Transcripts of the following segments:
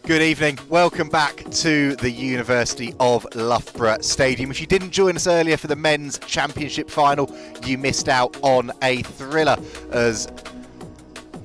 Good evening. Welcome back to the University of Loughborough Stadium. If you didn't join us earlier for the men's championship final, you missed out on a thriller as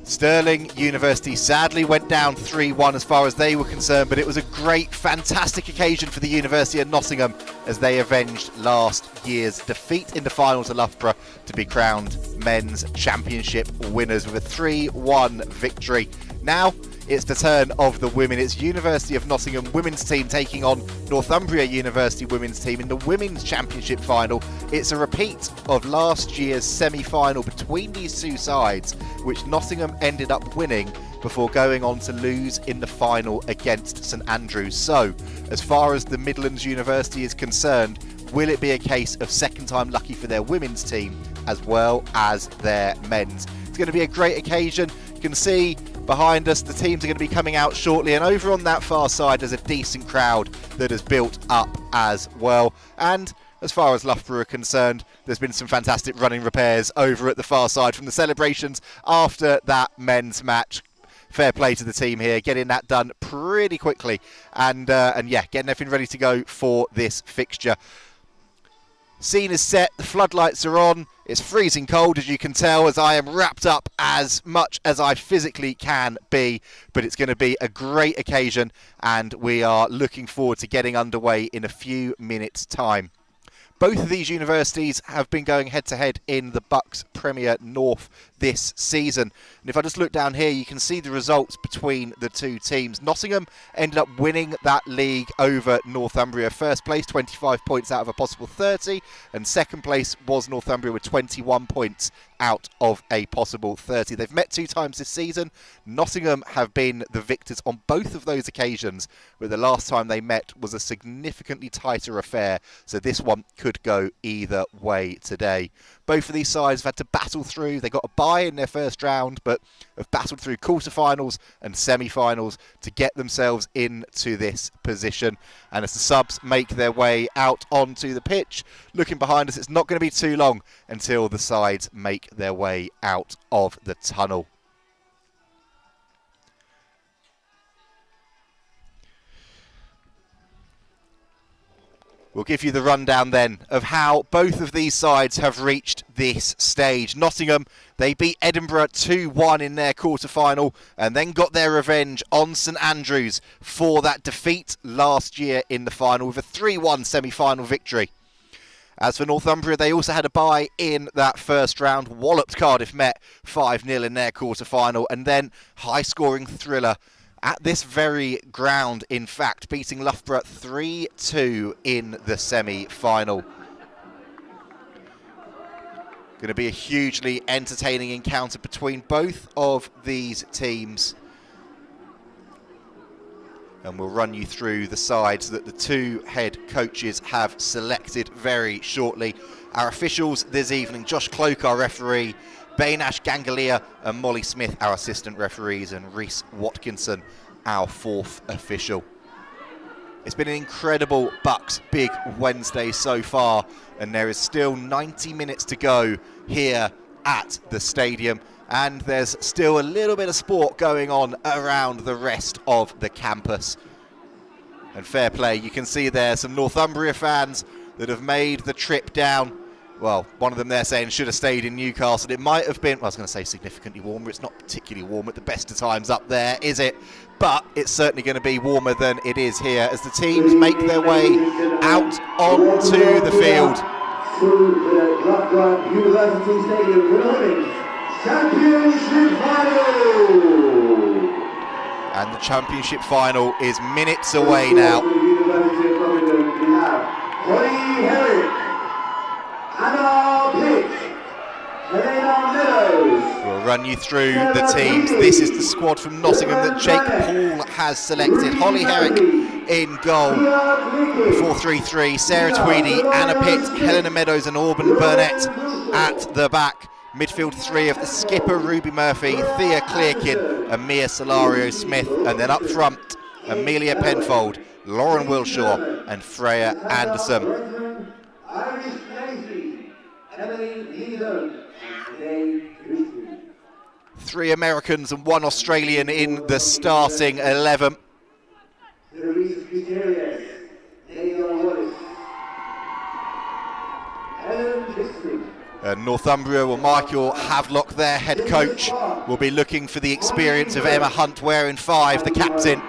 Stirling University sadly went down 3-1 as far as they were concerned, but it was a great, fantastic occasion for the University of Nottingham as they avenged last year's defeat in the final to Loughborough to be crowned men's championship winners with a 3-1 victory. Now it's the turn of the women. It's University of Nottingham women's team taking on Northumbria University women's team in the women's championship final. It's a repeat of last year's semi-final between these two sides, which Nottingham ended up winning before going on to lose in the final against St Andrews. So, as far as the Midlands University is concerned, will it be a case of second time lucky for their women's team as well as their men's? It's going to be a great occasion. You can see behind us the teams are going to be coming out shortly, and over on that far side there's a decent crowd that has built up as well. And as far as Loughborough are concerned, there's been some fantastic running repairs over at the far side from the celebrations after that men's match. Fair play to the team here, getting that done pretty quickly and yeah, getting everything ready to go for this fixture. Scene is set, the floodlights are on. It's freezing cold, as you can tell, as I am wrapped up as much as I physically can be. But it's going to be a great occasion, and we are looking forward to getting underway in a few minutes' time. Both of these universities have been going head-to-head in the BUCS Premier North this season. And if I just look down here, you can see the results between the two teams. Nottingham ended up winning that league over Northumbria. First place, 25 points out of a possible 30. And second place was Northumbria with 21 points out of a possible 30. They've met two times this season. Nottingham have been the victors on both of those occasions, but the last time they met was a significantly tighter affair. So this one could go either way today. Both of these sides have had to battle through. They got a bye in their first round, but have battled through quarterfinals and semi-finals to get themselves into this position. And as the subs make their way out onto the pitch, looking behind us, it's not going to be too long until the sides make their way out of the tunnel. We'll give you the rundown then of how both of these sides have reached this stage. Nottingham, they beat Edinburgh 2-1 in their quarter-final and then got their revenge on St Andrews for that defeat last year in the final with a 3-1 semi-final victory. As for Northumbria, they also had a bye in that first round, walloped Cardiff Met 5-0 in their quarter-final, and then high-scoring thriller at this very ground, in fact, beating Loughborough 3-2 in the semi-final. Going to be a hugely entertaining encounter between both of these teams. And we'll run you through the sides that the two head coaches have selected very shortly. Our officials this evening: Josh Cloak, our referee, Bainash Gangalia and Molly Smith, our assistant referees, and Reese Watkinson, our fourth official. It's been an incredible BUCS Big Wednesday so far, and there is still 90 minutes to go here at the stadium, and there's still a little bit of sport going on around the rest of the campus. And fair play, you can see there some Northumbria fans that have made the trip down. Well, one of them there saying should have stayed in Newcastle. It might have been, well, I was going to say significantly warmer. It's not particularly warm at the best of times up there, is it? But it's certainly going to be warmer than it is here as the teams make their way out onto the field. University Stadium, Championship Final! And the championship final is minutes away now. University of Nottingham, we have Holly Herrick. Anna Pitt, Helena Meadows. We'll run you through the teams. This is the squad from Nottingham that Jake Paul has selected. Holly Herrick in goal. 4-3-3. Sarah Tweedy, Anna Pitt, Helena Meadows and Auburn Burnett at the back. Midfield three of the skipper Ruby Murphy, Thea Clearkin and Mia Solario Smith. And then up front, Amelia Penfold, Lauren Wilshaw and Freya Anderson. Three Americans and one Australian in the starting 11. Teresa Gutierrez, Leon Wallace, Helen Dixon. Northumbria, well, Michael Havelock, their head coach, will be looking for the experience of Emma Hunt wearing 5, the captain,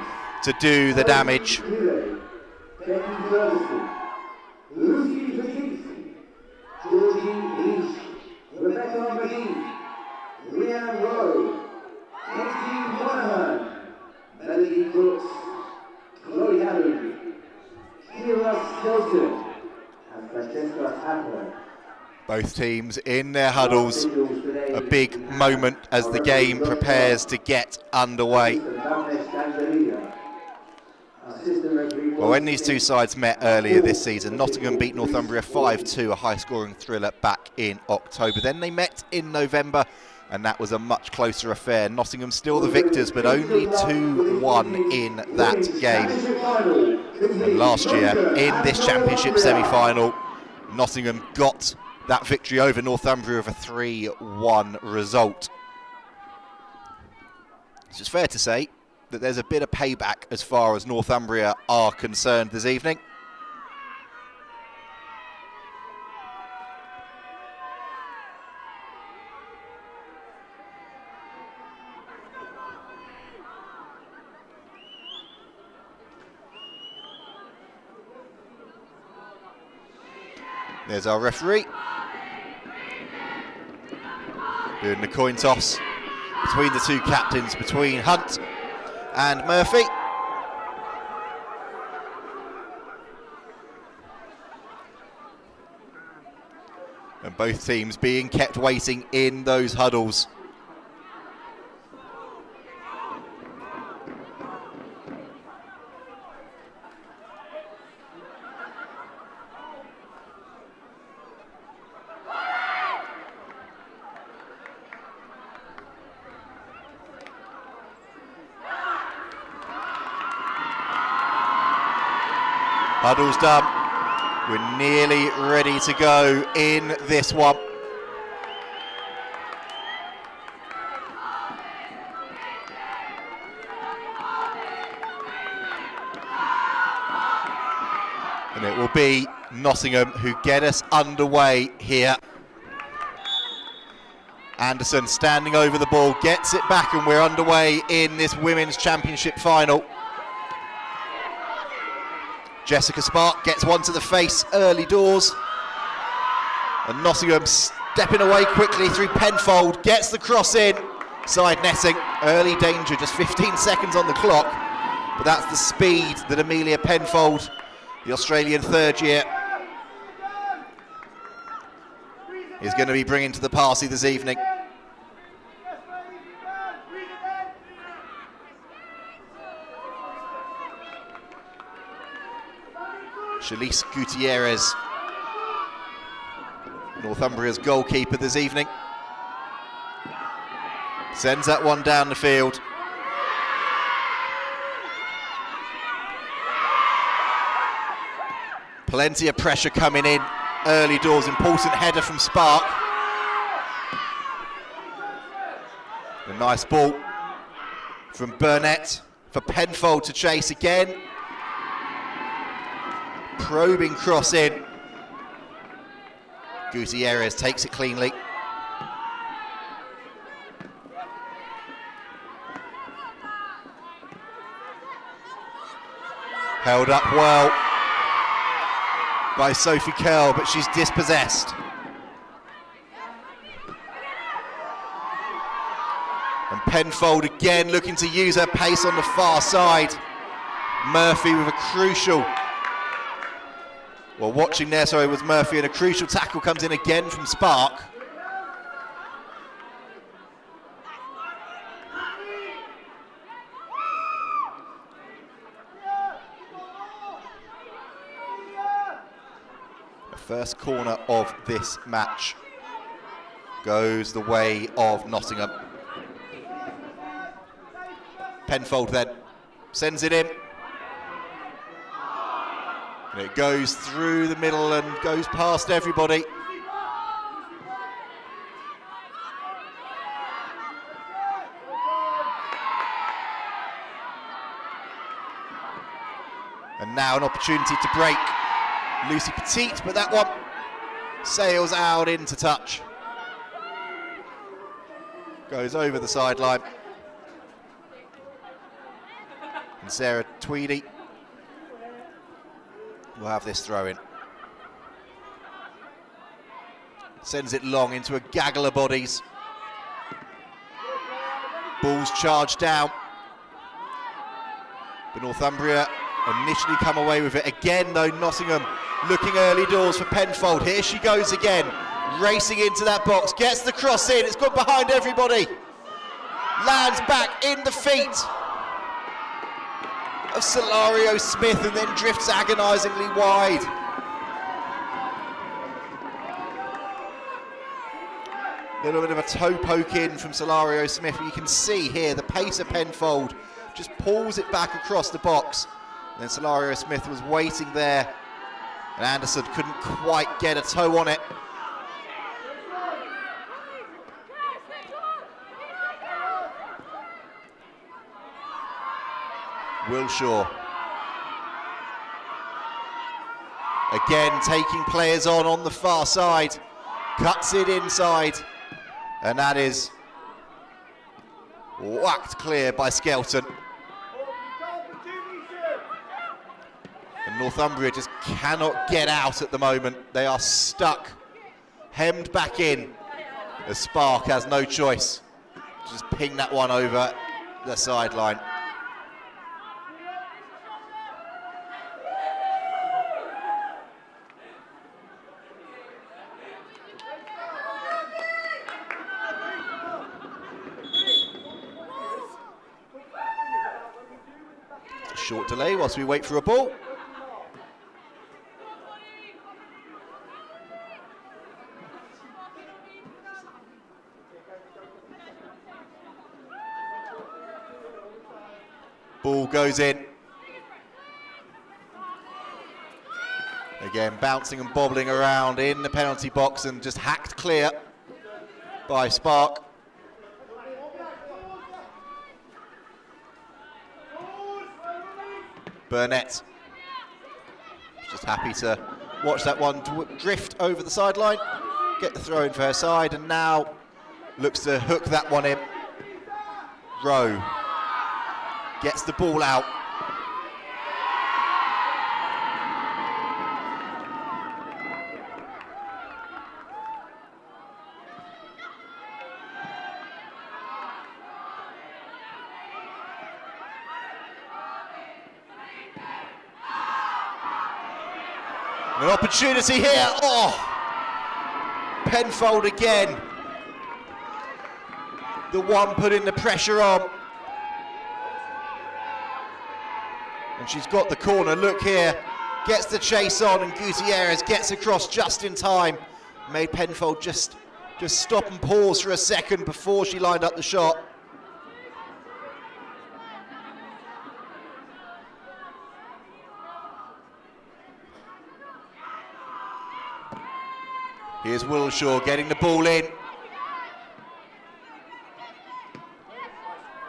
to do the damage. Becky Ferguson, Lucy Batiste, Georgie Leach, Rebecca McGee, Rhiannon Rowe, Katie Monahan, Melody Brooks, Chloe Allen, Kira Skelton, and Francesca Adler. Both teams in their huddles. A big moment as the game prepares to get underway. Well, when these two sides met earlier this season, Nottingham beat Northumbria 5-2, a high-scoring thriller back in October. Then they met in November, and that was a much closer affair. Nottingham still the victors, but only 2-1 in that game. And last year, in this championship semi-final, Nottingham got that victory over Northumbria with a 3-1 result. So it's fair to say that there's a bit of payback as far as Northumbria are concerned this evening. There's our referee doing the coin toss between the two captains, between Hunt and Murphy. And both teams being kept waiting in those huddles. Huddle's done. We're nearly ready to go in this one. And it will be Nottingham who get us underway here. Anderson standing over the ball, gets it back, and we're underway in this Women's Championship final. Jessica Spark gets one to the face early doors. And Nottingham stepping away quickly through Penfold, gets the cross in. Side netting, early danger, just 15 seconds on the clock. But that's the speed that Amelia Penfold, the Australian third year, is going to be bringing to the party this evening. Shalise Gutierrez, Northumbria's goalkeeper this evening, sends that one down the field. Plenty of pressure coming in early doors. Important header from Spark. A nice ball from Burnett for Penfold to chase again. Probing cross in. Gutierrez takes it cleanly. Held up well by Sophie Curl, but she's dispossessed. And Penfold again looking to use her pace on the far side. Murphy with a crucial, well, watching there, sorry, was Murphy, and a crucial tackle comes in again from Spark. The first corner of this match goes the way of Nottingham. Penfold then sends it in. And it goes through the middle and goes past everybody. And now an opportunity to break Lucy Petite, but that one sails out into touch. Goes over the sideline. And Sarah Tweedy will have this throw in. Sends it long into a gaggle of bodies. Ball's charged down. But Northumbria initially come away with it. Again though, Nottingham looking early doors for Penfold. Here she goes again, racing into that box, gets the cross in, it's gone behind everybody. Lands back in the feet of Solario Smith and then drifts agonisingly wide. A little bit of a toe poke in from Solario Smith, but you can see here the pace of Penfold just pulls it back across the box. And then Solario Smith was waiting there, and Anderson couldn't quite get a toe on it. Wilshaw again taking players on the far side, cuts it inside, and that is whacked clear by Skelton. And Northumbria just cannot get out at the moment. They are stuck, hemmed back in, as Spark has no choice. Just ping that one over the sideline. Short delay whilst we wait for a ball. Ball goes in. Again, bouncing and bobbling around in the penalty box and just hacked clear by Spark. Burnett just happy to watch that one drift over the sideline, get the throw in for her side, and now looks to hook that one in. Rowe gets the ball out. An opportunity here. Oh, Penfold again. The one putting the pressure on. And she's got the corner. Look here. Gets the chase on, and Gutierrez gets across just in time. Made Penfold just stop and pause for a second before she lined up the shot. Here's Wilshaw getting the ball in.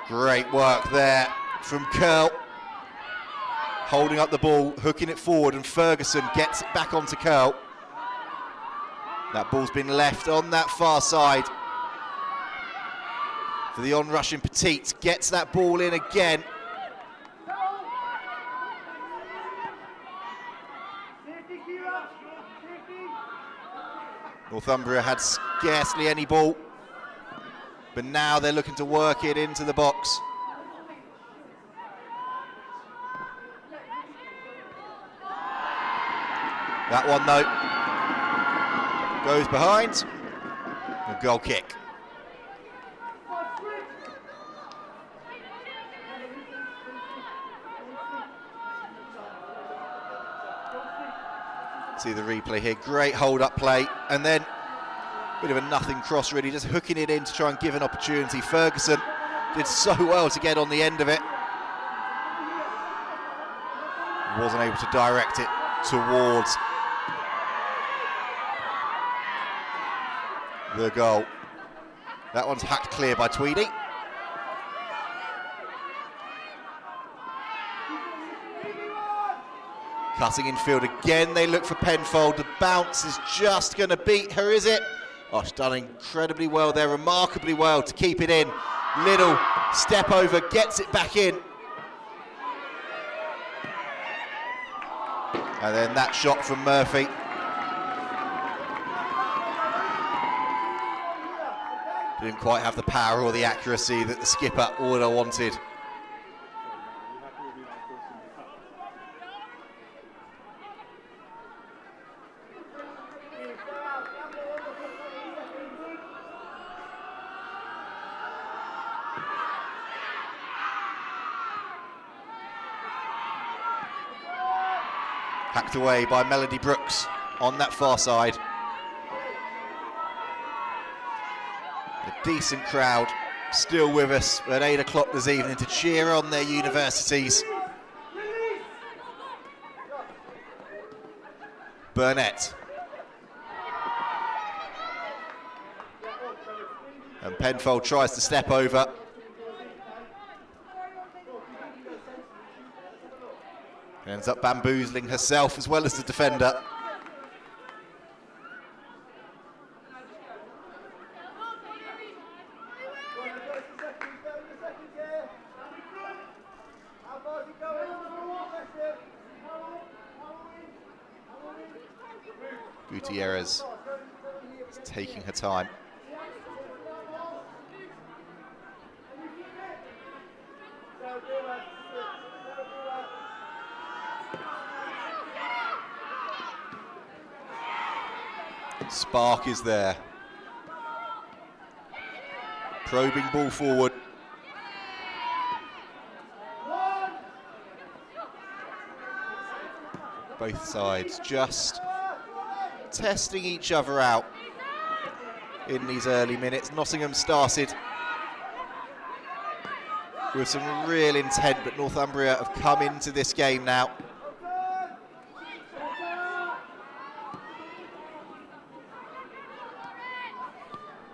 Great work there from Curl. Holding up the ball, hooking it forward, and Ferguson gets it back onto Curl. That ball's been left on that far side for the on-rushing Petite. Gets that ball in again. Northumbria had scarcely any ball, but now they're looking to work it into the box. That one though, goes behind, a goal kick. See the replay here, great hold-up play, and then a bit of a nothing cross really, just hooking it in to try and give an opportunity. Ferguson did so well to get on the end of it. Wasn't able to direct it towards the goal. That one's hacked clear by Tweedy. Cutting infield again, they look for Penfold. The bounce is just going to beat her, is it? Oh, she's done incredibly well there, remarkably well to keep it in. Little step over, gets it back in. And then that shot from Murphy. Didn't quite have the power or the accuracy that the skipper would have wanted. Hacked away by Melody Brooks on that far side. A decent crowd still with us at 8 o'clock this evening to cheer on their universities. Burnett. And Penfold tries to step over. Ends up bamboozling herself as well as the defender. Gutierrez is taking her time. Spark is there. Probing ball forward. Both sides just testing each other out in these early minutes. Nottingham started with some real intent, but Northumbria have come into this game now.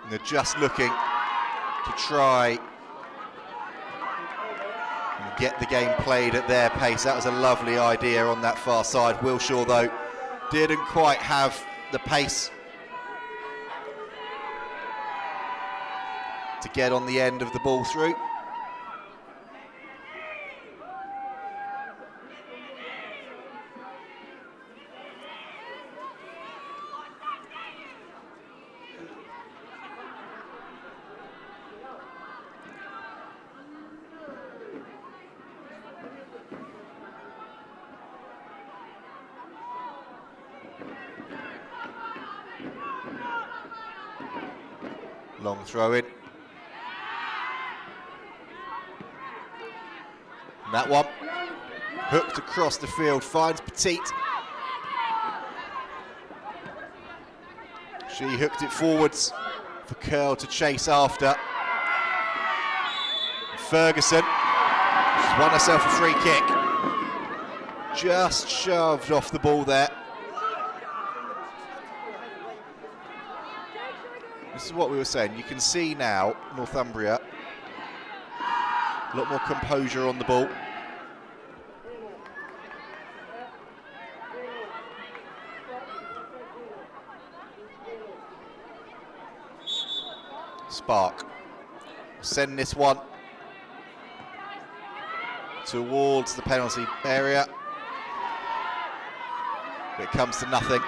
And they're just looking to try and get the game played at their pace. That was a lovely idea on that far side. Wilshaw, though, didn't quite have the pace to get on the end of the ball through. Long throw in. And that one hooked across the field, finds Petit. She hooked it forwards for Curl to chase after. Ferguson, she's won herself a free kick. Just shoved off the ball there. This is what we were saying. You can see now Northumbria, a lot more composure on the ball. Spark. Send this one towards the penalty area. But it comes to nothing.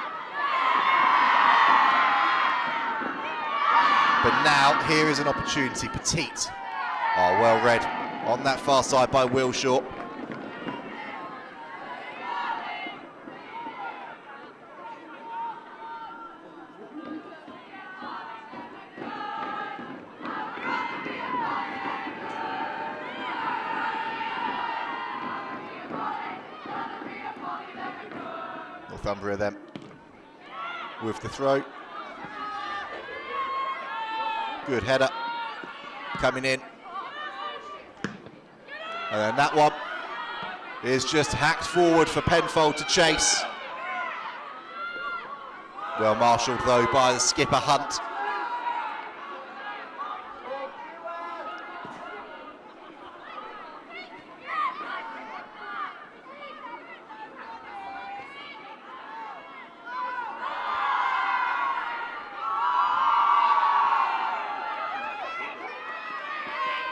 But now, here is an opportunity. Petit. Oh, well read on that far side by Wilshaw. Northumbria then with the throw. Good header coming in. And then that one is just hacked forward for Penfold to chase. Well marshalled though by the skipper Hunt.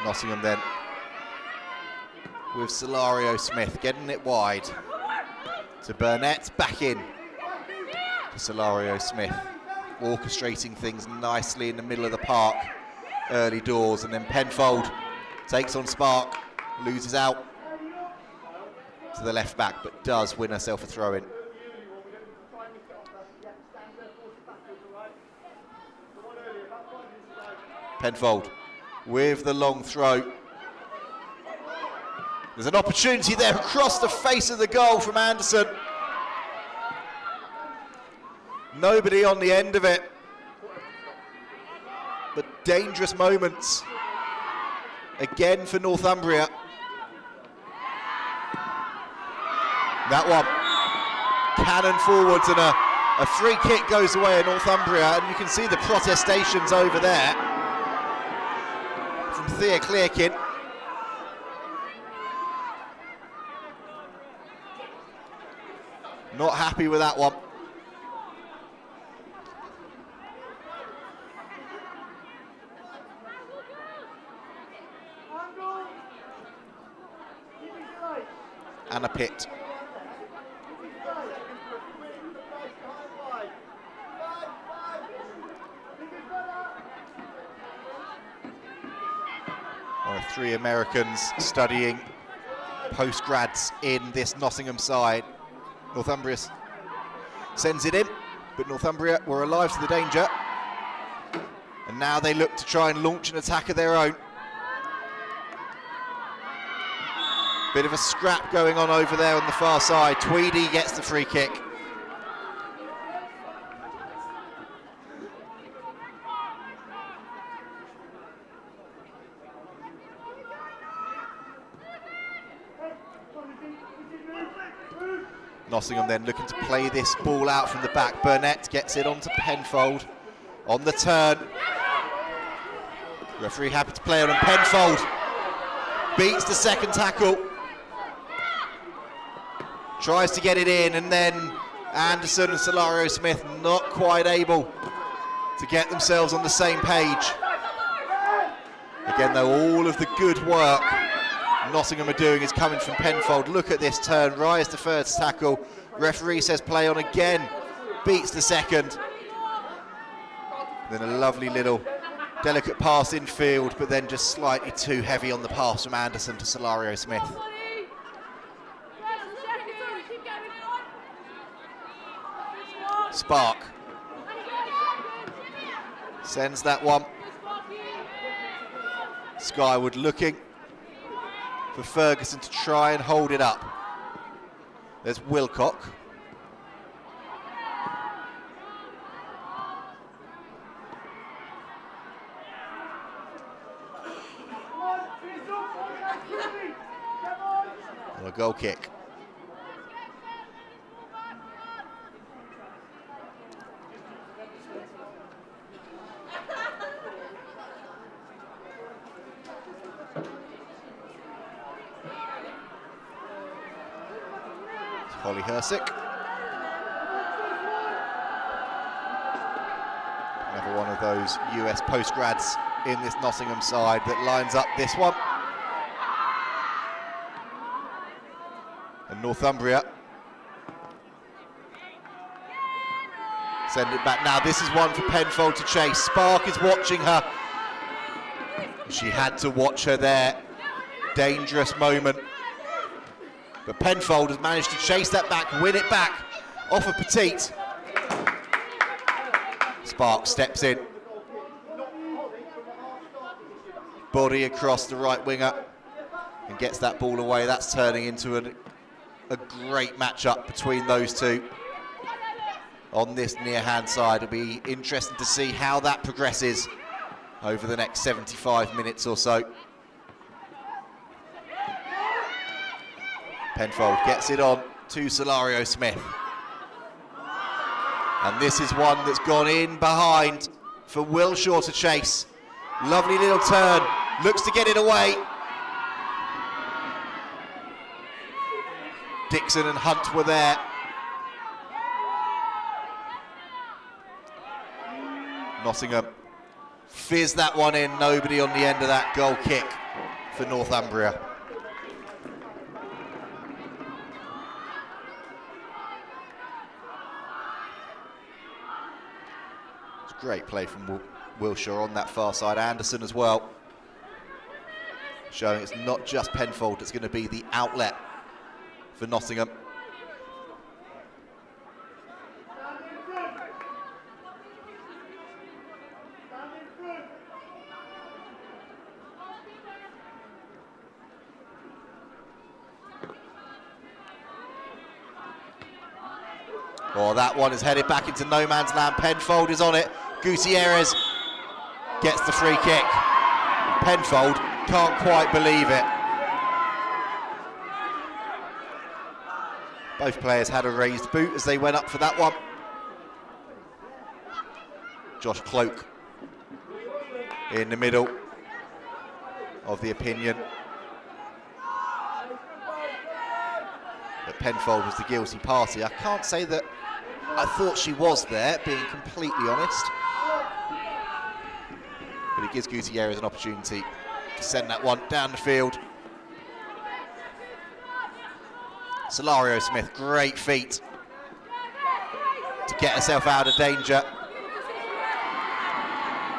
Nottingham then with Solario Smith getting it wide to Burnett, back in to Solario Smith, orchestrating things nicely in the middle of the park, early doors, and then Penfold takes on Spark, loses out to the left back, but does win herself a throw-in. Penfold with the long throw. There's an opportunity there across the face of the goal from Anderson. Nobody on the end of it. But dangerous moments again for Northumbria. That one, cannon forwards, and a free kick goes away at Northumbria, and you can see the protestations over there from Thea Clearkin. Not happy with that one. Anna Pitt. One of 3 Americans studying postgrads in this Nottingham side. Northumbria sends it in, but Northumbria were alive to the danger. And now they look to try and launch an attack of their own. Bit of a scrap going on over there on the far side. Tweedy gets the free kick. Nottingham then looking to play this ball out from the back. Burnett gets it onto Penfold on the turn. Referee happy to play on, and Penfold beats the second tackle. Tries to get it in, and then Anderson and Solario Smith not quite able to get themselves on the same page. Again though, all of the good work Nottingham are doing is coming from Penfold. Look at this turn, rise to first tackle. Referee says play on again, beats the second. Then a lovely little delicate pass infield, but then just slightly too heavy on the pass from Anderson to Solario Smith. Spark sends that one. Skyward looking for Ferguson to try and hold it up. There's Wilcock. And a goal kick. Holly Hersick. Another one of those US postgrads in this Nottingham side that lines up this one. And Northumbria send it back. Now this is one for Penfold to chase. Spark is watching her. She had to watch her there. Dangerous moment. But Penfold has managed to chase that back, win it back off of Petite. Spark steps in. Body across the right winger and gets that ball away. That's turning into a great matchup between those two on this near hand side. It'll be interesting to see how that progresses over the next 75 minutes or so. Penfold gets it on to Solario Smith. And this is one that's gone in behind for Wilshaw to chase. Lovely little turn, looks to get it away. Dixon and Hunt were there. Nottingham Fizz that one in, nobody on the end of that goal kick for Northumbria. It's great play from Wilshire on that far side. Anderson as well, showing it's not just Penfold that's going to be the outlet for Nottingham. Oh, that one is headed back into no man's land. Penfold is on it. Gutierrez gets the free kick. Penfold can't quite believe it. Both players had a raised boot as they went up for that one. Josh Cloak in the middle of the opinion that Penfold was the guilty party. I can't say that I thought she was there, being completely honest. But it gives Gutierrez an opportunity to send that one down the field. Solario Smith, great feat to get herself out of danger.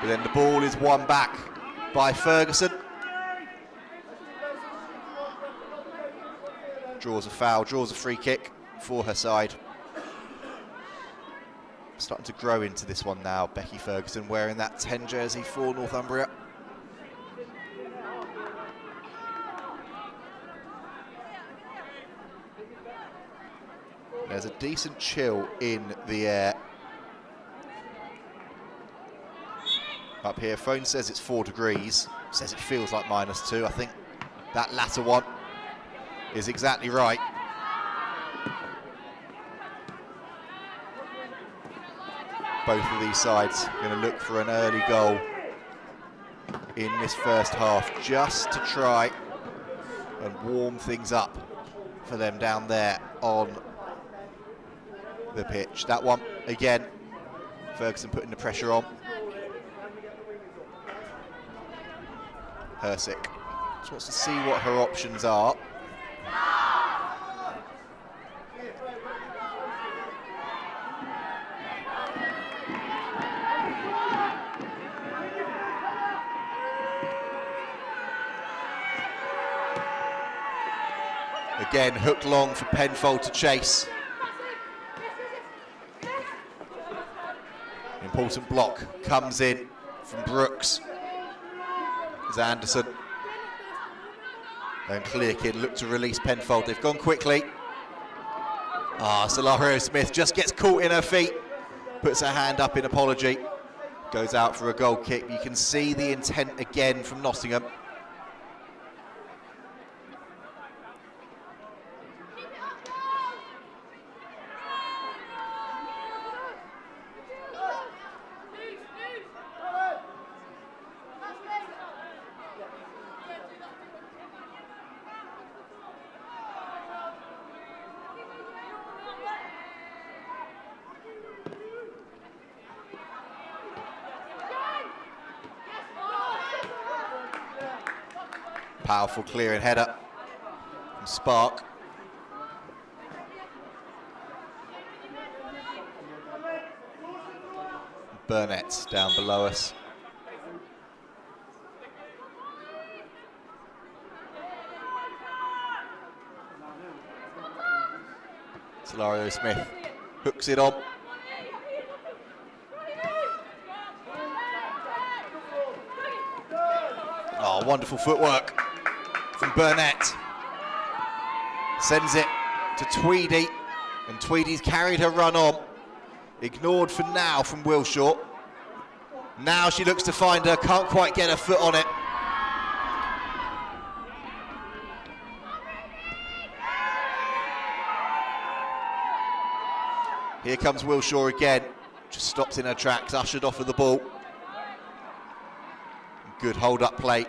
But then the ball is won back by Ferguson. Draws a foul, draws a free kick for her side. Starting to grow into this one now. Becky Ferguson wearing that 10 jersey for Northumbria. There's a decent chill in the air. Up here, phone says it's 4 degrees. Says it feels like -2. I think that latter one is exactly right. Both of these sides going to look for an early goal in this first half, just to try and warm things up for them down there on the pitch. That one, again, Ferguson putting the pressure on. Hersick just wants to see what her options are. Again, hooked long for Penfold to chase. Important block comes in from Brooks. As Anderson and Clearkid look to release Penfold. They've gone quickly. Solario Smith just gets caught in her feet, puts her hand up in apology, goes out for a goal kick. You can see the intent again from Nottingham. Powerful clearing header from Spark. Burnett down below us. Solario Smith hooks it on. Oh, wonderful footwork from Burnett. Sends it to Tweedy, and Tweedy's carried her run on. Ignored for now from Wilshire. Now she looks to find her, can't quite get her foot on it. Here comes Wilshire again. Just stops in her tracks, ushered off of the ball. Good hold-up play.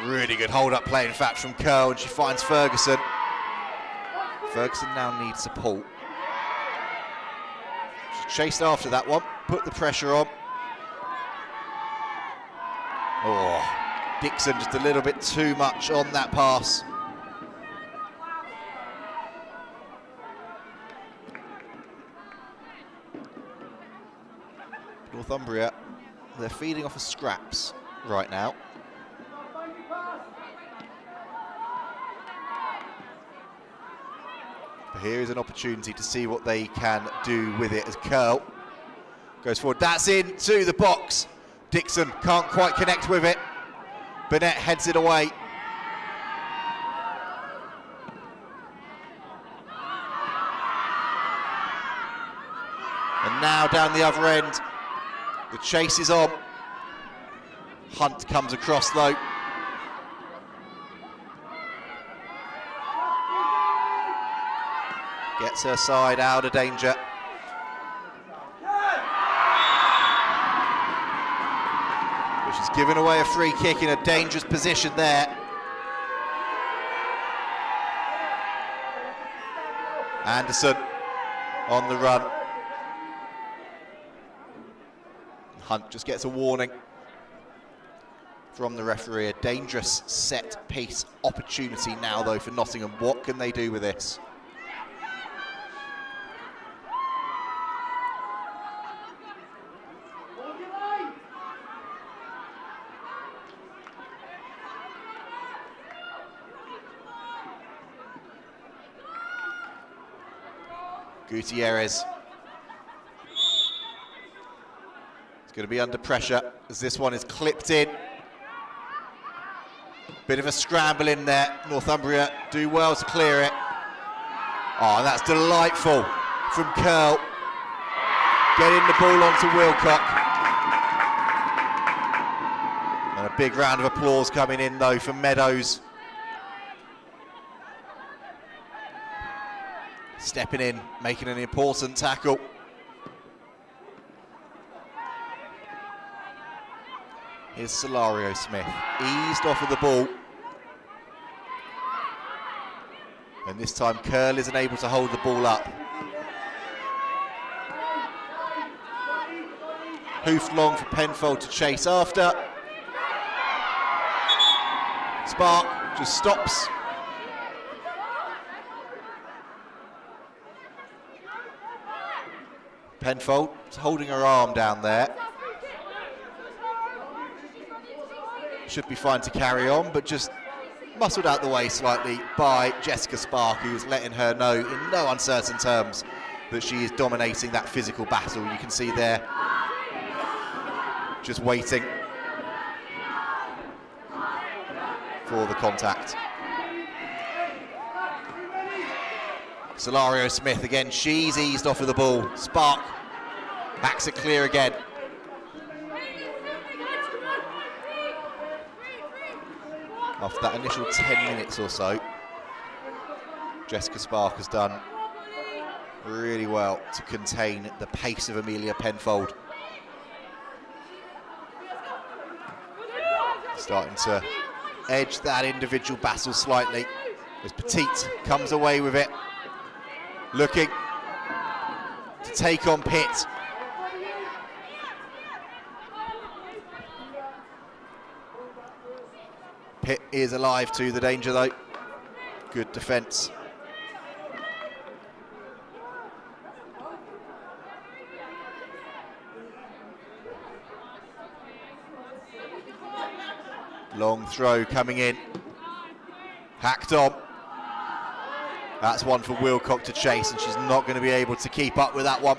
Really good hold-up play, in fact, from Curl, and she finds Ferguson. Ferguson now needs support. She chased after that one, put the pressure on. Oh, Dixon just a little bit too much on that pass. Northumbria, they're feeding off of scraps right now. But here is an opportunity to see what they can do with it as Curl goes forward. That's into the box. Dixon can't quite connect with it. Burnett heads it away. And now down the other end, the chase is on. Hunt comes across though. Gets her side out of danger. But she's given away a free kick in a dangerous position there. Anderson on the run. Hunt just gets a warning from the referee. A dangerous set piece opportunity now though for Nottingham. What can they do with this? Gutierrez is going to be under pressure as this one is clipped in. Bit of a scramble in there. Northumbria do well to clear it. Oh, and that's delightful from Curl. Getting the ball onto Wilcock. And a big round of applause coming in though from Meadows. Stepping in, making an important tackle. Here's Solario Smith, eased off of the ball. And this time Curl isn't able to hold the ball up. Hoofed long for Penfold to chase after. Spark just stops. Penfold holding her arm down there. Should be fine to carry on, but just muscled out the way slightly by Jessica Spark, who's letting her know in no uncertain terms that she is dominating that physical battle. You can see there, just waiting for the contact. Solario Smith again, she's eased off of the ball. Spark backs it clear again. After that initial 10 minutes or so, Jessica Spark has done really well to contain the pace of Amelia Penfold. Starting to edge that individual battle slightly as Petite comes away with it. Looking to take on Pitt. Pitt is alive to the danger though. Good defence. Long throw coming in. Hacked on. That's one for Wilcock to chase, and she's not going to be able to keep up with that one.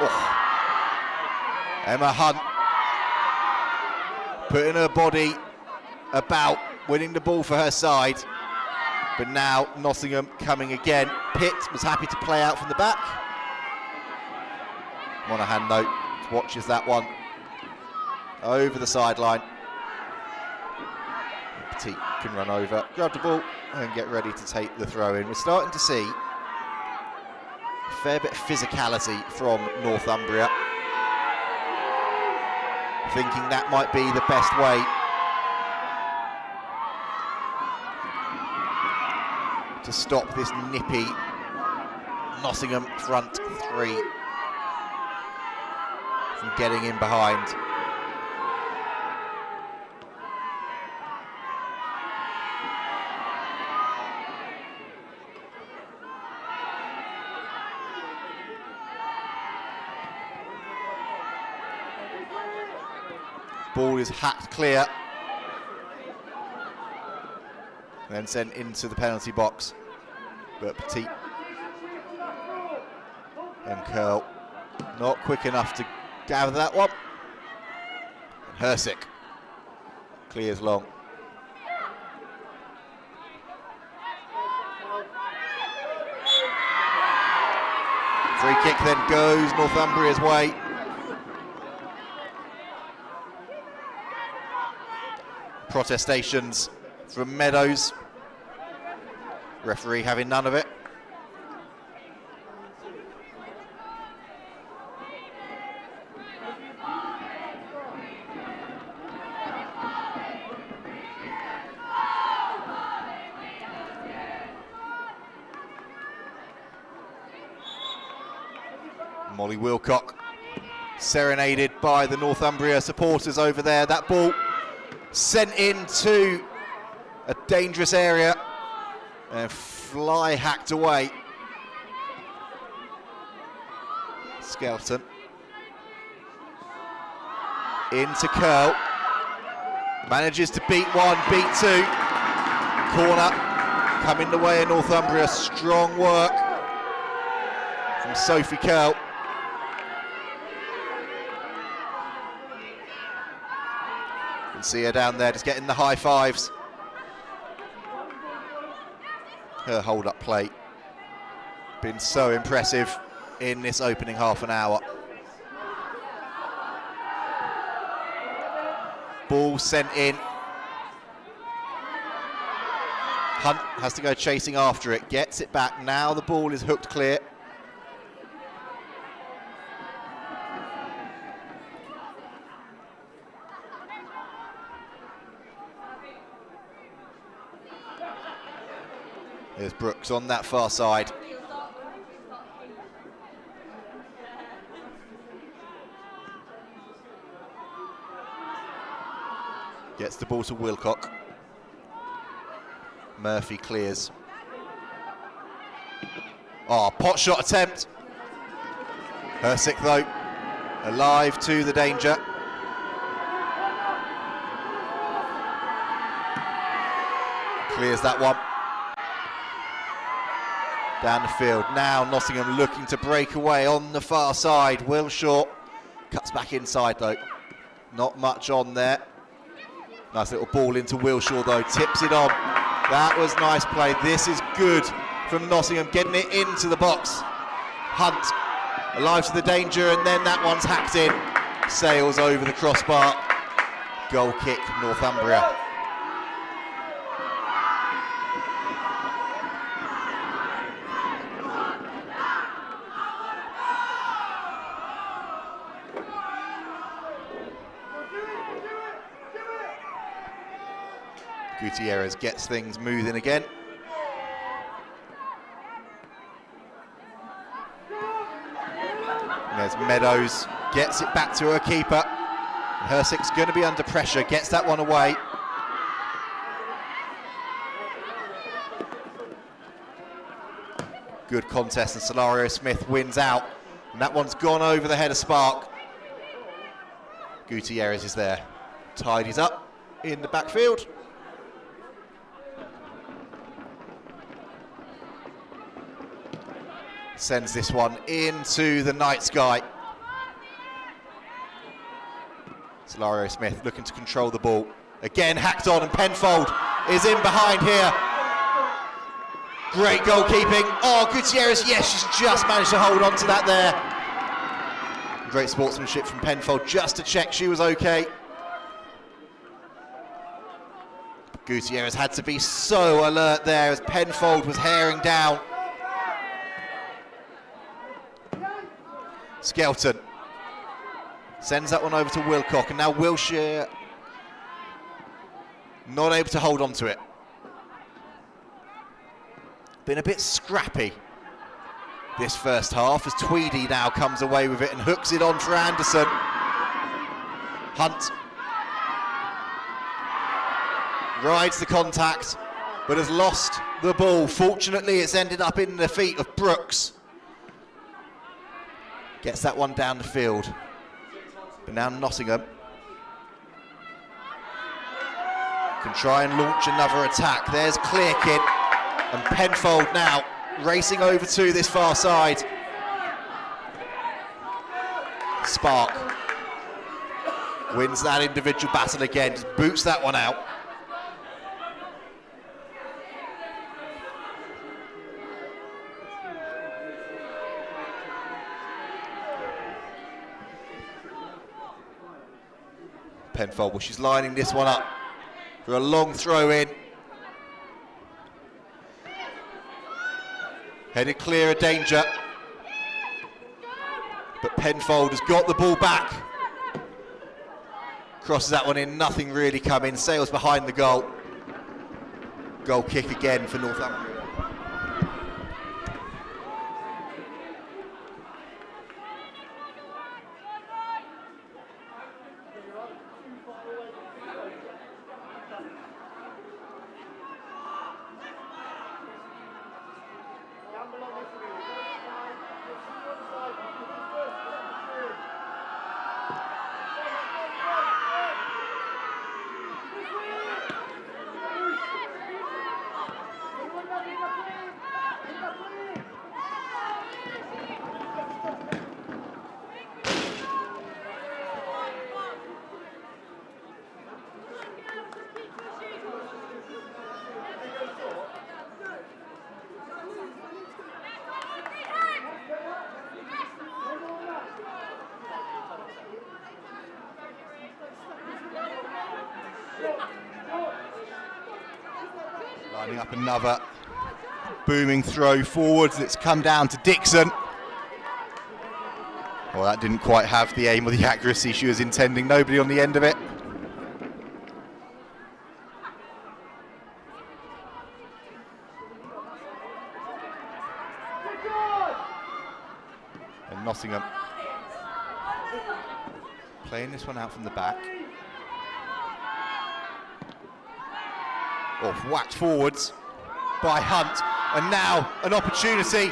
Oh. Emma Hunt putting her body about, winning the ball for her side. But now Nottingham coming again. Pitt was happy to play out from the back. Monaghan though watches that one over the sideline. Petite can run over, grab the ball and get ready to take the throw in. We're starting to see a fair bit of physicality from Northumbria. Thinking that might be the best way to stop this nippy Nottingham front three from getting in behind. Ball is hacked clear, then sent into the penalty box, but Petit and Curl not quick enough to gather that one. And Hersick clears long. Free kick then goes Northumbria's way. Protestations from Meadows. Referee having none of it. Molly Wilcock serenaded by the Northumbria supporters over there. That ball sent into a dangerous area and fly hacked away. Skelton into Curl, manages to beat one, beat two. Corner coming the way of Northumbria. Strong work from Sophie Curl. You can see her down there just getting the high fives. Her hold-up play been so impressive in this opening half an hour. Ball sent in. Hunt has to go chasing after it, gets it back. Now the ball is hooked clear. There's Brooks on that far side. Gets the ball to Wilcock. Murphy clears. Oh, pot shot attempt. Hersick though, alive to the danger. Clears that one. Down the field. Now Nottingham looking to break away on the far side. Wilshaw cuts back inside though. Not much on there. Nice little ball into Wilshaw though. Tips it on. That was nice play. This is good from Nottingham, getting it into the box. Hunt alive to the danger, and then that one's hacked in. Sails over the crossbar. Goal kick, Northumbria. Gutierrez gets things moving again. And there's Meadows, gets it back to her keeper. And Hersick's going to be under pressure, gets that one away. Good contest, and Solario Smith wins out. And that one's gone over the head of Spark. Gutierrez is there. Tidies up in the backfield. Sends this one into the night sky. Solario Smith looking to control the ball. Again hacked on, and Penfold is in behind here. Great goalkeeping. Oh, Gutierrez, yes, she's just managed to hold on to that there. Great sportsmanship from Penfold just to check she was okay. But Gutierrez had to be so alert there as Penfold was herring down. Skelton sends that one over to Wilcock, and now Wilshire not able to hold on to it. been a bit scrappy this first half, as Tweedy now comes away with it and hooks it on for Anderson. Hunt rides the contact, but has lost the ball. Fortunately, it's ended up in the feet of Brooks. Gets that one down the field. But now Nottingham can try and launch another attack. There's Clearkin, and Penfold now racing over to this far side. Spark wins that individual battle again, just boots that one out. Penfold, well, she's lining this one up for a long throw in. Headed clear of danger. But Penfold has got the ball back. Crosses that one in, nothing really coming. Sails behind the goal. Goal kick again for Northumbria. Lining up another booming throw forwards. It's come down to Dixon. Well, that didn't quite have the aim or the accuracy she was intending. Nobody on the end of it. And Nottingham playing this one out from the back. Off whacked forwards by Hunt, and now an opportunity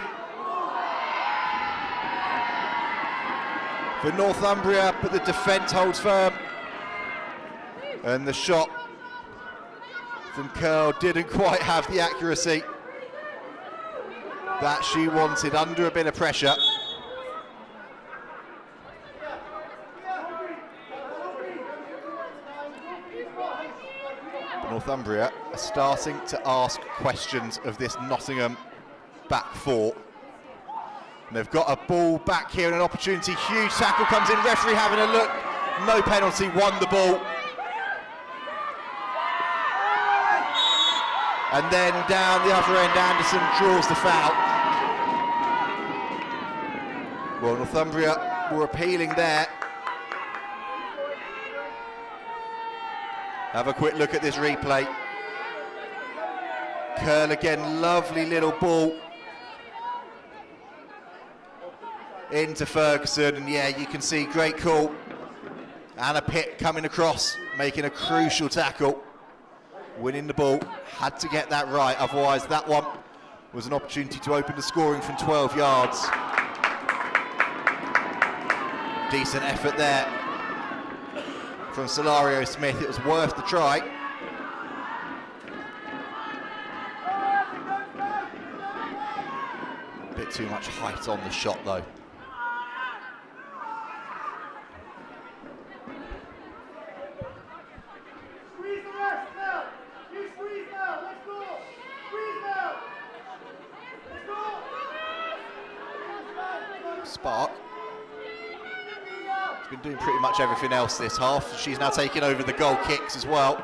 for Northumbria, but the defence holds firm, and the shot from Curl didn't quite have the accuracy that she wanted under a bit of pressure. Northumbria are starting to ask questions of this Nottingham back four. And they've got a ball back here and an opportunity. Huge tackle comes in, referee having a look. No penalty, won the ball. And then down the other end, Anderson draws the foul. Well, Northumbria were appealing there. Have a quick look at this replay. Curl again, lovely little ball into Ferguson, and yeah, you can see great call. Anna Pitt coming across, making a crucial tackle, winning the ball. Had to get that right, otherwise that one was an opportunity to open the scoring from 12 yards. Decent effort there from Solario Smith. It was worth the try. Bit too much height on the shot though. Spark. She's been doing pretty much everything else this half. She's now taking over the goal kicks as well.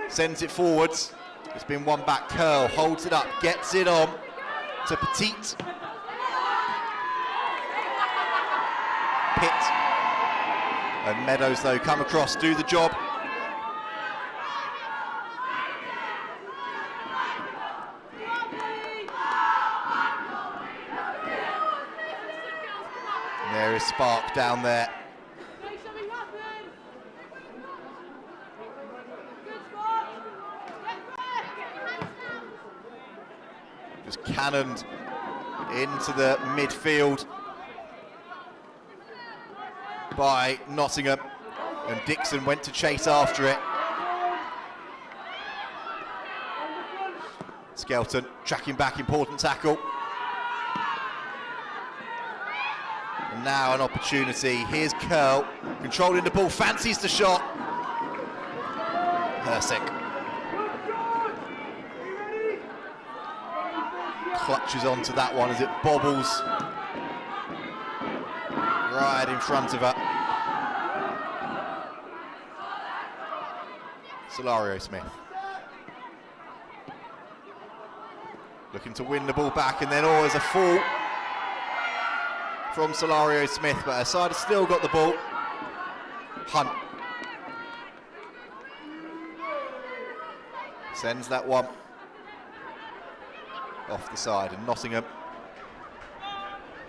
Sends it forwards. It's been one back. Curl holds it up, gets it on to Petite. Pitt and Meadows though come across, do the job. There is Spark down there. Just cannoned into the midfield by Nottingham, and Dixon went to chase after it. Skelton tracking back, important tackle. And now an opportunity. Here's Curl, controlling the ball, fancies the shot. Hersick clutches onto that one as it bobbles right in front of her. Solario Smith looking to win the ball back, and then there's a fall from Solario Smith, but her side has still got the ball. Hunt sends that one off the side, and Nottingham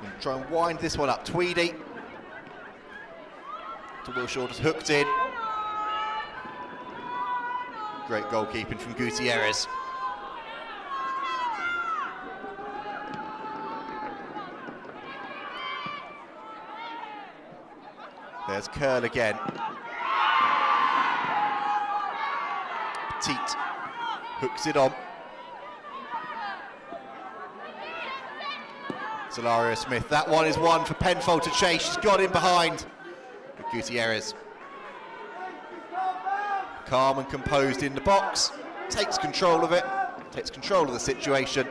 can try and wind this one up. Tweedy to Wilshaw, just hooked in. Great goalkeeping from Gutierrez. There's Curl again. Petit hooks it on. Solario Smith, that one is one for Penfold to chase. She's got in behind. But Gutierrez, calm and composed in the box, takes control of it, takes control of the situation.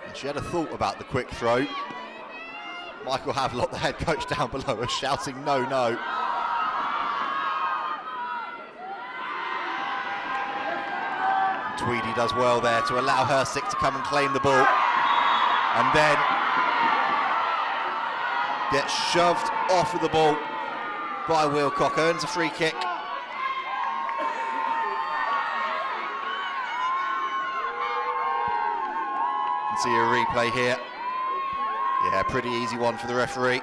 And she had a thought about the quick throw. Michael Havelock, the head coach down below, was shouting no, no. Tweedy does well there to allow Hersick to come and claim the ball, and then gets shoved off of the ball by Wilcock, earns a free kick. You can see a replay here. Yeah, pretty easy one for the referee.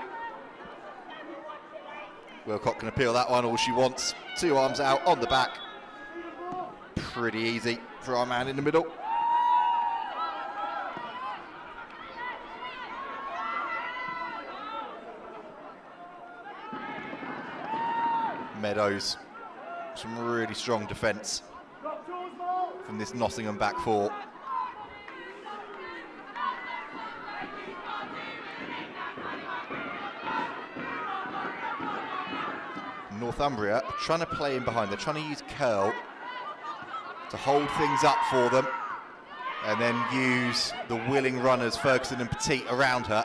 Wilcock can appeal that one all she wants. 2 arms out on the back. Pretty easy for our man in the middle. Meadows, some really strong defence from this Nottingham back four. Northumbria are trying to play in behind. They're trying to use Curl to hold things up for them, and then use the willing runners, Ferguson and Petit, around her.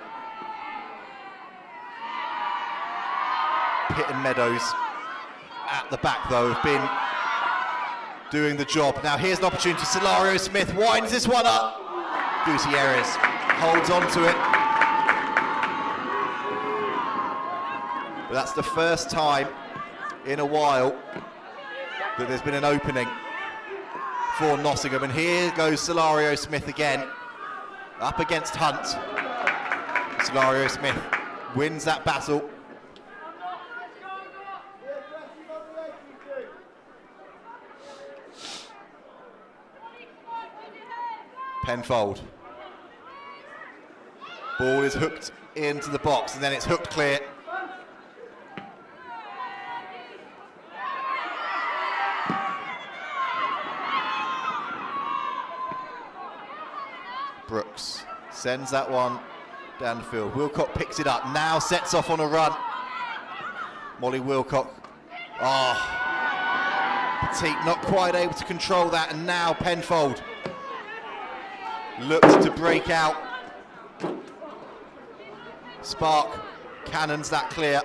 Pitt and Meadows at the back, though, have been doing the job. Now here's an opportunity. Solario Smith winds this one up. Gutierrez holds on to it. But that's the first time in a while that there's been an opening for Nottingham, and here goes Solario Smith again, up against Hunt. Solario Smith wins that battle. Penfold. Ball is hooked into the box, and then it's hooked clear. Brooks sends that one down the field. Wilcock picks it up, now sets off on a run. Molly Wilcock. Petit not quite able to control that, and now Penfold looks to break out. Spark cannons that clear.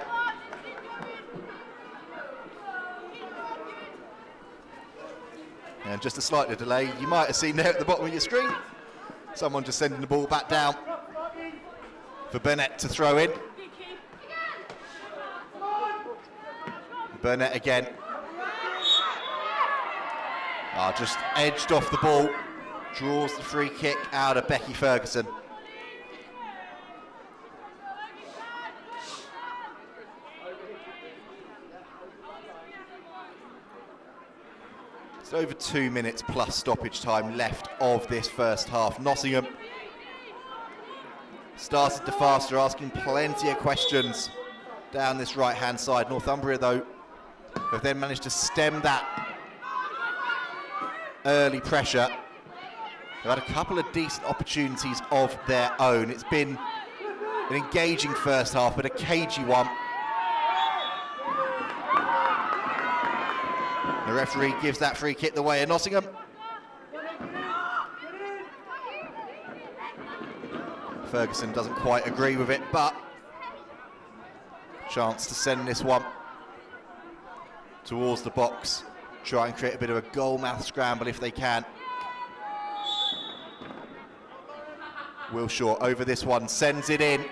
And just a slight delay, you might have seen there at the bottom of your screen. Someone just sending the ball back down for Burnett to throw in. Burnett again. Just edged off the ball, draws the free kick out of Becky Ferguson. It's over 2 minutes plus stoppage time left of this first half. Nottingham started to faster, asking plenty of questions down this right-hand side. Northumbria, though, have then managed to stem that early pressure. They've had a couple of decent opportunities of their own. It's been an engaging first half, but a cagey one. The referee gives that free kick the way of Nottingham. Ferguson doesn't quite agree with it, but chance to send this one towards the box. Try and create a bit of a goal-mouth scramble if they can. Wilshaw over this one, sends it in.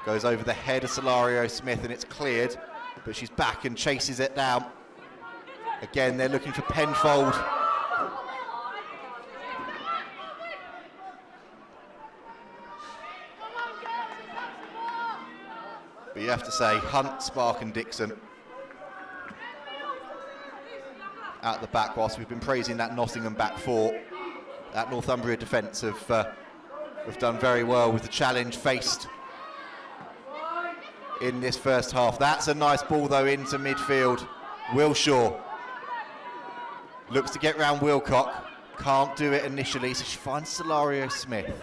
Goes over the head of Solario Smith and it's cleared, but she's back and chases it down. Again, they're looking for Penfold. But you have to say, Hunt, Spark and Dixon at the back, whilst we've been praising that Nottingham back four. That Northumbria defence have done very well with the challenge faced in this first half. That's a nice ball though into midfield. Wilshaw looks to get round Wilcock, can't do it initially, so she finds Solario Smith.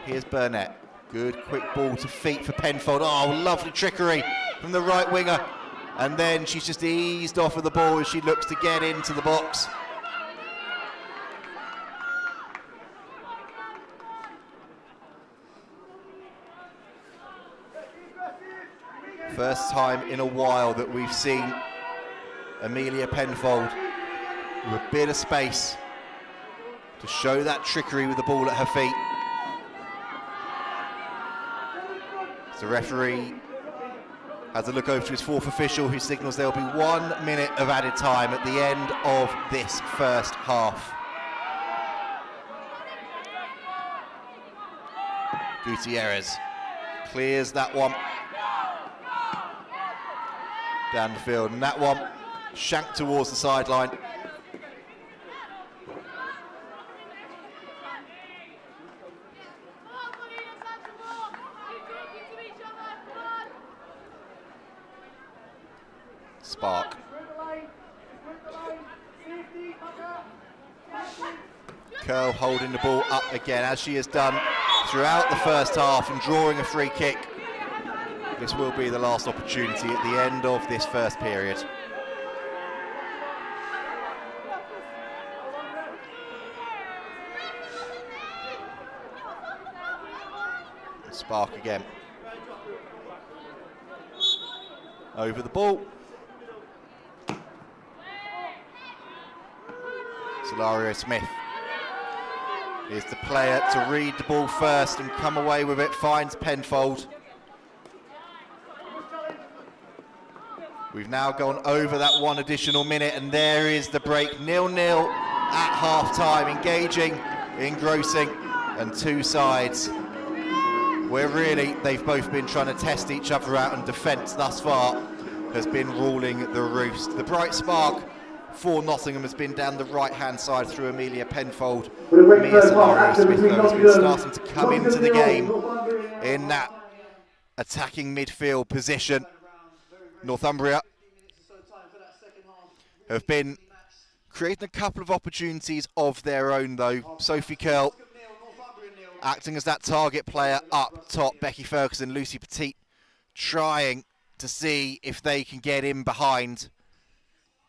Here's Burnett, good quick ball to feet for Penfold. Oh, lovely trickery from the right winger. And then she's just eased off of the ball as she looks to get into the box. First time in a while that we've seen Amelia Penfold with a bit of space to show that trickery with the ball at her feet. So the referee has a look over to his fourth official, who signals there will be 1 minute of added time at the end of this first half. Gutierrez clears that one down the field, and that one shanked towards the sideline. Spark. Curl holding the ball up again, as she has done throughout the first half, and drawing a free kick. This will be the last opportunity at the end of this first period. Spark again. Over the ball. Solario Smith is the player to read the ball first and come away with it, finds Penfold. We've now gone over that 1 additional minute, and there is the break. 0-0 at half-time, engaging, engrossing, and two sides where really they've both been trying to test each other out, and defence thus far has been ruling the roost. The bright spark for Nottingham has been down the right-hand side through Amelia Penfold. Mia Solario Smith, though, has been starting to come into the game in that attacking midfield position. Northumbria have been creating a couple of opportunities of their own, though. Sophie Curl acting as that target player up top. Becky Ferguson, Lucy Petit trying to see if they can get in behind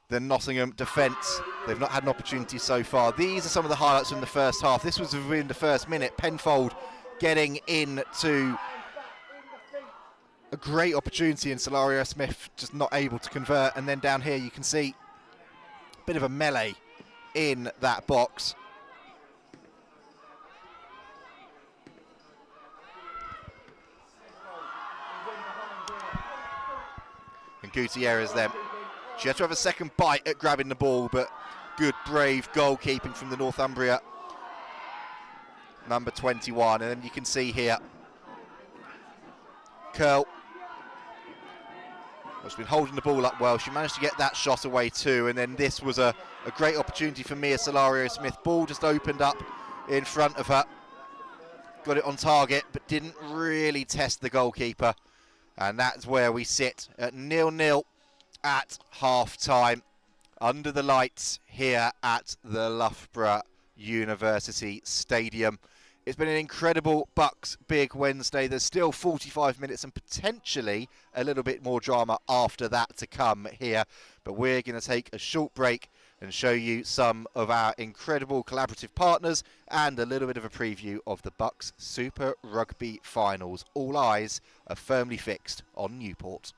the Nottingham defence. They've not had an opportunity so far. These are some of the highlights from the first half. This was within the first minute. Penfold getting into a great opportunity, and Solario Smith just not able to convert. And then down here you can see a bit of a melee in that box. And Gutierrez then She had to have a second bite at grabbing the ball, but good, brave goalkeeping from the Northumbria number 21. And then you can see here, Curl. Well, she's been holding the ball up well. She managed to get that shot away too. And then this was a great opportunity for Mia Solario-Smith. Ball just opened up in front of her. Got it on target, but didn't really test the goalkeeper. And that's where we sit at 0-0 at half-time, under the lights here at the Loughborough University Stadium. It's been an incredible BUCS Big Wednesday. There's still 45 minutes and potentially a little bit more drama after that to come here. But we're going to take a short break and show you some of our incredible collaborative partners and a little bit of a preview of the BUCS Super Rugby Finals. All eyes are firmly fixed on Newport.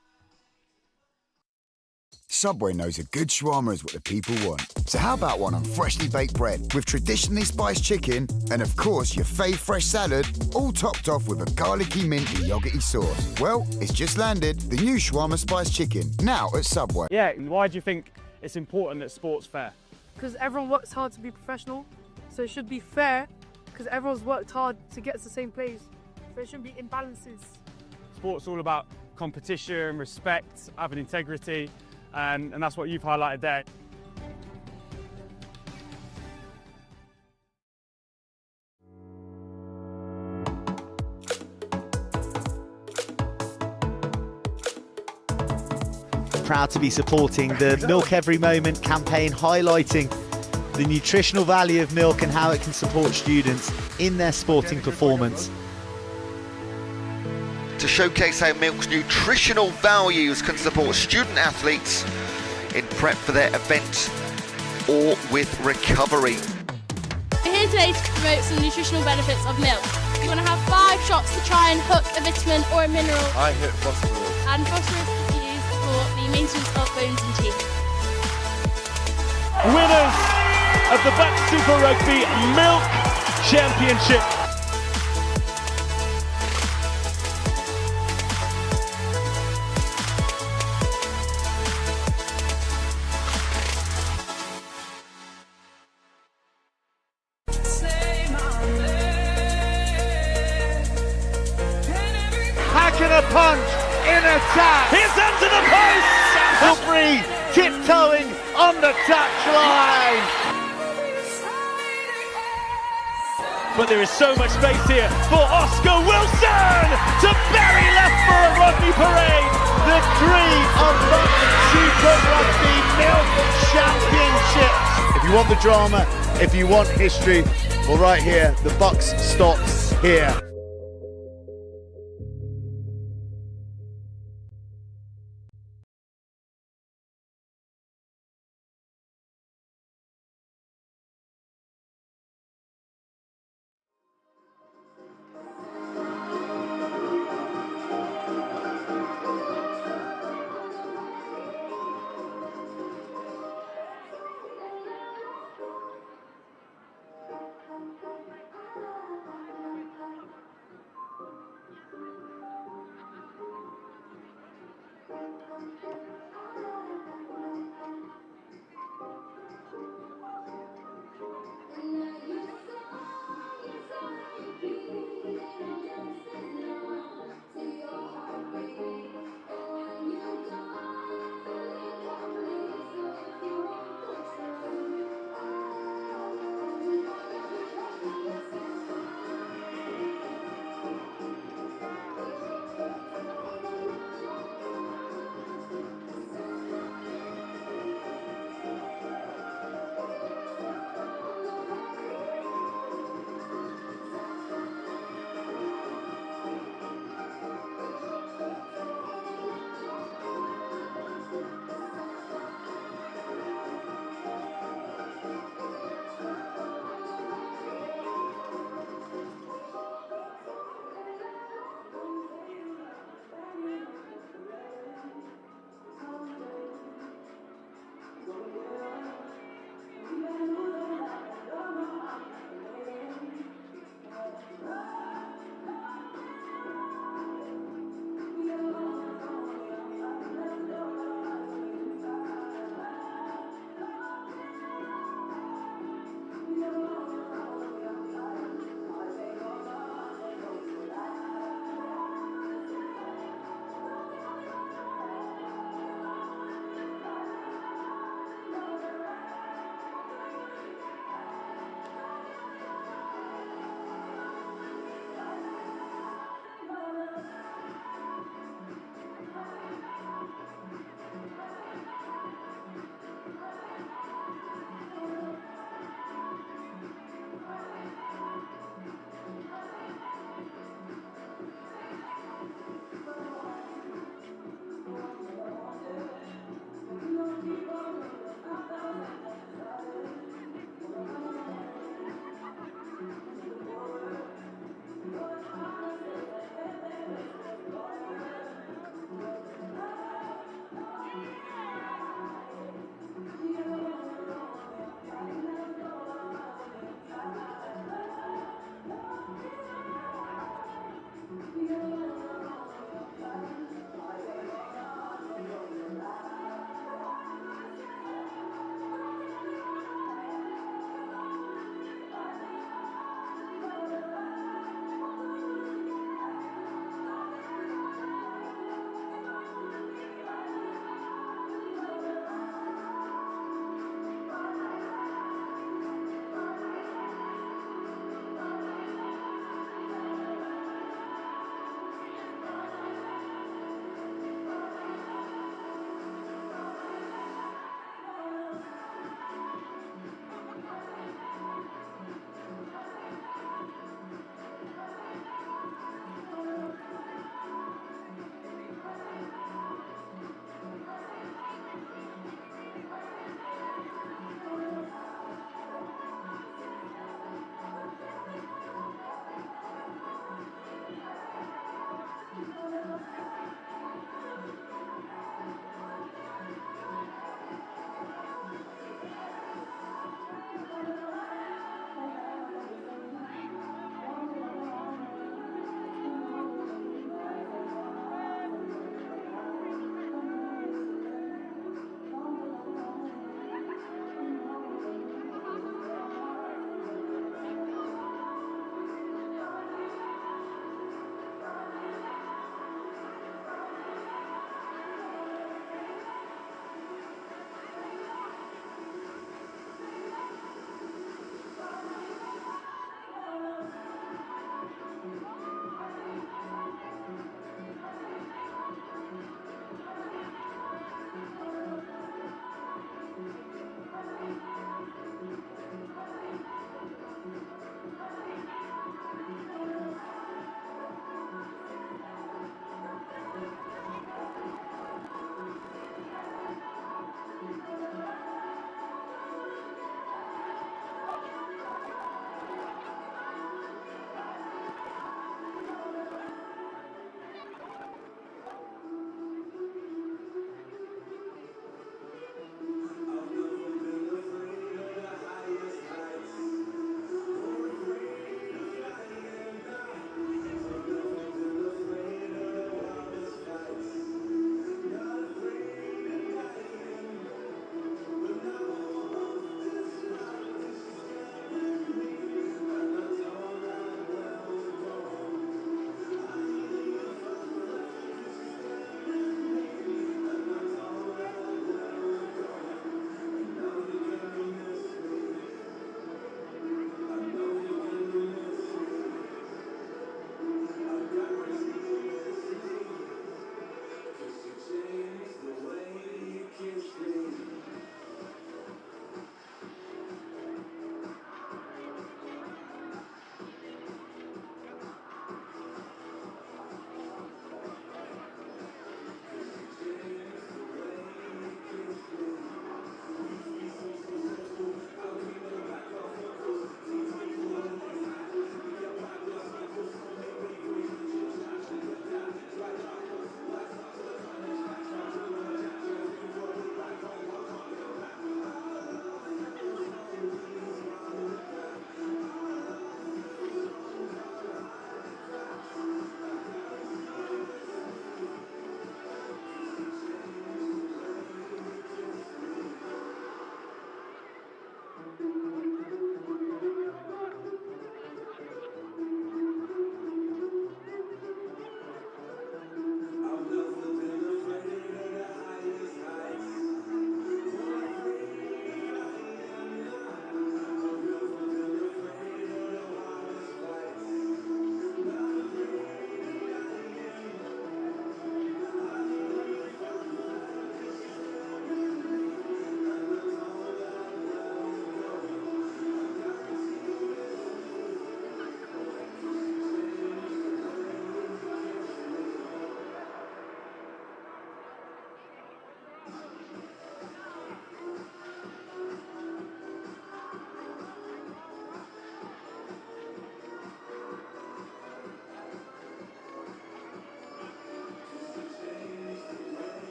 Subway knows a good shawarma is what the people want. So how about one on freshly baked bread with traditionally spiced chicken and of course your fave fresh salad, all topped off with a garlicky minty yogurty sauce. Well, it's just landed, the new shawarma spiced chicken, now at Subway. Yeah, why do you think it's important that sport's fair? Because everyone works hard to be professional, so it should be fair because everyone's worked hard to get to the same place. So it shouldn't be imbalances. Sport's all about competition, respect, having integrity, and that's what you've highlighted there. Proud to be supporting the Milk Every Moment campaign, highlighting the nutritional value of milk and how it can support students in their sporting performance. To showcase how milk's nutritional values can support student athletes in prep for their event or with recovery. We're here today to promote some nutritional benefits of milk. You want to have 5 shots to try and hook a vitamin or a mineral. I hit phosphorus. And phosphorus is used for the maintenance of bones and teeth. Winners of the BUCS Super Rugby Milk Championship. Hacking a punch in attack. Here's under the post. Humphrey tiptoeing on the touchline. But there is so much space here for Oscar Wilson to bury Loughborough Rugby Parade. The dream of BUCS Super Rugby Milk Championships. If you want the drama, if you want history, well, right here, the BUCS stops here.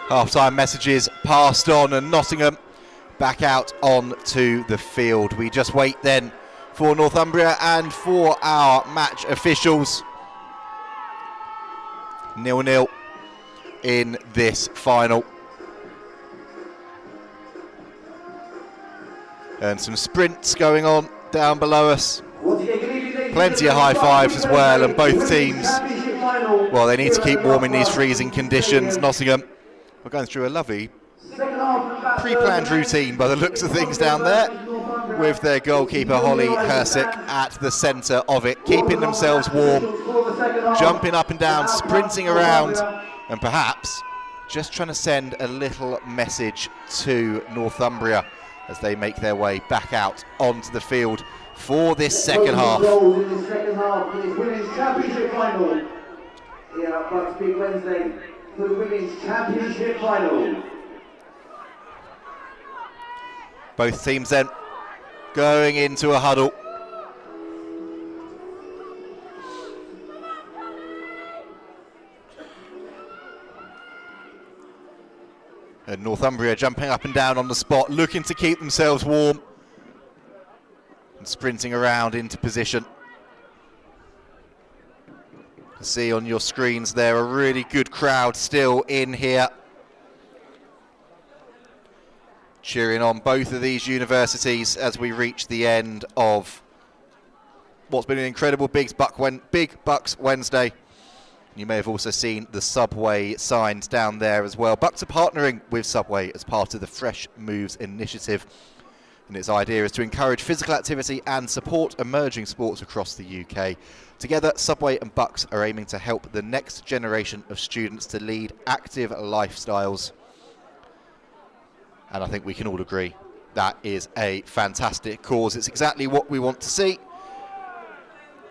Half-time messages passed on, and Nottingham back out onto the field. We just wait then for Northumbria and for our match officials. 0-0 in this final. And some sprints going on down below us. Plenty of high fives as well, and both teams, well, they need to keep warm in these freezing conditions. Nottingham are going through a lovely pre-planned routine by the looks of things down there, with their goalkeeper Holly Hersick at the centre of it, keeping themselves warm, jumping up and down, sprinting around, and perhaps just trying to send a little message to Northumbria as they make their way back out onto the field for this second half. In the second half for this Women's Championship final here at BUCS Big Wednesday for the Women's Championship final. Both teams then going into a huddle. And Northumbria jumping up and down on the spot, looking to keep themselves warm and sprinting around into position. You see on your screens there a really good crowd still in here, cheering on both of these universities as we reach the end of what's been an incredible Big BUCS Wednesday. You may have also seen the Subway signs down there as well. BUCS are partnering with Subway as part of the Fresh Moves initiative. And its idea is to encourage physical activity and support emerging sports across the UK. Together, Subway and BUCS are aiming to help the next generation of students to lead active lifestyles. And I think we can all agree that is a fantastic cause. It's exactly what we want to see.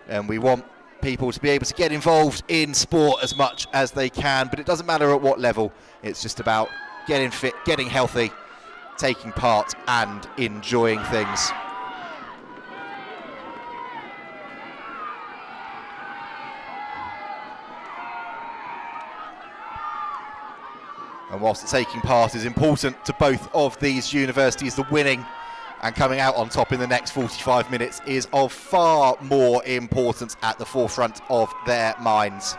And we want people to be able to get involved in sport as much as they can, but it doesn't matter at what level. It's just about getting fit, getting healthy, taking part and enjoying things. And whilst taking part is important to both of these universities, the winning and coming out on top in the next 45 minutes is of far more importance at the forefront of their minds.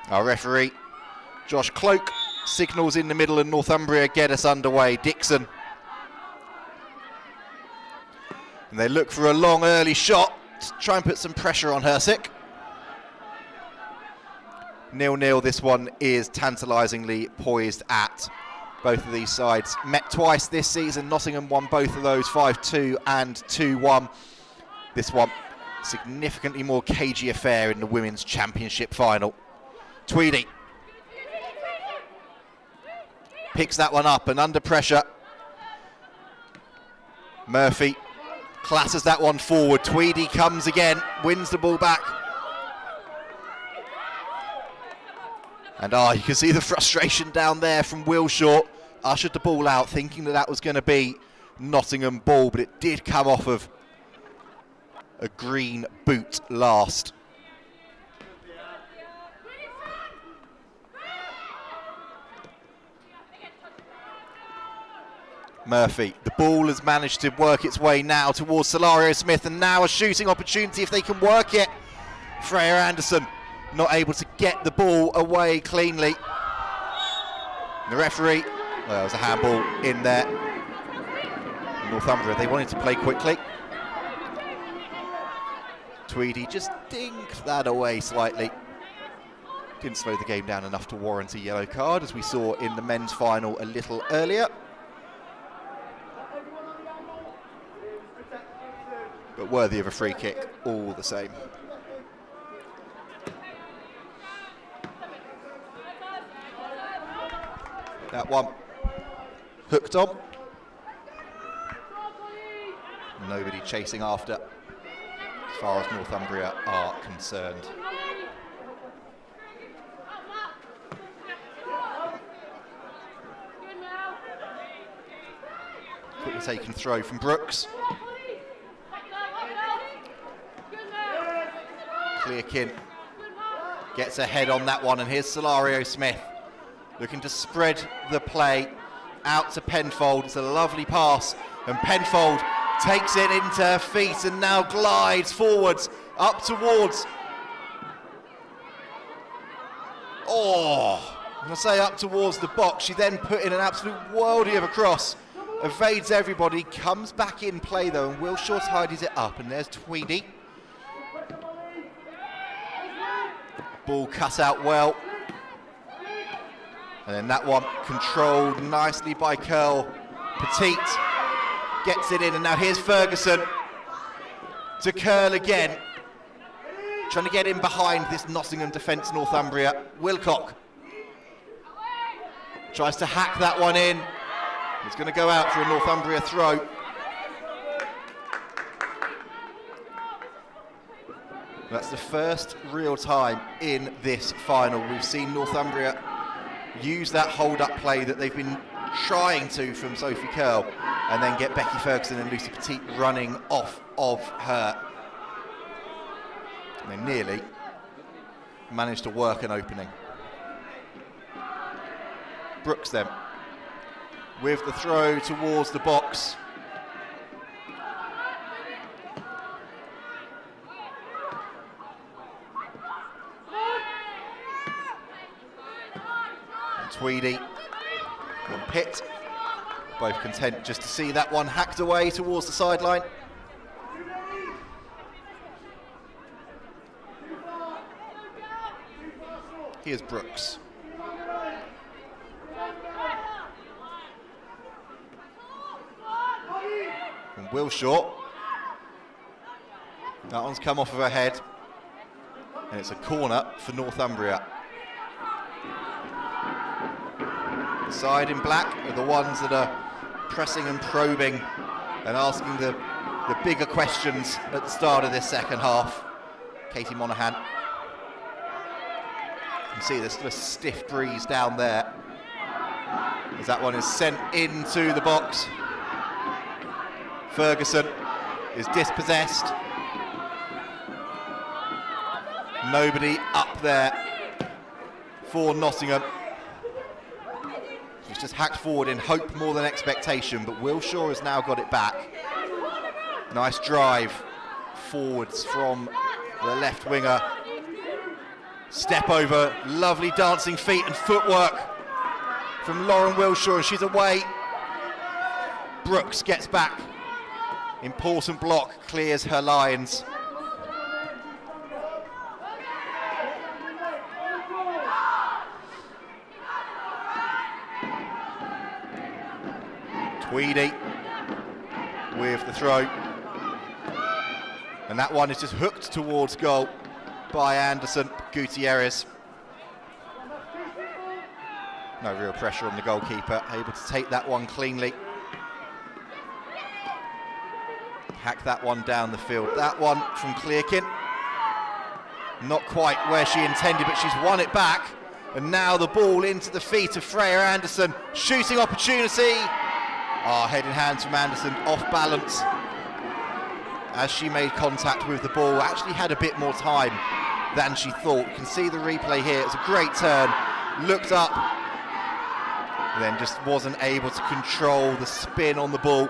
Our referee, Josh Cloak, signals in the middle and Northumbria get us underway. Dixon. And they look for a long early shot to try and put some pressure on Hersick. 0-0, this one is tantalisingly poised at. Both of these sides met twice this season. Nottingham won both of those 5-2 and 2-1. This one, significantly more cagey affair in the Women's Championship final. Tweedy picks that one up and under pressure. Murphy clatters that one forward. Tweedy comes again, wins the ball back. And you can see the frustration down there from Wilshaw. Ushered the ball out thinking that that was going to be Nottingham ball, but it did come off of a green boot last. Murphy, the ball has managed to work its way now towards Solario Smith, and now a shooting opportunity if they can work it. Freya Anderson not able to get the ball away cleanly. The referee, well, there was a handball in there. Northumbria, they wanted to play quickly. Tweedy just dinked that away slightly. Didn't slow the game down enough to warrant a yellow card, as we saw in the men's final a little earlier. But worthy of a free kick all the same. That one hooked on. Nobody chasing after as far as Northumbria are concerned. Quickly taken throw from Brooks. Clearkin gets ahead on that one, and here's Solario Smith looking to spread the play out to Penfold. It's a lovely pass, and Penfold takes it into her feet and now glides forwards up towards, I'm going to say up towards the box. She then put in an absolute worldie of a cross, evades everybody, comes back in play though, and Wilshaw tidies it up, and there's Tweedy. Ball cut out well, and then that one controlled nicely by Curl. Petit gets it in, and now here's Ferguson to Curl again, trying to get in behind this Nottingham defence, Northumbria. Wilcock tries to hack that one in. It's going to go out for a Northumbria throw. That's the first real time in this final we've seen Northumbria use that hold-up play that they've been trying to from Sophie Curl, and then get Becky Ferguson and Lucy Petit running off of her. And they nearly managed to work an opening. Brooks then with the throw towards the box. And Tweedy and Pitt both content just to see that one hacked away towards the sideline. Here's Brooks. And Wilshaw. That one's come off of her head. And it's a corner for Northumbria. The side in black are the ones that are pressing and probing and asking the bigger questions at the start of this second half. Katie Monaghan. You can see there's still a stiff breeze down there as that one is sent into the box. Ferguson is dispossessed. Nobody up there for Nottingham. She's just hacked forward in hope more than expectation, but Wilshaw has now got it back. Nice drive forwards from the left winger. Step over, lovely dancing feet and footwork from Lauren Wilshaw, and she's away. Brooks gets back. Important block, clears her lines. Tweedy with the throw. And that one is just hooked towards goal by Anderson Gutierrez. No real pressure on the goalkeeper, able to take that one cleanly. Hack that one down the field. That one from Clearkin. Not quite where she intended, but she's won it back. And now the ball into the feet of Freya Anderson. Shooting opportunity. Head in hands from Anderson, off balance. As she made contact with the ball, actually had a bit more time than she thought. You can see the replay here. It's a great turn. Looked up. And then just wasn't able to control the spin on the ball.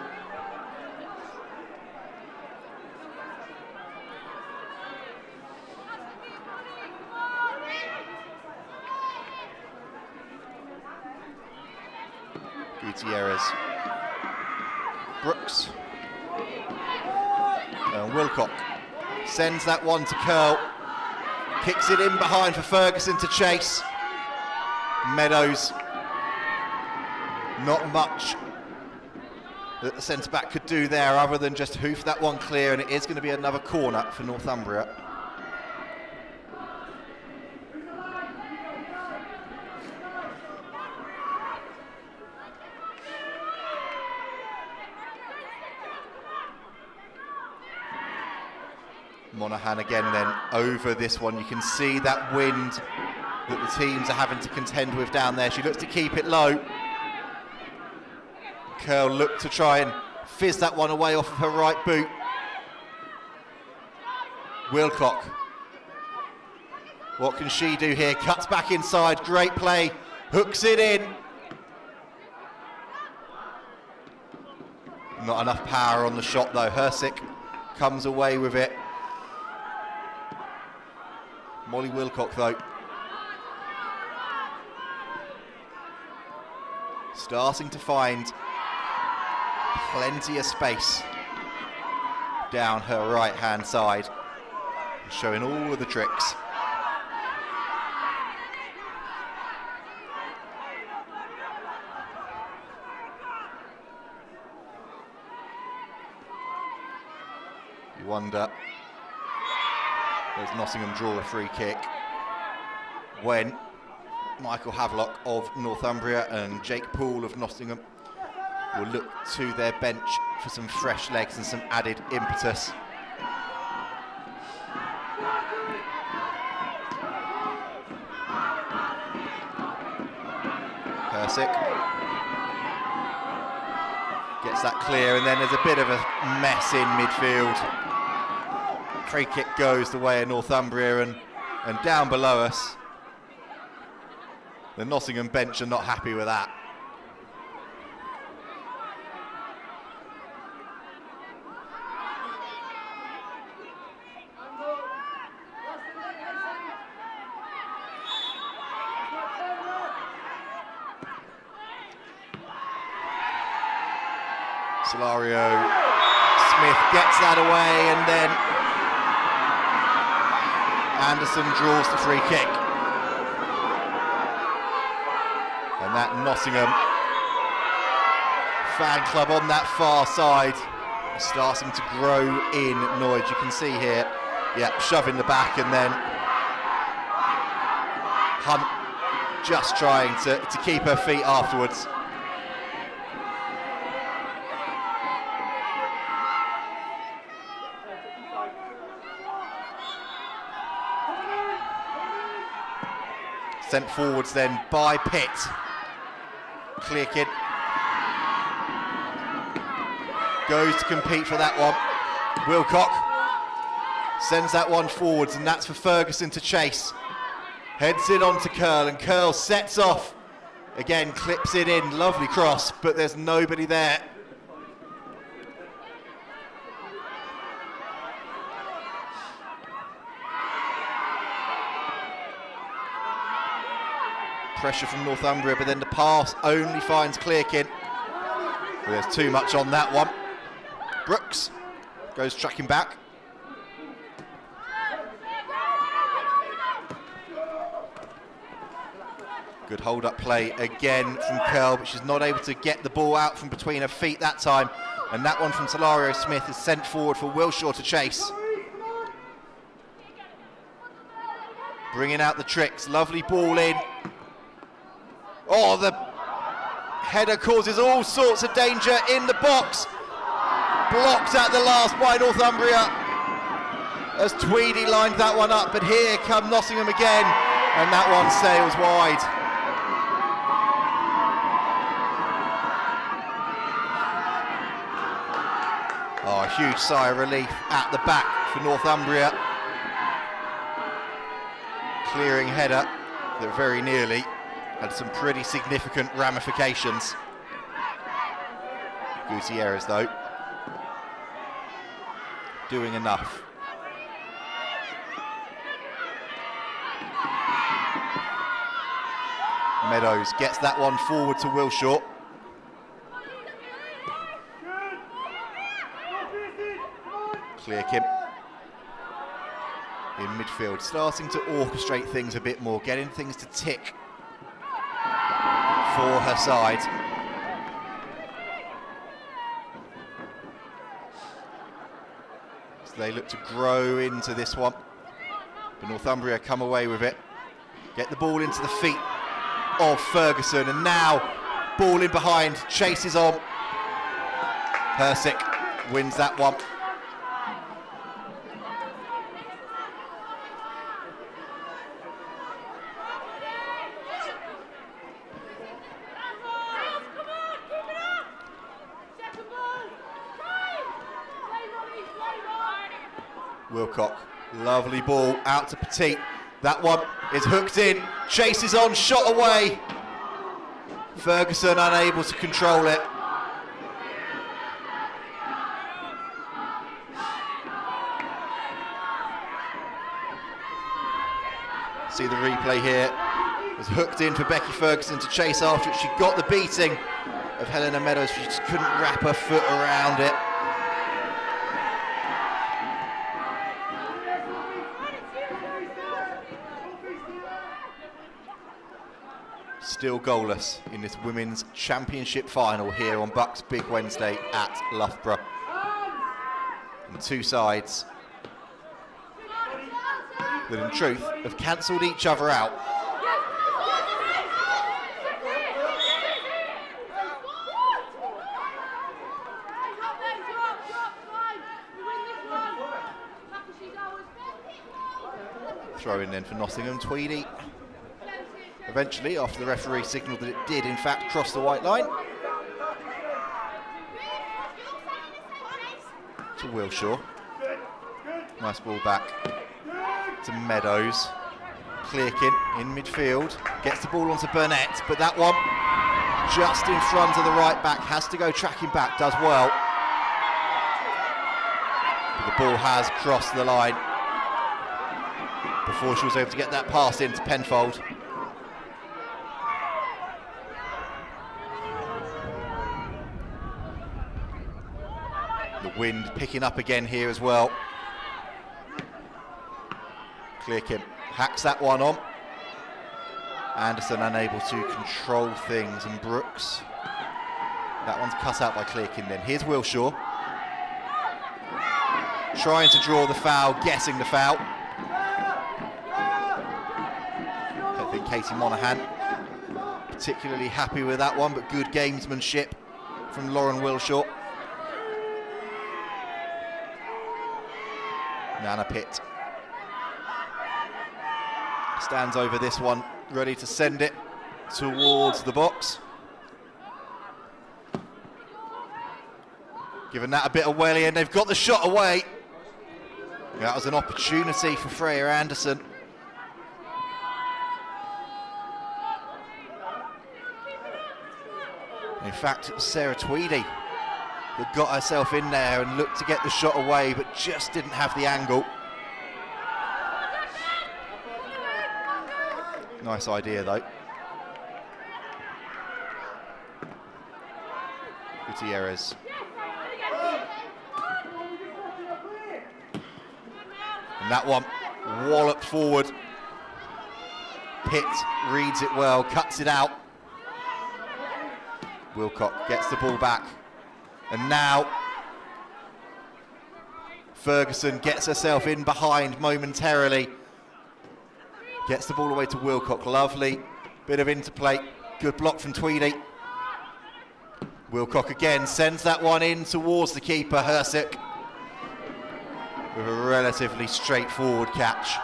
Gutierrez. Brooks. And Wilcock sends that one to Curl. Kicks it in behind for Ferguson to chase. Meadows. Not much that the centre-back could do there other than just hoof that one clear, and it is going to be another corner for Northumbria. Monaghan again then over this one. You can see that wind that the teams are having to contend with down there. She looks to keep it low. Curl looked to try and fizz that one away off of her right boot. Wilcock. What can she do here? Cuts back inside. Great play hooks it in. Not enough power on the shot though. Hersick comes away with it. Molly Wilcock though, starting to find plenty of space down her right hand side, showing all of the tricks. You wonder, does Nottingham draw a free kick when Michael Havelock of Northumbria and Jake Poole of Nottingham will look to their bench for some fresh legs and some added impetus. Hersick gets that clear, and then there's a bit of a mess in midfield. Free kick goes the way of Northumbria, and down below us, the Nottingham bench are not happy with that. Solario Smith gets that away, and then Anderson draws the free kick. And that Nottingham fan club on that far side is starting to grow in noise. You can see here, yeah, shoving the back, and then Hunt just trying to keep her feet afterwards. Sent forwards then by Pitt. Clear kid. Goes to compete for that one. Wilcock sends that one forwards, and that's for Ferguson to chase. Heads it on to Curl, and Curl sets off. Again, clips it in. Lovely cross, but there's nobody there. Pressure from Northumbria, but then the pass only finds Clearkin. There's too much on that one. Brooks goes tracking back. Good hold-up play again from Curl, but she's not able to get the ball out from between her feet that time. And that one from Solario Smith is sent forward for Wilshaw to chase. Bringing out the tricks. Lovely ball in. Oh, the header causes all sorts of danger in the box. Blocked at the last by Northumbria as Tweedy lined that one up, but here come Nottingham again, and that one sails wide. Oh, a huge sigh of relief at the back for Northumbria. Clearing header that very nearly had some pretty significant ramifications. Gutierrez, though, doing enough. Meadows gets that one forward to Wilshaw. Clear Kim in midfield, starting to orchestrate things a bit more, getting things to tick for her side. So they look to grow into this one, but Northumbria come away with it. Get the ball into the feet of Ferguson, and now ball in behind, chases on. Hersick wins that one. Wilcock, lovely ball out to Petit. That one is hooked in, chases on, shot away. Ferguson unable to control it. See the replay here. It was hooked in for Becky Ferguson to chase after it. She got the beating of Helena Meadows. She just couldn't wrap her foot around it. Still goalless in this Women's Championship final here on BUCS Big Wednesday at Loughborough. And two sides that in truth have cancelled each other out. Throw in then for Nottingham. Tweedy eventually, after the referee signalled that it did in fact cross the white line. To Wilshaw. Nice ball back to Meadows. Clearkin in midfield. Gets the ball onto Burnett, but that one just in front of the right back. Has to go tracking back, does well. But the ball has crossed the line before she was able to get that pass into Penfold. The wind picking up again here as well. Clearkin hacks that one on. Anderson unable to control things, and Brooks. That one's cut out by Clearkin then. Here's Wilshaw. Trying to draw the foul, guessing the foul. Don't think Katie Monaghan particularly happy with that one, but good gamesmanship from Lauren Wilshaw. Nana Pitt stands over this one, ready to send it towards the box. Giving that a bit of welly, and they've got the shot away. That was an opportunity for Freya Anderson. In fact, it was Sarah Tweedy that got herself in there and looked to get the shot away, but just didn't have the angle. Nice idea though. Gutierrez. And that one walloped forward. Pitt reads it well, cuts it out. Wilcock gets the ball back. And now Ferguson gets herself in behind momentarily. Gets the ball away to Wilcock. Lovely bit of interplay. Good block from Tweedy. Wilcock again sends that one in towards the keeper, Hersick, with a relatively straightforward catch.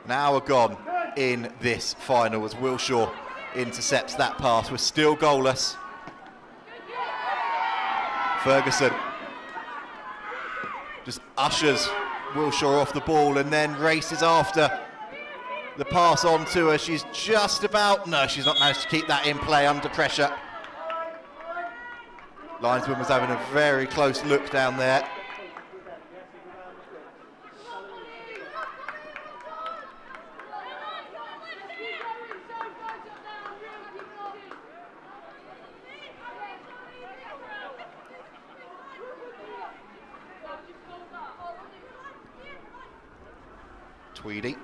An hour gone in this final as Wilshaw intercepts that pass. We're still goalless. Ferguson just ushers Wilshaw off the ball and then races after the pass on to her. She's just about, no, she's not managed to keep that in play under pressure. Linesman was having a very close look down there. Tweedy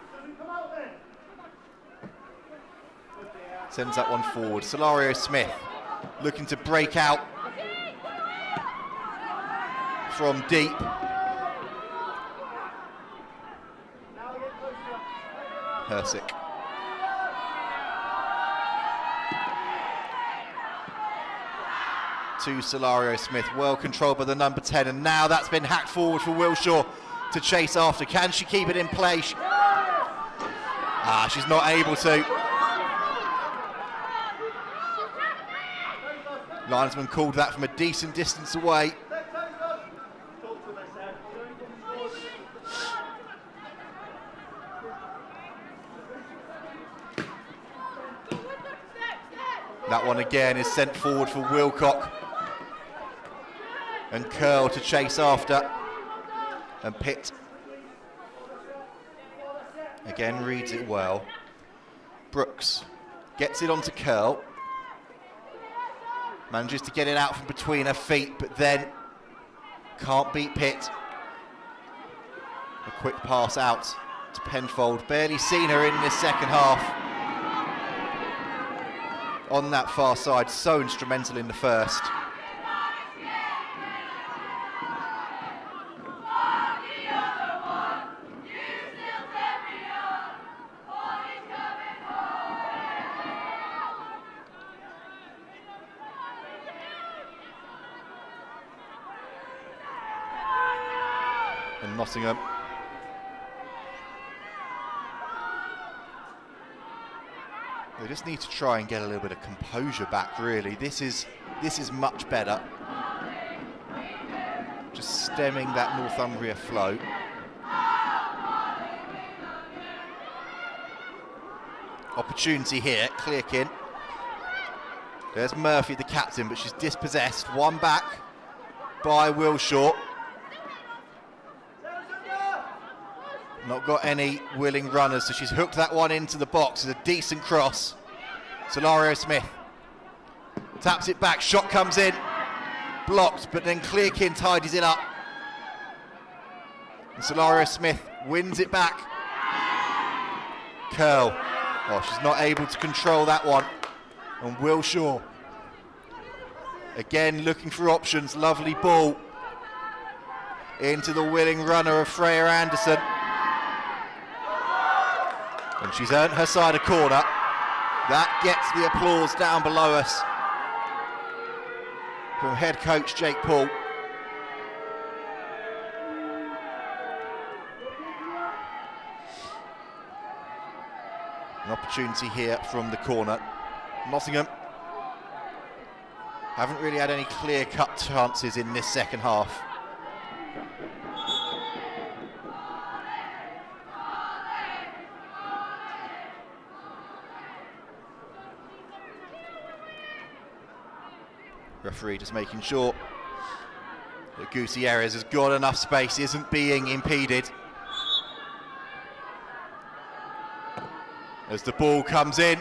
sends that one forward. Solario Smith looking to break out from deep. Hersick. To Solario Smith, well controlled by the number 10, and now that's been hacked forward for Wilshaw to chase after. Can she keep it in play? She's not able to. Linesman called that from a decent distance away. That one again is sent forward for Wilcock. And Curl to chase after. And Pitt again reads it well. Brooks gets it onto Curl. Manages to get it out from between her feet, but then can't beat Pitt. A quick pass out to Penfold. Barely seen her in this second half. On that far side, so instrumental in the first. And Nottingham they just need to try and get a little bit of composure back, really. This is much better. Just stemming that Northumbria flow. Opportunity here, Clearkin. There's Murphy, the captain, but she's dispossessed. One back by Wilshaw. Not got any willing runners, so she's hooked that one into the box. It's a decent cross. Solario Smith taps it back, shot comes in, blocked, but then Clearkin tidies it up. And Solario Smith wins it back. Curl. Oh, she's not able to control that one. And Wilshaw again looking for options. Lovely ball into the willing runner of Freya Anderson. And she's earned her side a corner. That gets the applause down below us from head coach Jake Paul. An opportunity here from the corner. Nottingham haven't really had any clear-cut chances in this second half. Referee just making sure that Gutierrez has got enough space, isn't being impeded. As the ball comes in.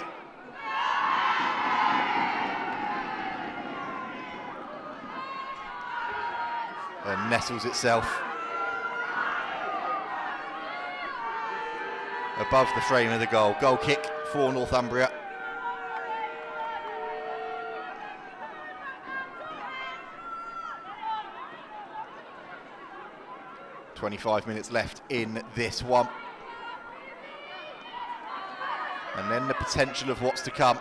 And nestles itself above the frame of the goal. Goal kick for Northumbria. 25 minutes left in this one. And then the potential of what's to come.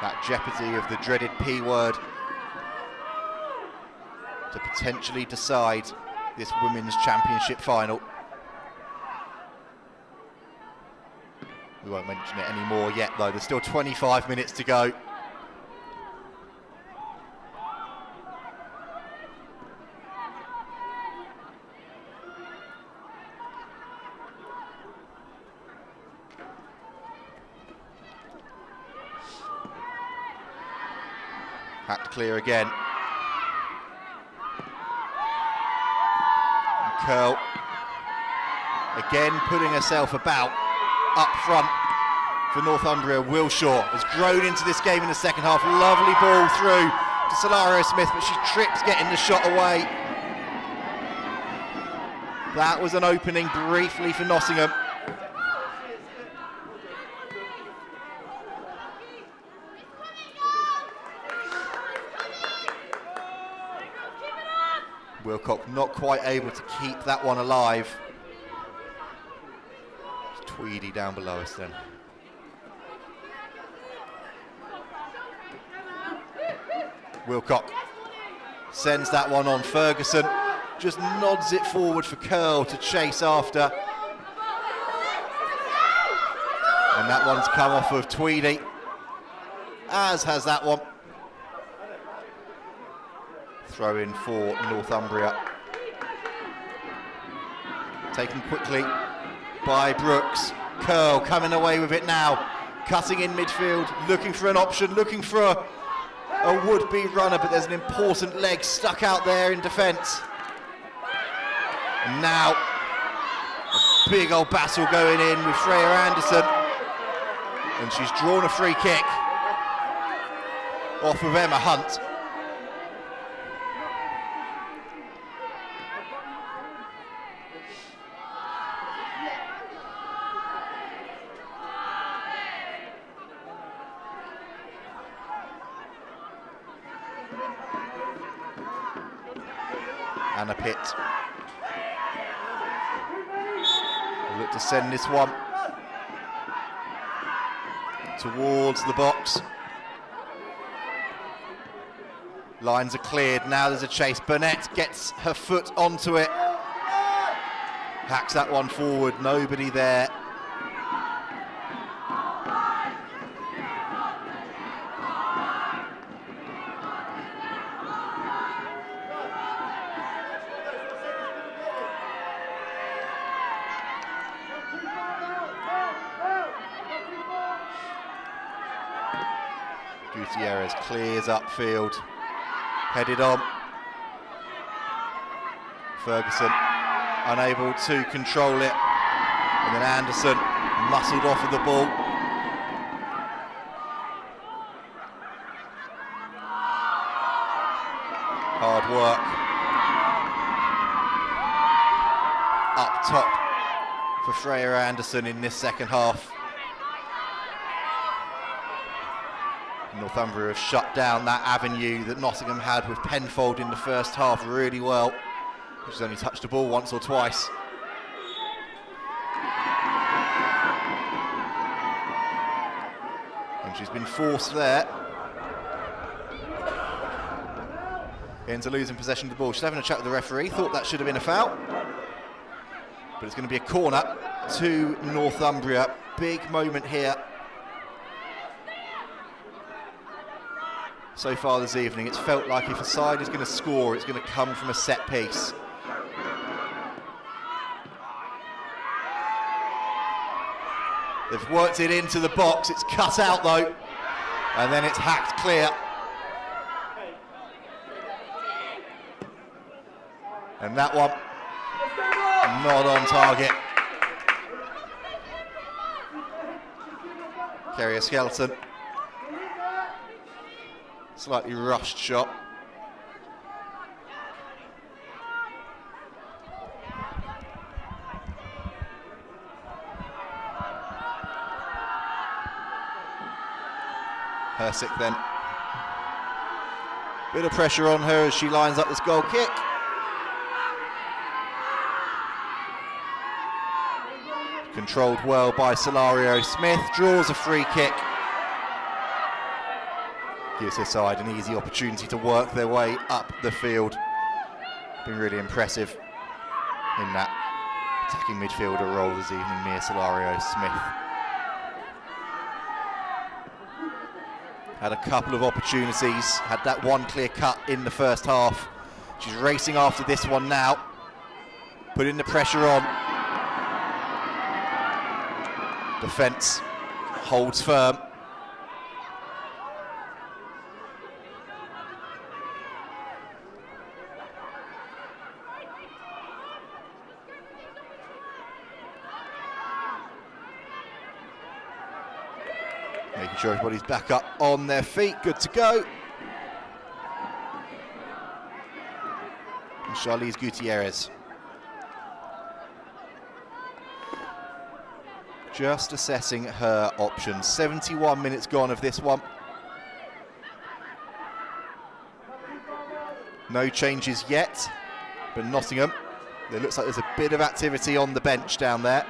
That jeopardy of the dreaded P word to potentially decide this Women's Championship final. We won't mention it anymore yet though, there's still 25 minutes to go. Hacked clear again. And Curl again putting herself about up front for Northumbria. Wilshaw has grown into this game in the second half. Lovely ball through to Solario Smith, but she trips getting the shot away. That was an opening briefly for Nottingham. Wilcock not quite able to keep that one alive. It's Tweedy down below us then. Wilcock sends that one on. Ferguson just nods it forward for Curl to chase after. And that one's come off of Tweedy, as has that one. Throw in for Northumbria. Taken quickly by Brooks. Curl coming away with it now. Cutting in midfield, looking for an option, looking for a would-be runner, but there's an important leg stuck out there in defence. And now, a big old battle going in with Freya Anderson. And she's drawn a free kick off of Emma Hunt. Anna Pitt. Look to send this one towards the box. Lines are cleared, now there's a chase. Burnett gets her foot onto it. Hacks that one forward, nobody there. Gutierrez clears upfield, headed on. Ferguson unable to control it, and then Anderson muscled off of the ball. Hard work up top for Freya Anderson in this second half. Northumbria have shut down that avenue that Nottingham had with Penfold in the first half really well. She's only touched the ball once or twice. And she's been forced there into losing possession of the ball. She's having a chat with the referee, thought that should have been a foul. But it's going to be a corner to Northumbria. Big moment here so far this evening. It's felt like if a side is going to score, it's going to come from a set piece. They've worked it into the box, it's cut out though, and then it's hacked clear. And that one, not on target. Kerrier Skelton. Slightly rushed shot. Hersick then. Bit of pressure on her as she lines up this goal kick. Controlled well by Solario. Smith draws a free kick. Gives his side an easy opportunity to work their way up the field. Been really impressive in that attacking midfielder role this evening, Mia Solario Smith. Had a couple of opportunities, had that one clear cut in the first half. She's racing after this one now, putting the pressure on. Defence holds firm. Making sure everybody's back up on their feet, good to go. And Charlize Gutierrez. Just assessing her options. 71 minutes gone of this one. No changes yet, but Nottingham, it looks like there's a bit of activity on the bench down there.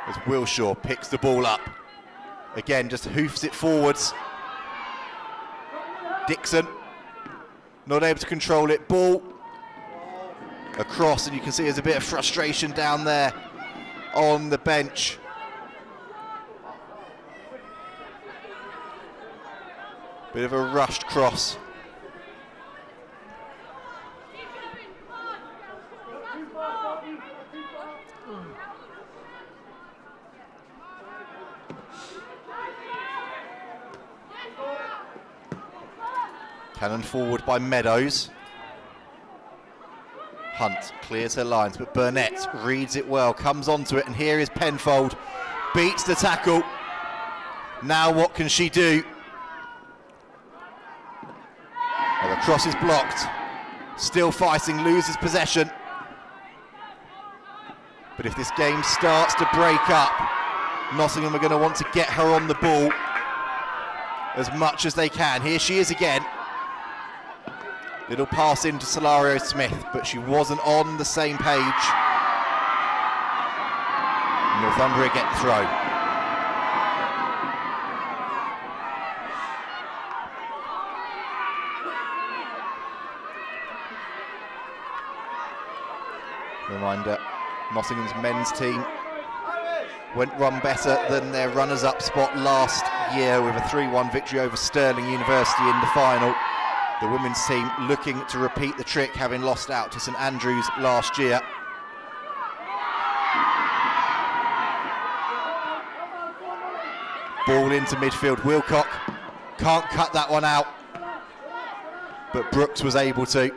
As Wilshaw picks the ball up. Again, just hoofs it forwards. Dixon, not able to control it. Ball across, and you can see there's a bit of frustration down there on the bench. Bit of a rushed cross. Cannon forward by Meadows. Hunt clears her lines, but Burnett reads it well, comes onto it, and here is Penfold. Beats the tackle. Now what can she do? Well, the cross is blocked. Still fighting, loses possession. But if this game starts to break up, Nottingham are going to want to get her on the ball as much as they can. Here she is again. Little pass into Solario Smith, but she wasn't on the same page. Northumbria get the throw. Reminder, Nottingham's men's team went one better than their runners-up spot last year with a 3-1 victory over Stirling University in the final. The women's team looking to repeat the trick, having lost out to St Andrews last year. Ball into midfield, Wilcock can't cut that one out, but Brooks was able to.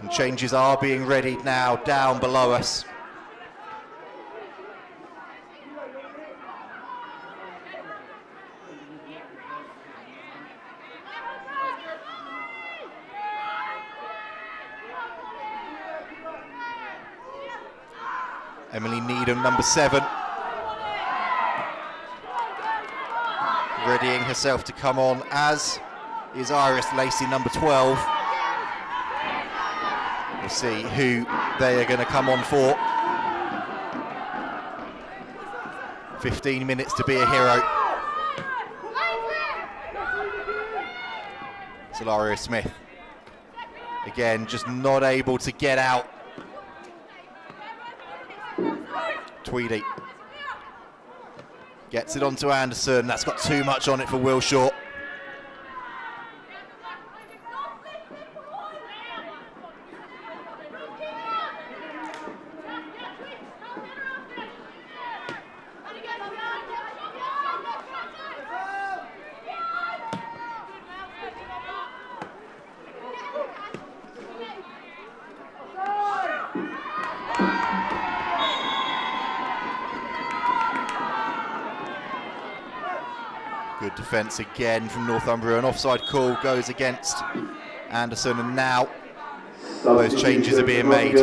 And changes are being readied now down below us. Emily Needham, number 7. Readying herself to come on, as is Iris Lacey, number 12. We'll see who they are going to come on for. 15 minutes to be a hero. Solario Smith, again, just not able to get out. Tweedy gets it onto Anderson. That's got too much on it for Wilshaw. Good defence again from Northumbria. An offside call goes against Anderson, and now those changes are being made.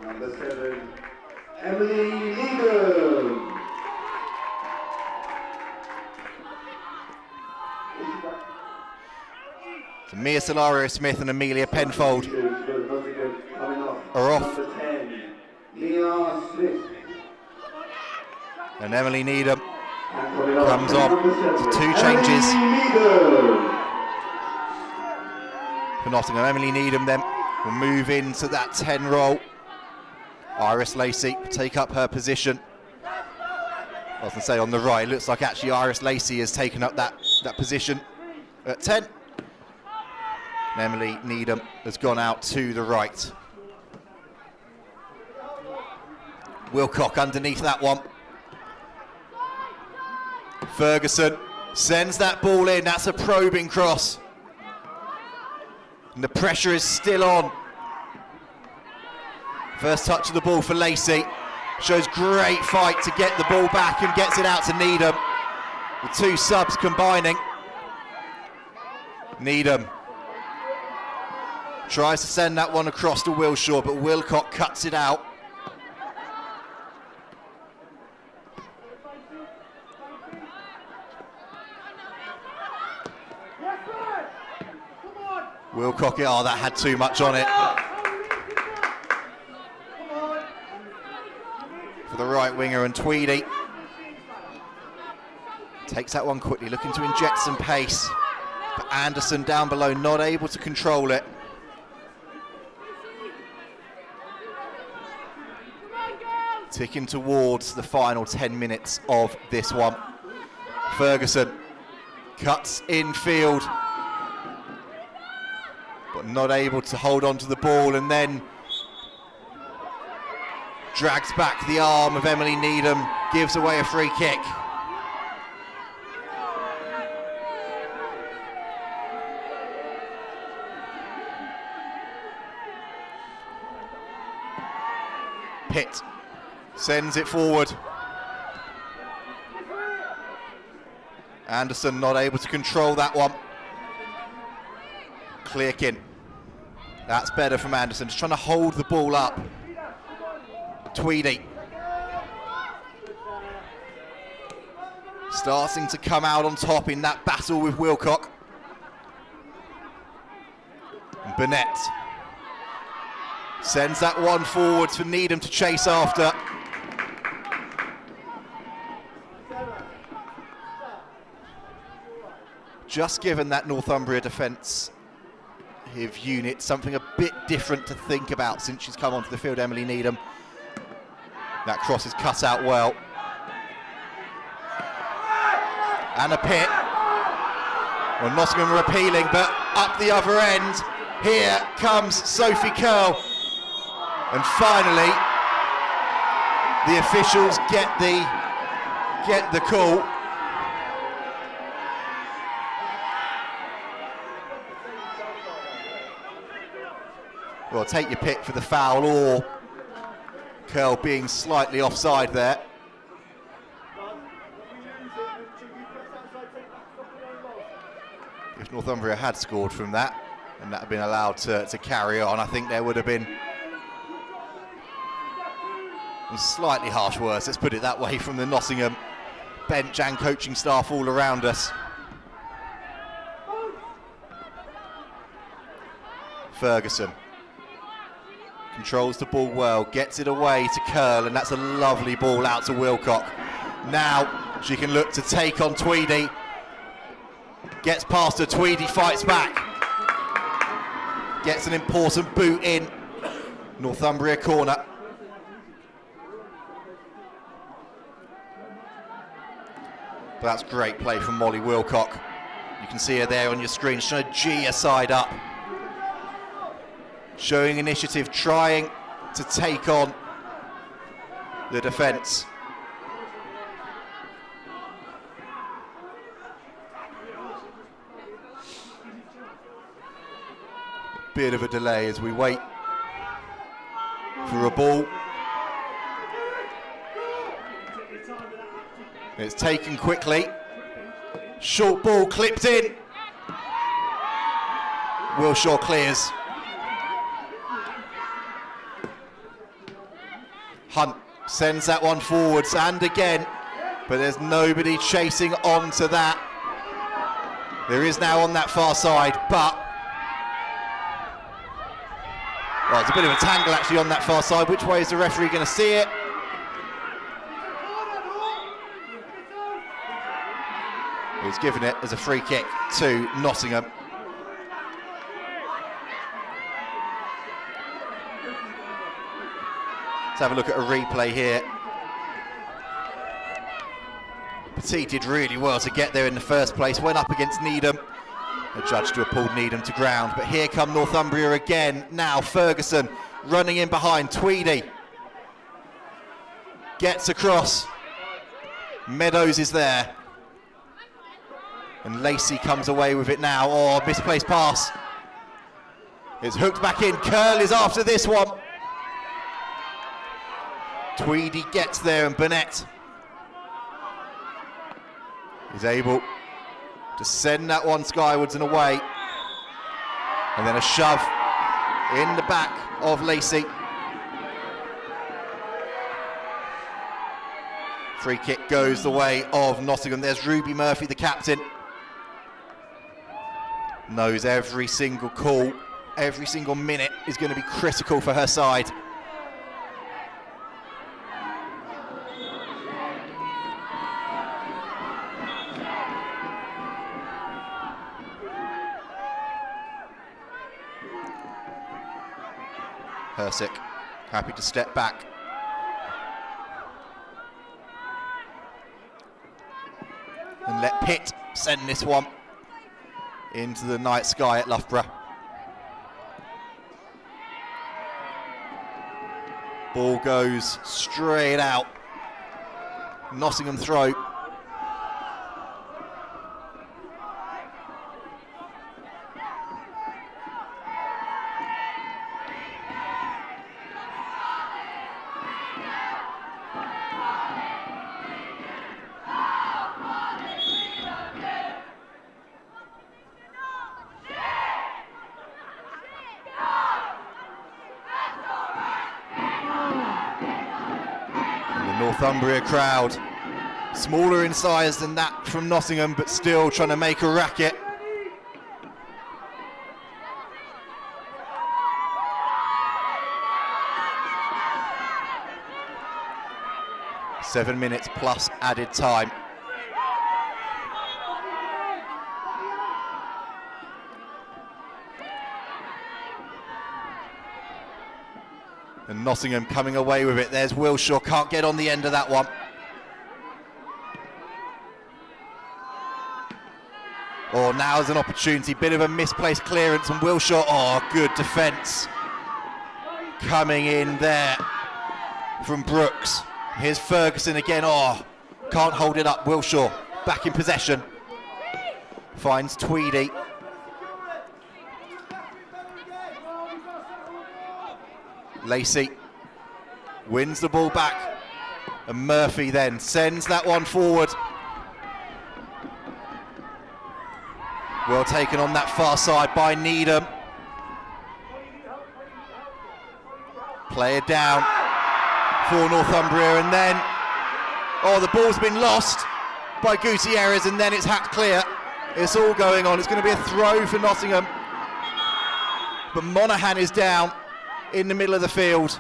Number 7, Emily Needham. So Mia Solario Smith and Amelia Penfold are off. And Emily Needham comes on. So 2 changes for Nottingham. Emily Needham then will move into that 10 role. Iris Lacey will take up her position. I was going to say on the right, it looks like actually Iris Lacey has taken up that position at 10. And Emily Needham has gone out to the right. Wilcock underneath that one. Ferguson sends that ball in. That's a probing cross. And the pressure is still on. First touch of the ball for Lacey. Shows great fight to get the ball back and gets it out to Needham. The 2 subs combining. Needham tries to send that one across to Wilshaw, but Wilcock cuts it out. Wilcock, oh, that had too much on it. For the right winger, and Tweedy Takes that one quickly, looking to inject some pace. But Anderson down below, not able to control it. Ticking towards the final 10 minutes of this one. Ferguson cuts infield, but not able to hold on to the ball, and then drags back the arm of Emily Needham, gives away a free kick. Pitt sends it forward. Anderson not able to control that one. Clearkin. That's better from Anderson, just trying to hold the ball up. Tweedy. Starting to come out on top in that battle with Wilcock. And Burnett sends that one forwards for Needham to chase after. Just given that Northumbria defensive unit something a bit different to think about since she's come onto the field, Emily Needham. That cross is cut out well. Anna Pitt. Well, Nottingham are appealing, but up the other end, here comes Sophie Curl. And finally, the officials get the call. Well, take your pick for the foul or Curl being slightly offside there. If Northumbria had scored from that and that had been allowed to carry on, I think there would have been some slightly harsh words, let's put it that way, from the Nottingham bench and coaching staff all around us. Ferguson controls the ball well, gets it away to Curl, and that's a lovely ball out to Wilcock. Now she can look to take on Tweedy. Gets past her, Tweedy fights back. Gets an important boot in. Northumbria corner. But that's great play from Molly Wilcock. You can see her there on your screen, she's trying to G her side up. Showing initiative, trying to take on the defence. Bit of a delay as we wait for a ball. It's taken quickly. Short ball clipped in. Wilshaw clears. Hunt sends that one forwards and again, but there's nobody chasing on to that. There is now on that far side, but well, it's a bit of a tangle actually on that far side. Which way is the referee going to see it? He's given it as a free kick to Nottingham. Let's have a look at a replay here. Petit did really well to get there in the first place, went up against Needham. The judge to have pulled Needham to ground, but here come Northumbria again. Now Ferguson running in behind, Tweedy gets across. Meadows is there. And Lacey comes away with it now. Oh, misplaced pass. It's hooked back in. Curl is after this one. Tweedy gets there and Burnett is able to send that one skywards and away. And then a shove in the back of Lacey. Free kick goes the way of Nottingham. There's Ruby Murphy, the captain. Knows every single call, every single minute is going to be critical for her side. Hersick happy to step back. And let Pitt send this one into the night sky at Loughborough. Ball goes straight out. Nottingham throw. Northumbria crowd, smaller in size than that from Nottingham, but still trying to make a racket. Seven minutes plus added time. And Nottingham coming away with it. There's Wilshaw, can't get on the end of that one. Oh, now's an opportunity, bit of a misplaced clearance, and Wilshaw, oh, good defence. Coming in there from Brooks. Here's Ferguson again, oh, can't hold it up. Wilshaw back in possession. Finds Tweedy. Lacey wins the ball back, and Murphy then sends that one forward. Well taken on that far side by Needham. Play it down for Northumbria, and then, oh, the ball's been lost by Gutierrez, and then it's hacked clear. It's all going on. It's going to be a throw for Nottingham, but Monaghan is down in the middle of the field.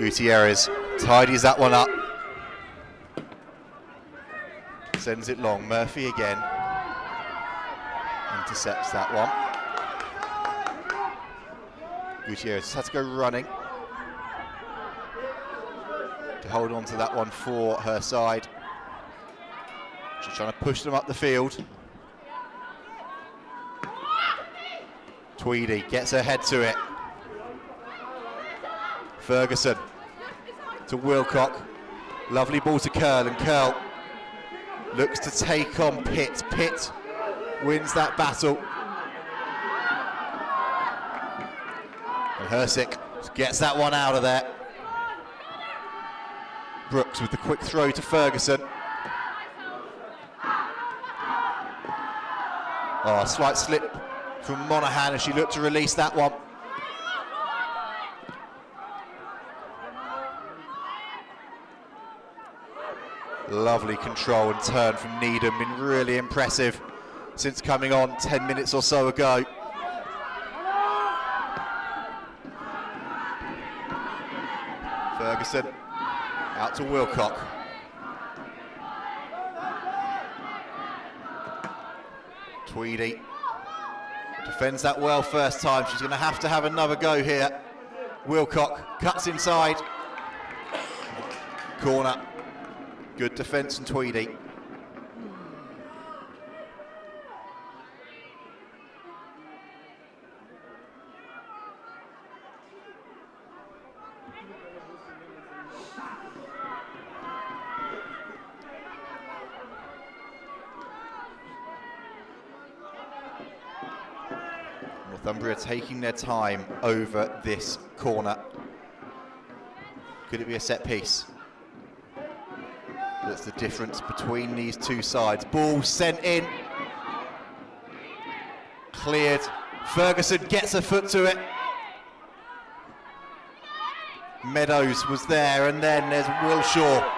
Gutierrez tidies that one up. Sends it long. Murphy again. Intercepts that one. Gutierrez has to go running to hold on to that one for her side. She's trying to push them up the field. Tweedy gets her head to it. Ferguson to Wilcock. Lovely ball to Curl, and Curl looks to take on Pitt. Pitt wins that battle. And Hersick gets that one out of there. Brooks with the quick throw to Ferguson. Oh, slight slip from Monaghan as she looked to release that one. Lovely control and turn from Needham, been really impressive since coming on 10 minutes or so ago. Ferguson out to Wilcock. Tweedy defends that well first time. She's going to have another go here. Wilcock cuts inside. Corner. Good defence from Tweedy. Northumbria taking their time over this corner. Could it be a set piece? That's the difference between these two sides. Ball sent in. Cleared. Ferguson gets a foot to it. Meadows was there, and then there's Wilshaw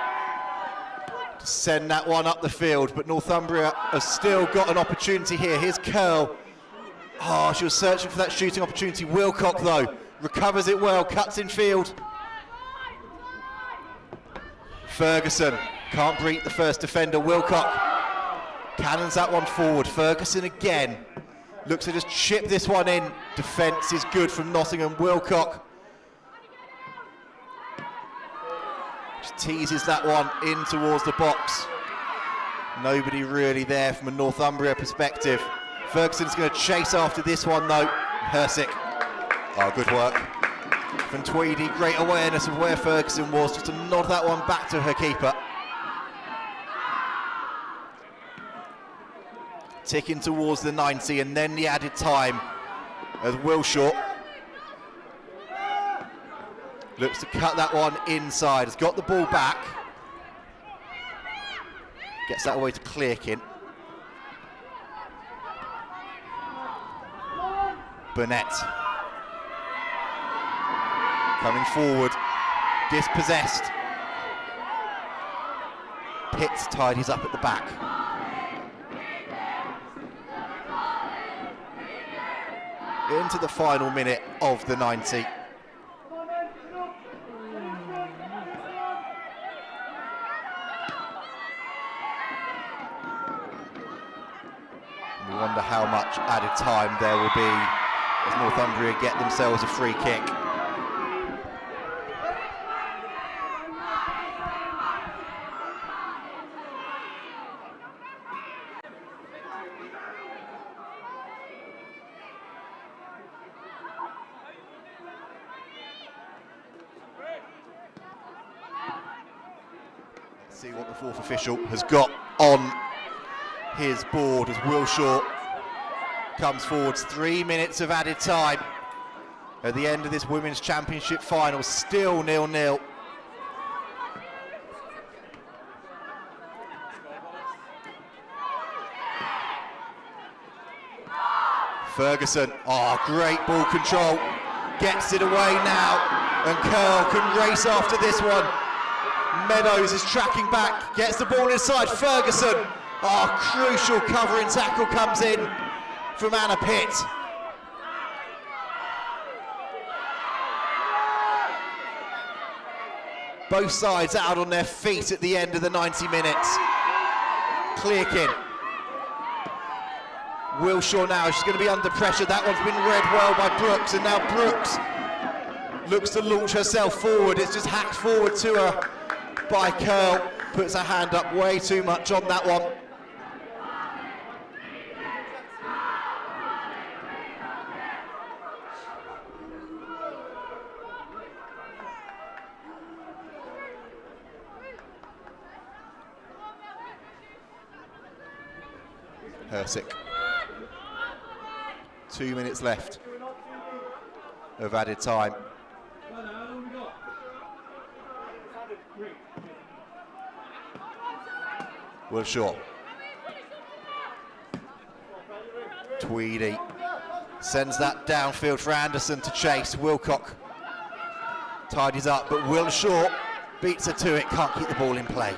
to send that one up the field, but Northumbria has still got an opportunity here. Here's Curl. Oh, she was searching for that shooting opportunity. Wilcock, though, recovers it well, cuts in field. Ferguson can't beat the first defender. Wilcock cannons that one forward. Ferguson again looks to just chip this one in. Defence is good from Nottingham. Wilcock just teases that one in towards the box. Nobody really there from a Northumbria perspective. Ferguson's going to chase after this one though. Hersick. Oh, good work from Tweedy. Great awareness of where Ferguson was, just to nod that one back to her keeper. Ticking towards the 90, and then the added time as Wilshaw looks to cut that one inside. Has got the ball back. Gets that away to Clearkin. Burnett coming forward, dispossessed. Pitts tidies up at the back. Into the final minute of the 90. We wonder how much added time there will be as Northumbria get themselves a free kick. See what the fourth official has got on his board as Wilshaw comes forwards. 3 minutes of added time at the end of this Women's Championship final, still 0-0. Ferguson, oh, great ball control, gets it away now, and Curl can race after this one. Meadows is tracking back, gets the ball inside. Ferguson, oh, crucial covering tackle comes in from Anna Pitt. Both sides out on their feet at the end of the 90 minutes. Clearkin. Wilshaw now, she's going to be under pressure. That one's been read well by Brooks, and now Brooks looks to launch herself forward. It's just hacked forward to her by Curl. Puts her hand up way too much on that one. Hersick. 2 minutes left of added time. Wilshaw. Tweedy sends that downfield for Anderson to chase. Wilcock tidies up, but Wilshaw beats her to it, can't keep the ball in play.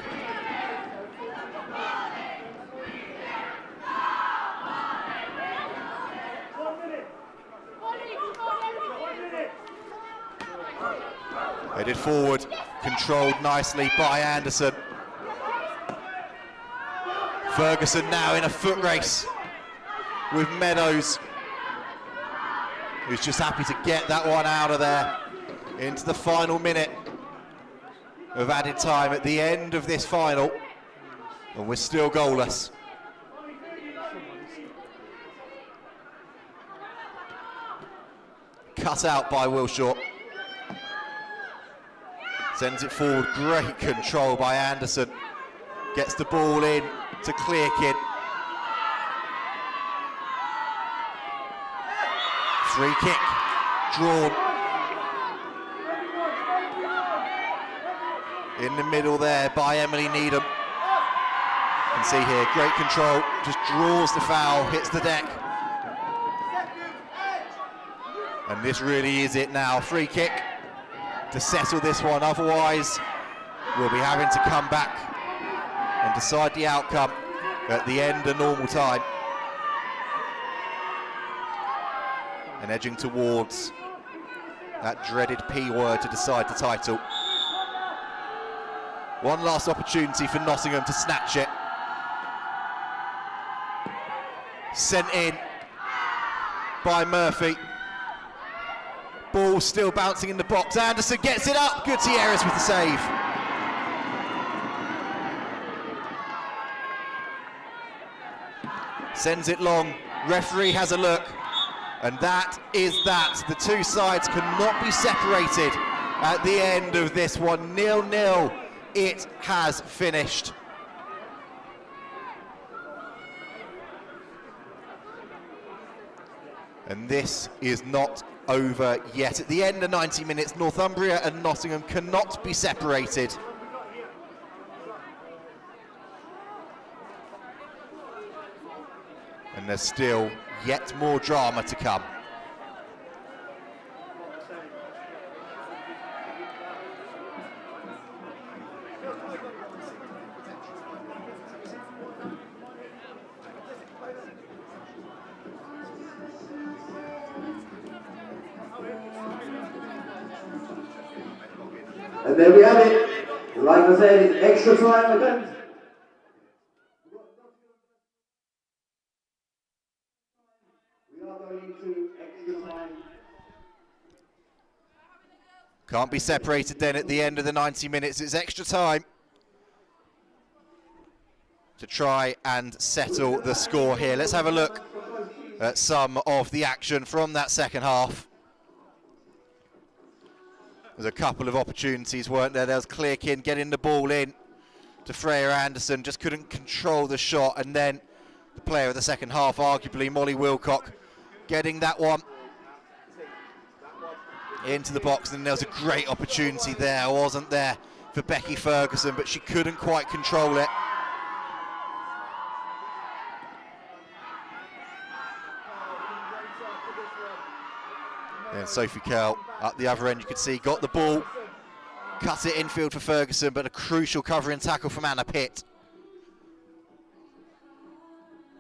Headed forward, controlled nicely by Anderson. Ferguson now in a foot race with Meadows, who's just happy to get that one out of there into the final minute of added time at the end of this final, and we're still goalless. Cut out by Wilshaw. Sends it forward, great control by Anderson. Gets the ball in to Clearkin. Free kick, drawn. In the middle there by Emily Needham. You can see here, great control, just draws the foul, hits the deck. And this really is it now, free kick to settle this one, otherwise we'll be having to come back and decide the outcome at the end of normal time. And edging towards that dreaded P word to decide the title. One last opportunity for Nottingham to snatch it. Sent in by Murphy. Ball still bouncing in the box. Anderson gets it up. Gutierrez with the save. Sends it long. Referee has a look. And that is that. The two sides cannot be separated at the end of this one. 0-0. It has finished. And this is not over yet. At the end of 90 minutes, Northumbria and Nottingham cannot be separated. And there's still yet more drama to come. And there we have it. Like I said, it's extra time again. We are going into extra time. Can't be separated then at the end of the 90 minutes. It's extra time to try and settle the score here. Let's have a look at some of the action from that second half. There's a couple of opportunities, weren't there? There was Clearkin getting the ball in to Freya Anderson, just couldn't control the shot, and then the player of the second half, arguably Molly Wilcock, getting that one into the box. And there was a great opportunity there, wasn't there, for Becky Ferguson, but she couldn't quite control it. And Sophie Curl up the other end, you could see, got the ball, cut it infield for Ferguson, but a crucial covering tackle from Anna Pitt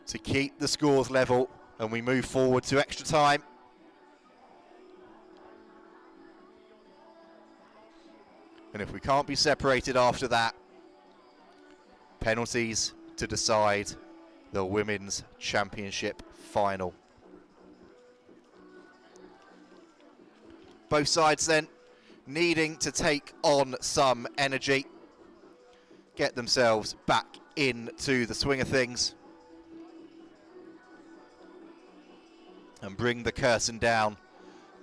to keep the scores level, and we move forward to extra time. And if we can't be separated after that, penalties to decide the Women's Championship final. Both sides then needing to take on some energy, get themselves back into the swing of things, and bring the curtain down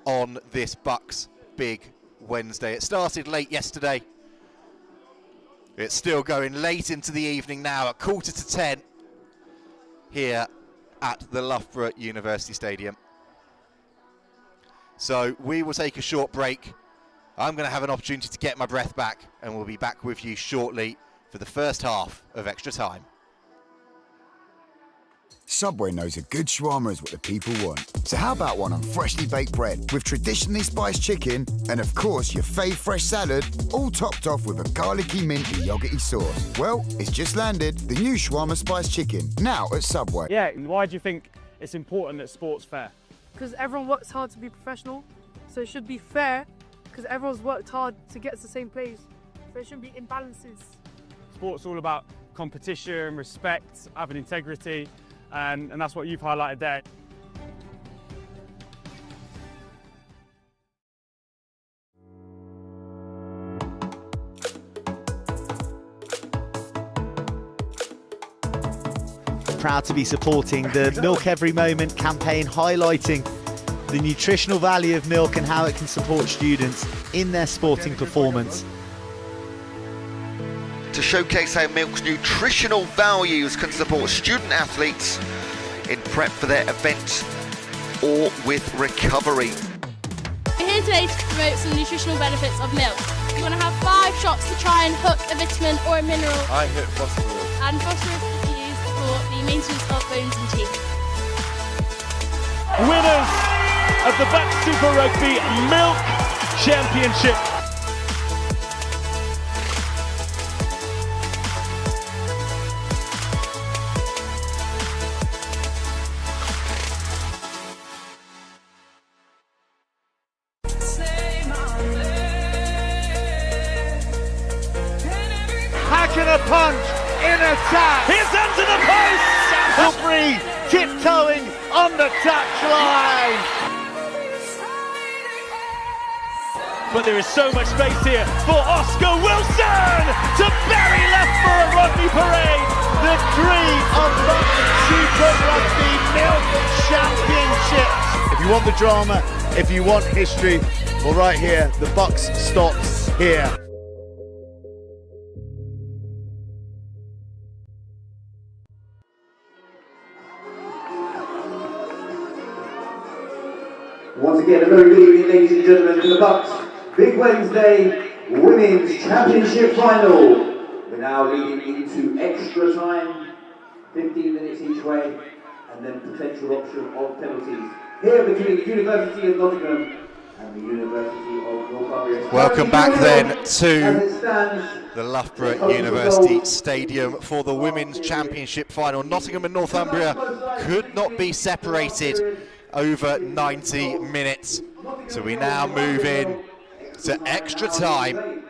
on this BUCS Big Wednesday. It started late yesterday. It's still going late into the evening now at 9:45 here at the Loughborough University Stadium. So we will take a short break. I'm going to have an opportunity to get my breath back, and we'll be back with you shortly for the first half of extra time. Subway knows a good shawarma is what the people want. So how about one on freshly baked bread with traditionally spiced chicken and, of course, your fave fresh salad, all topped off with a garlicky mint and yogurty sauce? Well, it's just landed, the new shawarma spiced chicken, now at Subway. Yeah, why do you think it's important that sport's fair? Because everyone works hard to be professional, so it should be fair, because everyone's worked hard to get to the same place. So it shouldn't be imbalances. Sport's all about competition, respect, having integrity, and that's what you've highlighted there. Proud to be supporting the Milk Every Moment campaign, highlighting the nutritional value of milk and how it can support students in their sporting performance. To showcase how milk's nutritional values can support student athletes in prep for their event or with recovery. We're here today to promote some nutritional benefits of milk. You want to have 5 shots to try and hook a vitamin or a mineral. I hit phosphorus. And phosphorus is used for the maintenance of bones and teeth. Winners of the BUCS Super Rugby Milk Championship. Hacking a punch in attack. Here's under the post. Nottingham tiptoeing on the touchline. But there is so much space here for Oscar Wilson to bury Loughborough Rugby Parade. The dream of the Super Rugby Milk Championships. If you want the drama, if you want history, well, right here, the BUCS stops here. Once again, a very good evening, ladies and gentlemen, to the BUCS Big Wednesday Women's Championship Final. We're now leading into extra time, 15 minutes each way, and then potential option of penalties. Here between the University of Nottingham and the University of Northumbria. Welcome back then to the Loughborough University Stadium for the Women's Championship Final. Nottingham and Northumbria could not be separated over 90 minutes. So we now move in to extra time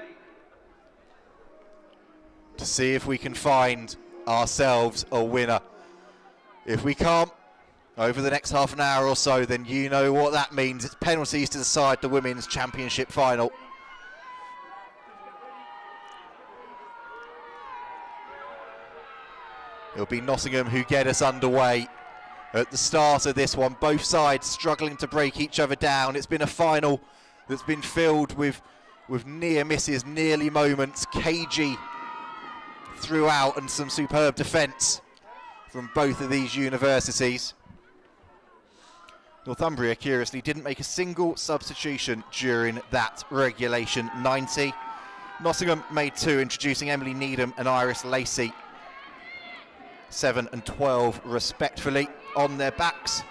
to see if we can find ourselves a winner. If we can't, over the next half an hour or so, then you know what that means. It's penalties to decide the Women's Championship Final. It'll be Nottingham who get us underway at the start of this one. Both sides struggling to break each other down. It's been a final that's been filled with near misses, nearly moments, cagey throughout, and some superb defence from both of these universities. Northumbria, curiously, didn't make a single substitution during that regulation 90. Nottingham made 2, introducing Emily Needham and Iris Lacey, 7 and 12 respectively, on their backs,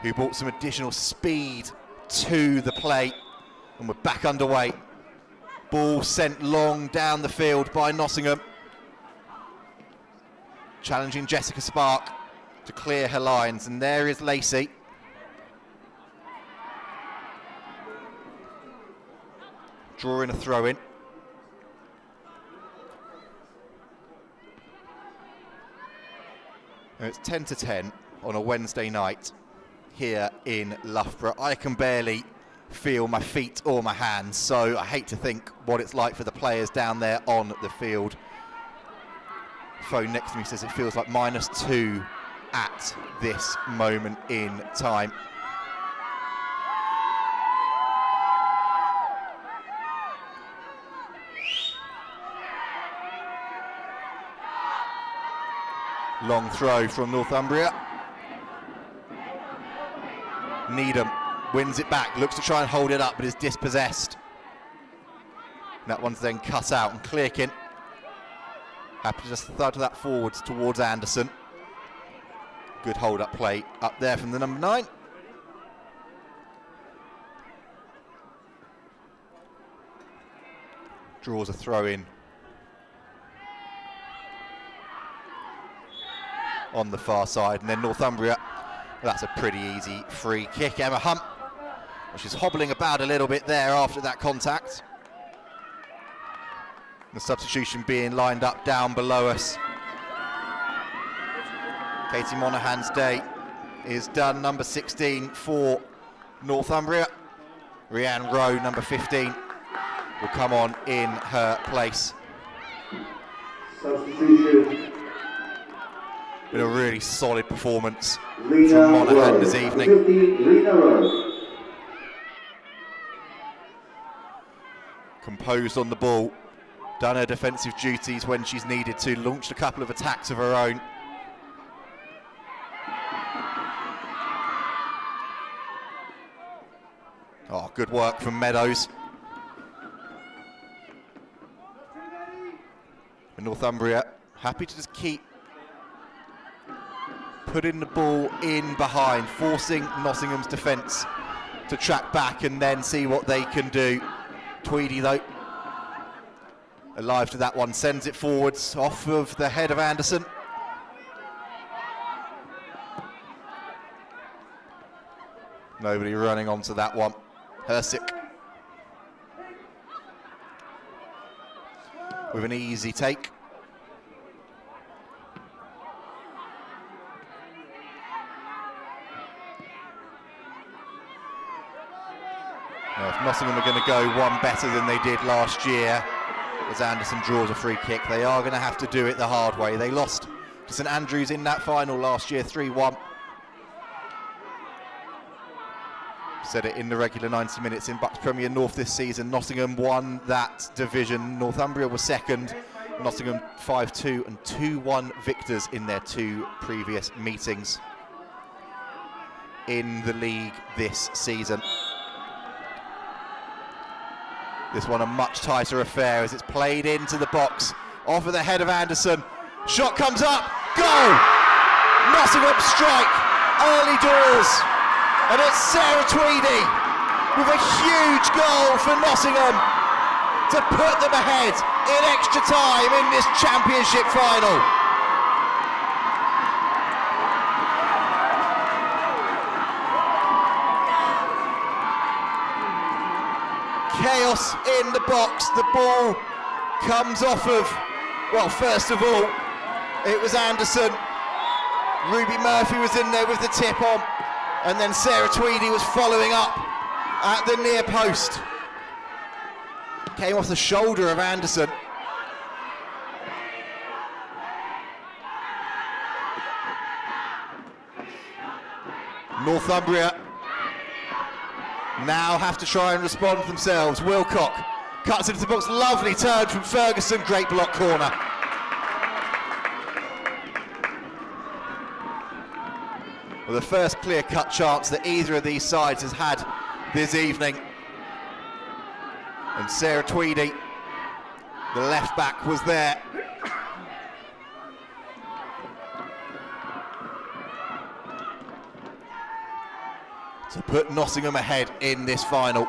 who brought some additional speed to the play, and we're back underway. Ball sent long down the field by Nottingham, challenging Jessica Spark to clear her lines, and there is Lacey. Drawing a throw in. And it's 10 to 10 on a Wednesday night here in Loughborough. I can barely feel my feet or my hands, so I hate to think what it's like for the players down there on the field. Phone next to me says it feels like -2 at this moment in time. Long throw from Northumbria. Needham wins it back, looks to try and hold it up, but is dispossessed. That one's then cut out, and Clearkin happy to just thud that forwards towards Anderson. Good hold-up play up there from the number 9. Draws a throw in on the far side, and then Northumbria, that's a pretty easy free kick. Emma Hunt, well, she's hobbling about a little bit there after that contact. The substitution being lined up down below us. Katie Monaghan's day is done. Number 16 for Northumbria. Rhianne Rowe, number 15, will come on in her place. Substitution. Been a really solid performance from Monaghan this evening. Composed on the ball, done her defensive duties when she's needed to, launched a couple of attacks of her own. Oh, good work from Meadows. And Northumbria happy to just keep putting the ball in behind, forcing Nottingham's defence to track back and then see what they can do. Tweedy, though, alive to that one, sends it forwards off of the head of Anderson. Nobody running onto that one. Hersick with an easy take. Now, if Nottingham are going to go one better than they did last year, as Anderson draws a free kick, they are going to have to do it the hard way. They lost to St Andrews in that final last year, 3-1. Said it in the regular 90 minutes in BUCS Premier North this season. Nottingham won that division. Northumbria was second. Nottingham 5-2 and 2-1 victors in their 2 previous meetings in the league this season. This one a much tighter affair as it's played into the box. Off of the head of Anderson. Shot comes up. Goal! Nottingham strike early doors. And it's Sarah Tweedy with a huge goal for Nottingham to put them ahead in extra time in this championship final. Chaos in the box. The ball comes off of, well, first of all, it was Anderson. Ruby Murphy was in there with the tip on. And then Sarah Tweedy was following up at the near post. Came off the shoulder of Anderson. Northumbria now have to try and respond themselves. Wilcock cuts into the box. Lovely turn from Ferguson. Great block corner. Well, the first clear-cut chance that either of these sides has had this evening. And Sarah Tweedy, the left back, was there. To put Nottingham ahead in this final.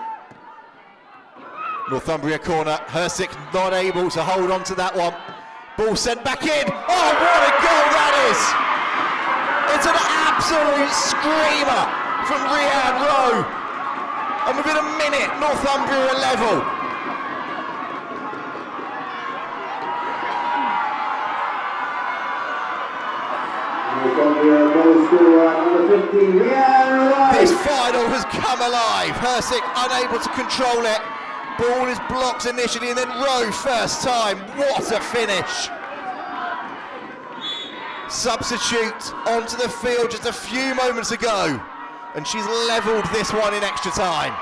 Northumbria corner. Hersick not able to hold on to that one. Ball sent back in. Oh, what a goal that is! It's an absolute screamer from Rhiann Rowe. And within a minute, Northumbria are level. Northumbria goal scorer number 50, Rhiann Rowe. This final has come alive. Hersick unable to control it. Ball is blocked initially and then Rowe first time. What a finish. Substitute onto the field just a few moments ago, and she's levelled this one in extra time.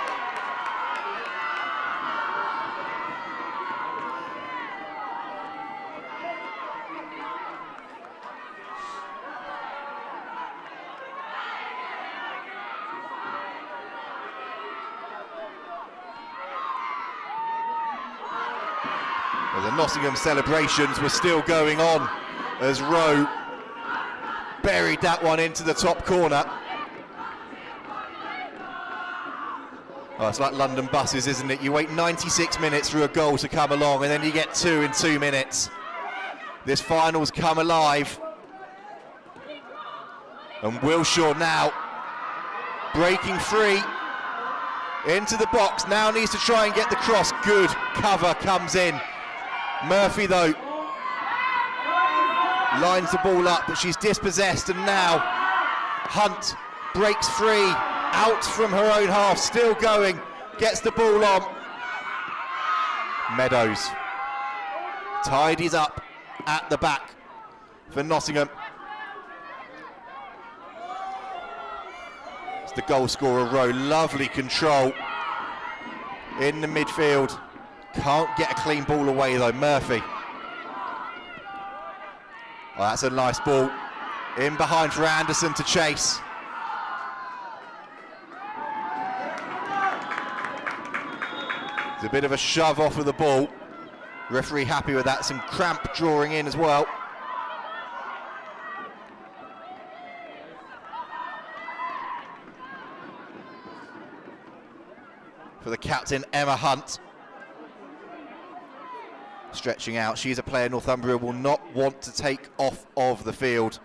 Well, the Nottingham celebrations were still going on as Rowe buried that one into the top corner. Oh, it's like London buses, isn't it? You wait 96 minutes for a goal to come along and then you get 2 in 2 minutes. This final's come alive. And Wilshaw now breaking free into the box. Now needs to try and get the cross. Good cover comes in. Murphy, though, lines the ball up, but she's dispossessed, and now Hunt breaks free out from her own half, still going, gets the ball on. Meadows tidies up at the back for Nottingham. It's the goal scorer Rowe. Lovely control in the midfield. Can't get a clean ball away though, Murphy. Well, that's a nice ball in behind for Anderson to chase. A bit of a shove off of the ball. Referee happy with that. Some cramp drawing in as well. For the captain, Emma Hunt. Stretching out. She's a player Northumbria will not want to take off of the field.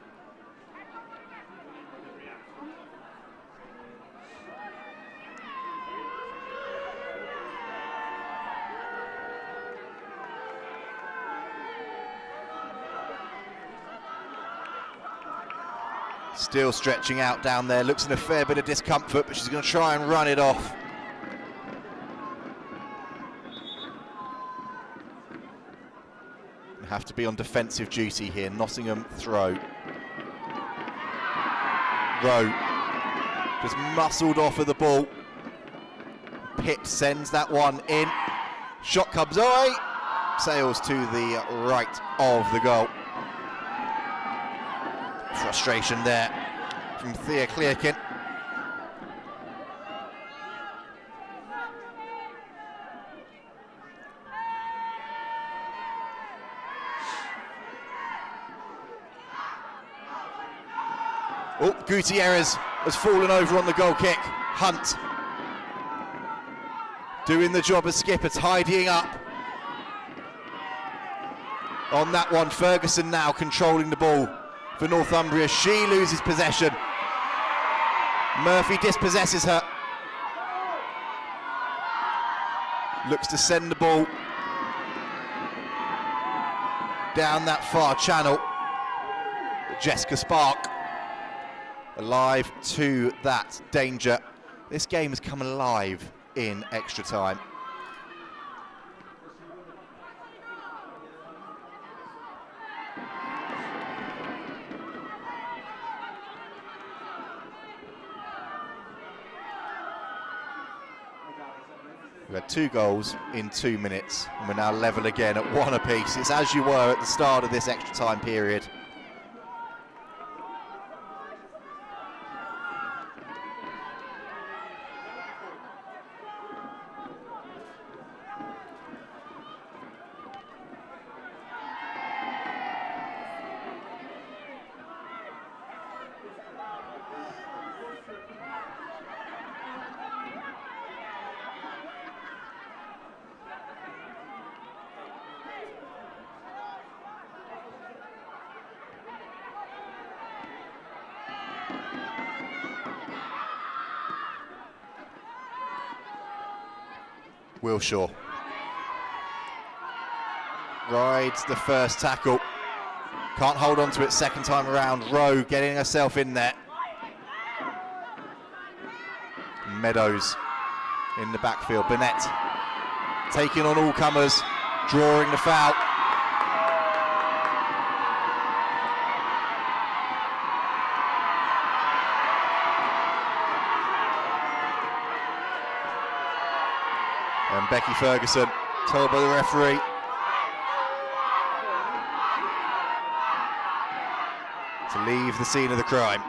Still stretching out down there, looks in a fair bit of discomfort, but she's going to try and run it off. Have to be on defensive duty here. Nottingham throw. Rowe just muscled off of the ball. Pitt sends that one in. Shot comes away. Sails to the right of the goal. Frustration there from Thea Clearkin. Oh, Gutierrez has fallen over on the goal kick. Hunt doing the job as skipper, tidying up. On that one, Ferguson now controlling the ball for Northumbria. She loses possession. Murphy dispossesses her. Looks to send the ball down that far channel. But Jessica Spark alive to that danger. This game has come alive in extra time. We had 2 goals in 2 minutes, and we're now level again at 1 apiece. It's as you were at the start of this extra time period. Wilshaw rides the first tackle, can't hold on to it second time around. Rowe getting herself in there. Meadows in the backfield. Burnett taking on all comers, drawing the foul. And Becky Ferguson told by the referee to leave the scene of the crime.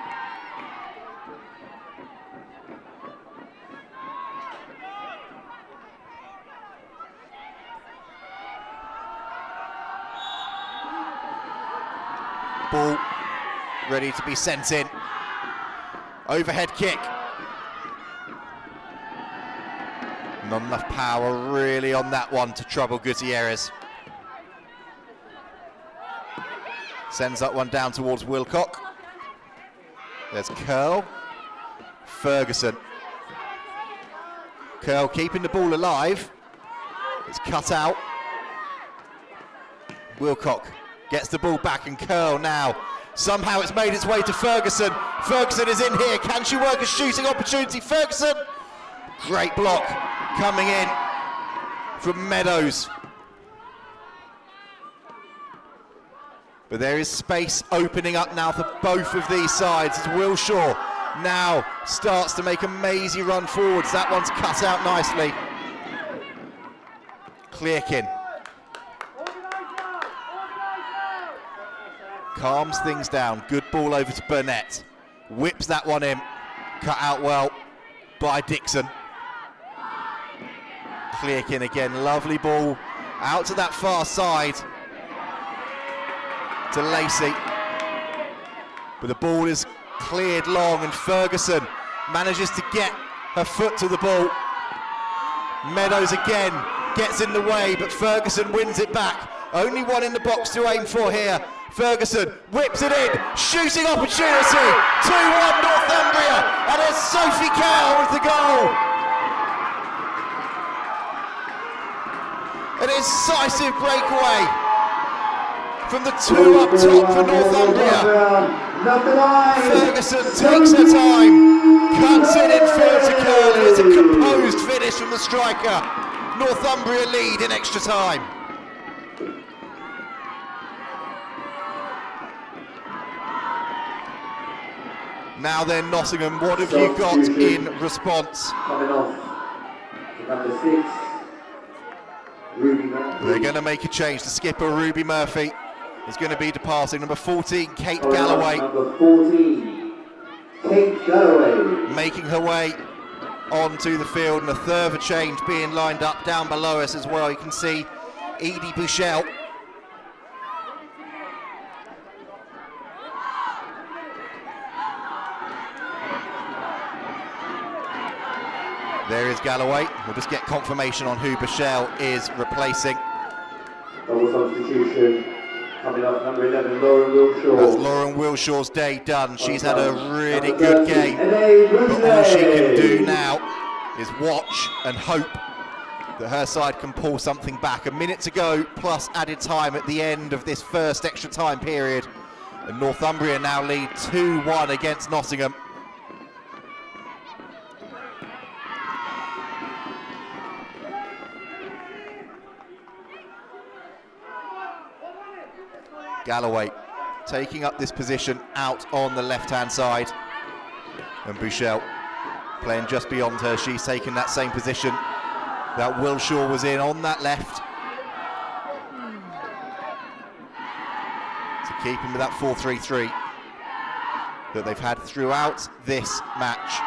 Ball ready to be sent in. Overhead kick. Not enough power really on that one to trouble Gutierrez. Sends that one down towards Wilcock. There's Curl. Ferguson. Curl keeping the ball alive. It's cut out. Wilcock gets the ball back, and Curl now. Somehow it's made its way to Ferguson. Ferguson is in here. Can she work a shooting opportunity? Ferguson. Great block coming in from Meadows. But there is space opening up now for both of these sides as Wilshaw now starts to make a mazy run forwards. That one's cut out nicely. Clearkin calms things down. Good ball over to Burnett. Whips that one in. Cut out well by Dixon. Clear kick again, lovely ball out to that far side to Lacey. But the ball is cleared long and Ferguson manages to get her foot to the ball. Meadows again gets in the way, but Ferguson wins it back. Only one in the box to aim for here. Ferguson whips it in, shooting opportunity, 2-1 Northumbria, and it's Sophie Cowell with the goal. An incisive breakaway from the two up top for Northumbria. Ferguson takes her time, cuts it in field to curl, and it's a composed finish from the striker. Northumbria lead in extra time. Now then, Nottingham, what have you got in response? Coming off to number 6, Ruby Murphy. They're going to make a change. The skipper, Ruby Murphy, is going to be departing. Number 14, Kate Galloway. Number 14, Kate Galloway. Making her way onto the field, and a further change being lined up down below us as well. You can see Edie Bouchel. There is Galloway. We'll just get confirmation on who Bouchel is replacing. Double substitution. Coming up, number 11, Lauren Wilshaw. That's Lauren Wilshaw's day done. She's had a really good game. But all she can do now is watch and hope that her side can pull something back. A minute to go, plus added time at the end of this first extra time period. And Northumbria now lead 2-1 against Nottingham. Galloway taking up this position out on the left-hand side. And Bouchel playing just beyond her. She's taken that same position that Wilshaw was in on that left. To keep him with that 4-3-3 that they've had throughout this match.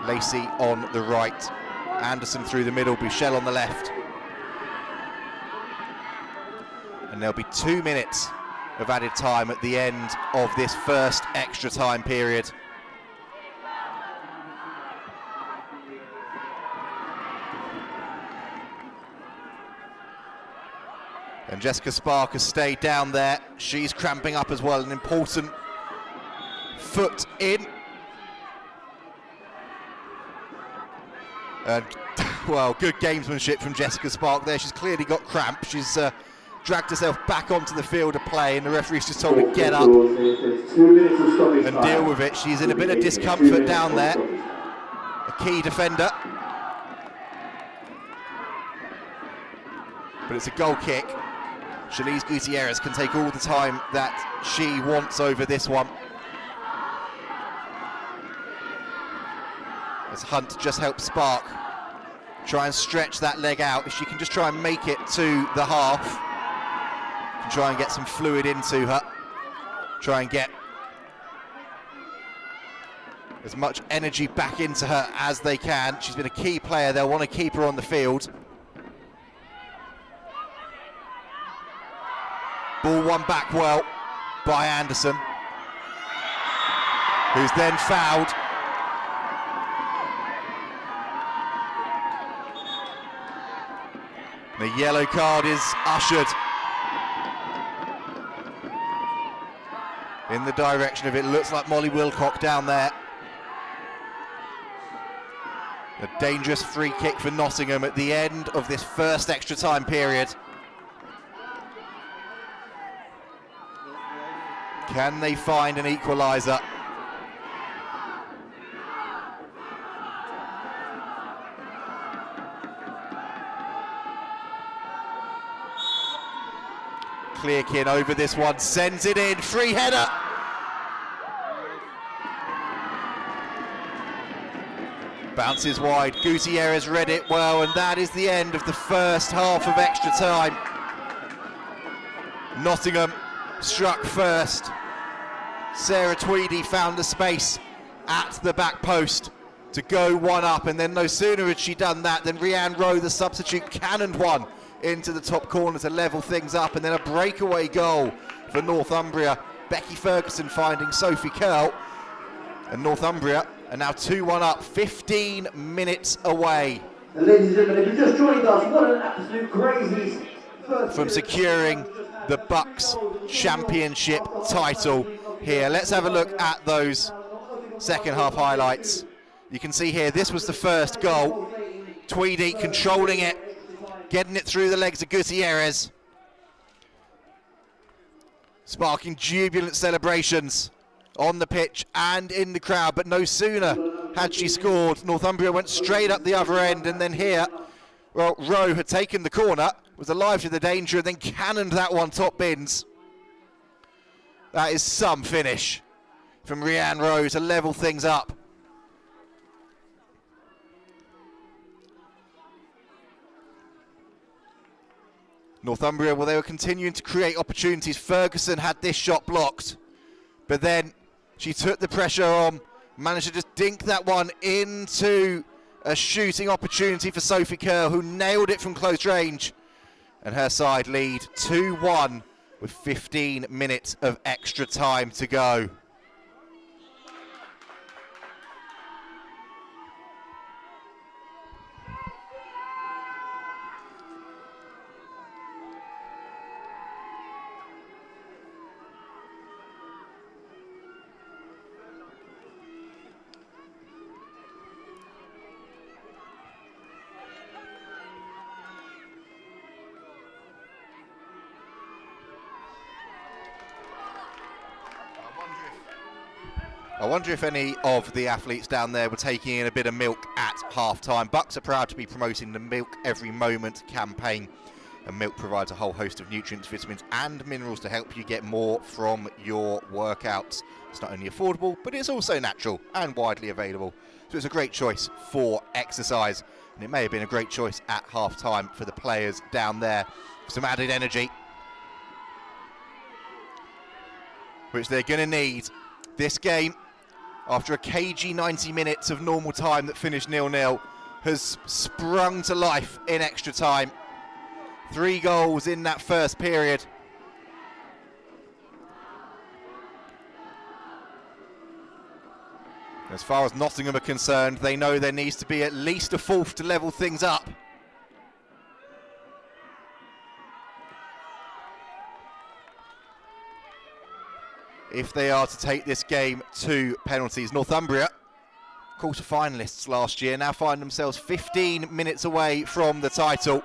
Lacey on the right, Anderson through the middle, Bouchel on the left. And there'll be 2 minutes of added time at the end of this first extra time period. And Jessica Spark has stayed down there. She's cramping up as well, an important foot in. And, well, good gamesmanship from Jessica Spark there. She's clearly got cramp. She's dragged herself back onto the field of play, and the referee's just told her to get up and deal with it. She's in a bit of discomfort down there. A key defender. But it's a goal kick. Shalise Gutierrez can take all the time that she wants over this one. As Hunt just helps Spark try and stretch that leg out. If she can just try and make it to the half, can try and get some fluid into her, try and get as much energy back into her as they can. She's been a key player. They'll want to keep her on the field. Ball won back well by Anderson, who's then fouled. The yellow card is ushered in the direction of it. Looks like Molly Wilcock down there. A dangerous free kick for Nottingham at the end of this first extra time period. Can they find an equaliser? Clearkin over this one, sends it in, free header. Bounces wide, Gutierrez read it well, and that is the end of the first half of extra time. Nottingham struck first. Sarah Tweedy found the space at the back post, to go one up, and then no sooner had she done that than Rhiannon Rowe, the substitute, cannoned one into the top corner to level things up, and then a breakaway goal for Northumbria. Becky Ferguson finding Sophie Curl, and Northumbria are now 2-1 up, 15 minutes away. And ladies and gentlemen, if you just joined us, what an absolute crazy from securing the BUCS Championship title here. Let's have a look at those second half highlights. You can see here, this was the first goal. Tweedy controlling it, getting it through the legs of Gutierrez, sparking jubilant celebrations on the pitch and in the crowd, but no sooner had she scored, Northumbria went straight up the other end, and then here, well, Rowe had taken the corner, was alive to the danger, and then cannoned that one top bins. That is some finish from Rhiannon Rowe to level things up. Northumbria, well, they were continuing to create opportunities. Ferguson had this shot blocked, but then she took the pressure on, managed to just dink that one into a shooting opportunity for Sophie Curl, who nailed it from close range. And her side lead 2-1 with 15 minutes of extra time to go. I wonder if any of the athletes down there were taking in a bit of milk at half-time. BUCS are proud to be promoting the Milk Every Moment campaign. And milk provides a whole host of nutrients, vitamins and minerals to help you get more from your workouts. It's not only affordable, but it's also natural and widely available. So it's a great choice for exercise. And it may have been a great choice at half-time for the players down there. Some added energy, which they're going to need. This game, after a cagey 90 minutes of normal time that finished 0-0, has sprung to life in extra time. 3 goals in that first period. As far as Nottingham are concerned, they know there needs to be at least a fourth to level things up. If they are to take this game to penalties. Northumbria, quarter-finalists last year, now find themselves 15 minutes away from the title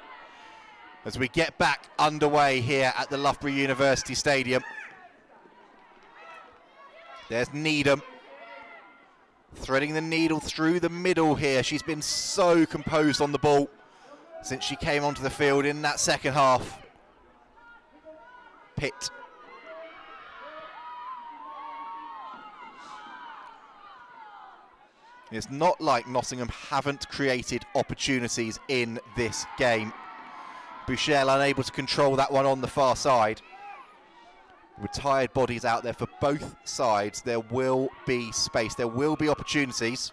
as we get back underway here at the Loughborough University Stadium. There's Needham threading the needle through the middle here. She's been so composed on the ball since she came onto the field in that second half. Pitt. It's not like Nottingham haven't created opportunities in this game. Bouchel unable to control that one on the far side. With tired bodies out there for both sides, there will be space, there will be opportunities.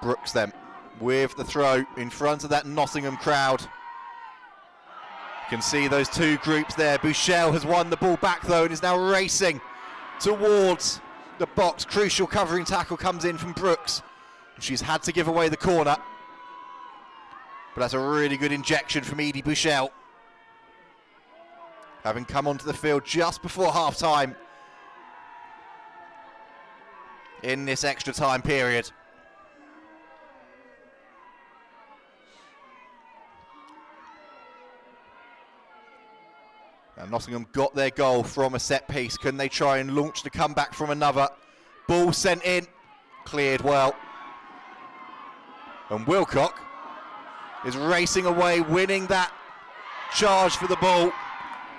Brooks then with the throw in front of that Nottingham crowd. You can see those two groups there. Bouchel has won the ball back though and is now racing towards the box. Crucial covering tackle comes in from Brooks. She's had to give away the corner, but that's a really good injection from Edie Bouchel, having come onto the field just before half-time in this extra time period. And Nottingham got their goal from a set piece. Can they try and launch the comeback from another? Ball sent in, cleared well. And Wilcock is racing away, winning that charge for the ball.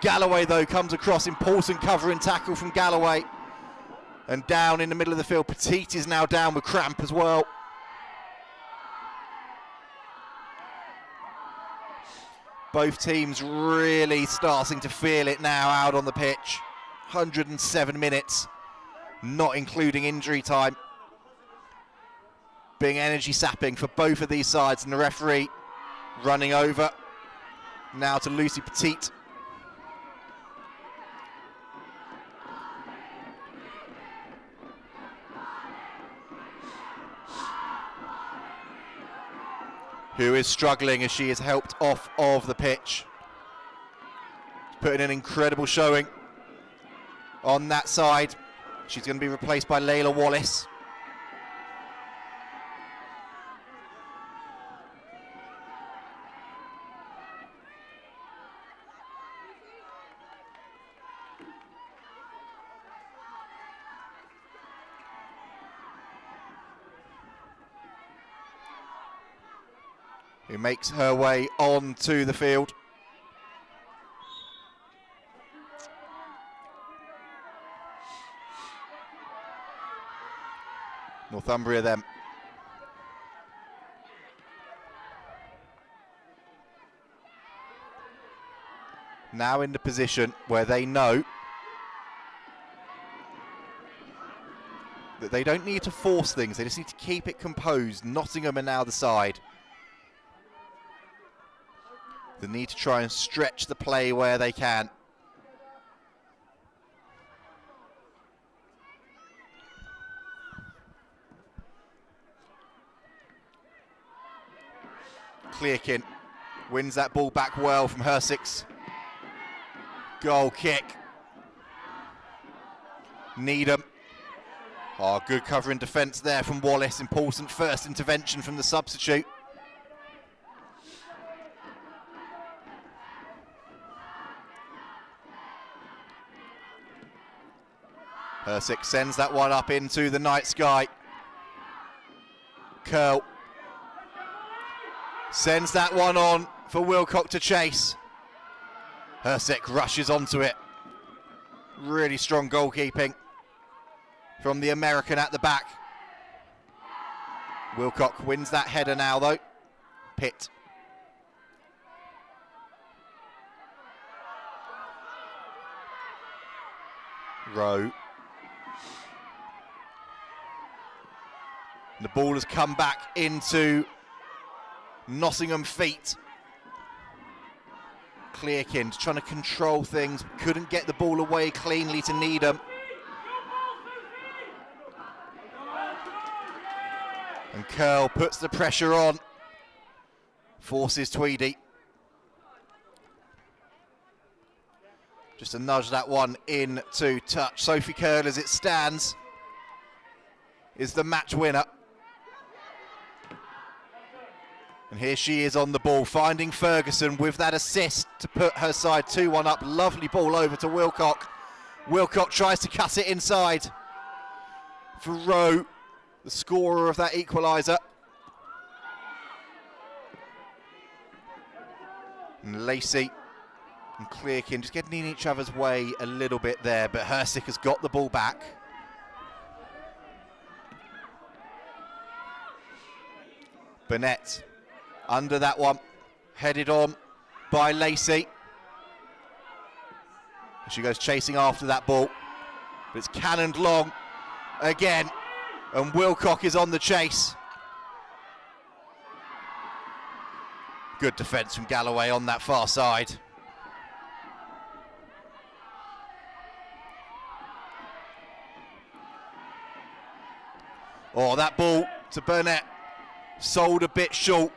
Galloway, though, comes across. Important covering tackle from Galloway. And down in the middle of the field, Petit is now down with cramp as well. Both teams really starting to feel it now out on the pitch. 107 minutes, not including injury time. Being energy sapping for both of these sides, and the referee running over now to Lucy Petit. Who is struggling as she is helped off of the pitch. She's putting an incredible showing on that side. She's going to be replaced by Layla Wallace. Who makes her way onto the field. Northumbria then. Now in the position where they know that they don't need to force things, they just need to keep it composed. Nottingham are now the side. They need to try and stretch the play where they can. Clearkin wins that ball back well from Hersix. Goal kick. Needham. Oh, good cover in defence there from Wallace. Important first intervention from the substitute. Hersix sends that one up into the night sky. Curl sends that one on for Wilcock to chase. Hersix rushes onto it. Really strong goalkeeping from the American at the back. Wilcock wins that header now though. Pitt. Rowe. The ball has come back into Nottingham feet. Clearkin trying to control things, couldn't get the ball away cleanly to Needham. And Curl puts the pressure on, forces Tweedy. Just to nudge that one into touch. Sophie Curl, as it stands, is the match winner. And here she is on the ball, finding Ferguson with that assist to put her side 2-1 up. Lovely ball over to Wilcock. Wilcock tries to cut it inside for Rowe, the scorer of that equaliser. And Lacey and Clearkin just getting in each other's way a little bit there, but Hersik has got the ball back. Burnett under that one, headed on by Lacey. She goes chasing after that ball, but it's cannoned long again, and Wilcock is on the chase. Good defence from Galloway on that far side. Oh, that ball to Burnett, sold a bit short.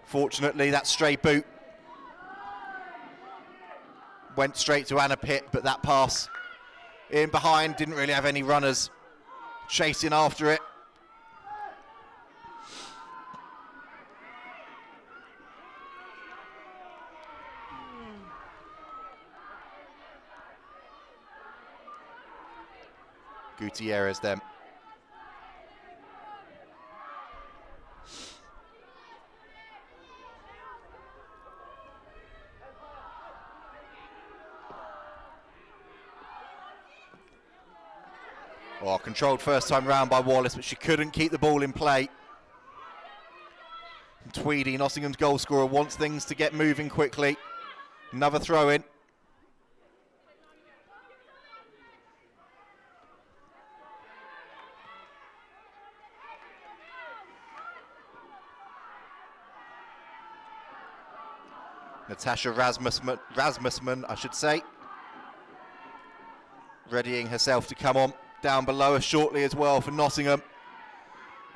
Fortunately, that stray boot went straight to Anna Pitt, but that pass in behind didn't really have any runners chasing after it. Gutierrez then. Oh, controlled first time round by Wallace, but she couldn't keep the ball in play. Tweedy, Nottingham's goal scorer, wants things to get moving quickly. Another throw in. Natasha Rasmusman, I should say. Readying herself to come on down below us shortly as well for Nottingham.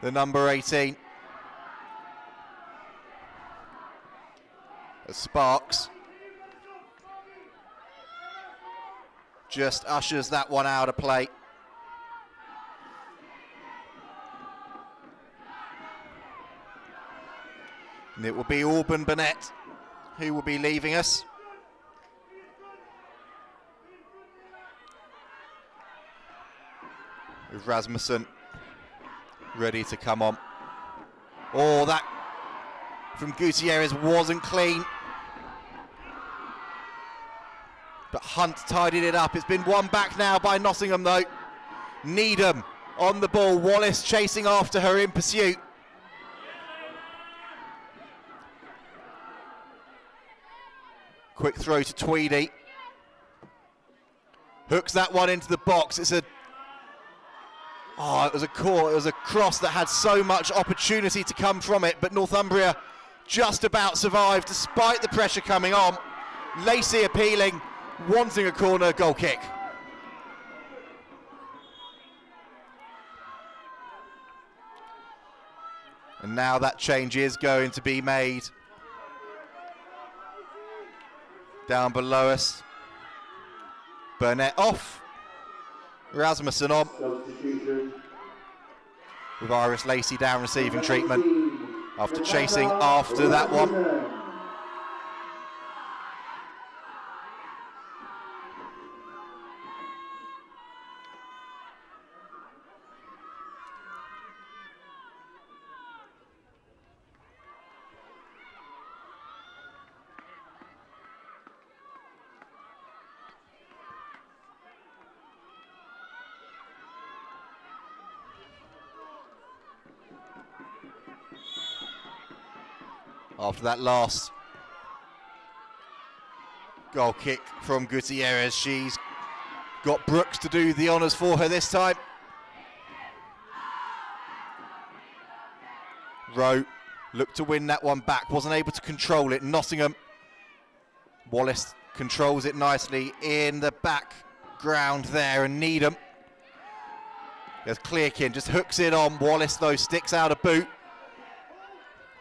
The number 18. As Sparks just ushers that one out of play. And it will be Auburn Burnett who will be leaving us. With Rasmussen ready to come on. Oh, that from Gutierrez wasn't clean. But Hunt tidied it up. It's been won back now by Nottingham though. Needham on the ball. Wallace chasing after her in pursuit. Quick throw to Tweedy. Hooks that one into the box. It was a cross that had so much opportunity to come from it, but Northumbria just about survived despite the pressure coming on. Lacey appealing, wanting a corner goal kick. And now that change is going to be made. Down below us. Burnett off. Rasmussen on. With Iris Lacey down receiving treatment after chasing after that one. After that last goal kick from Gutierrez, she's got Brooks to do the honours for her this time. Rowe looked to win that one back, wasn't able to control it. Nottingham. Wallace controls it nicely in the background there, and Needham. There's Clearkin, just hooks it on. Wallace though sticks out a boot.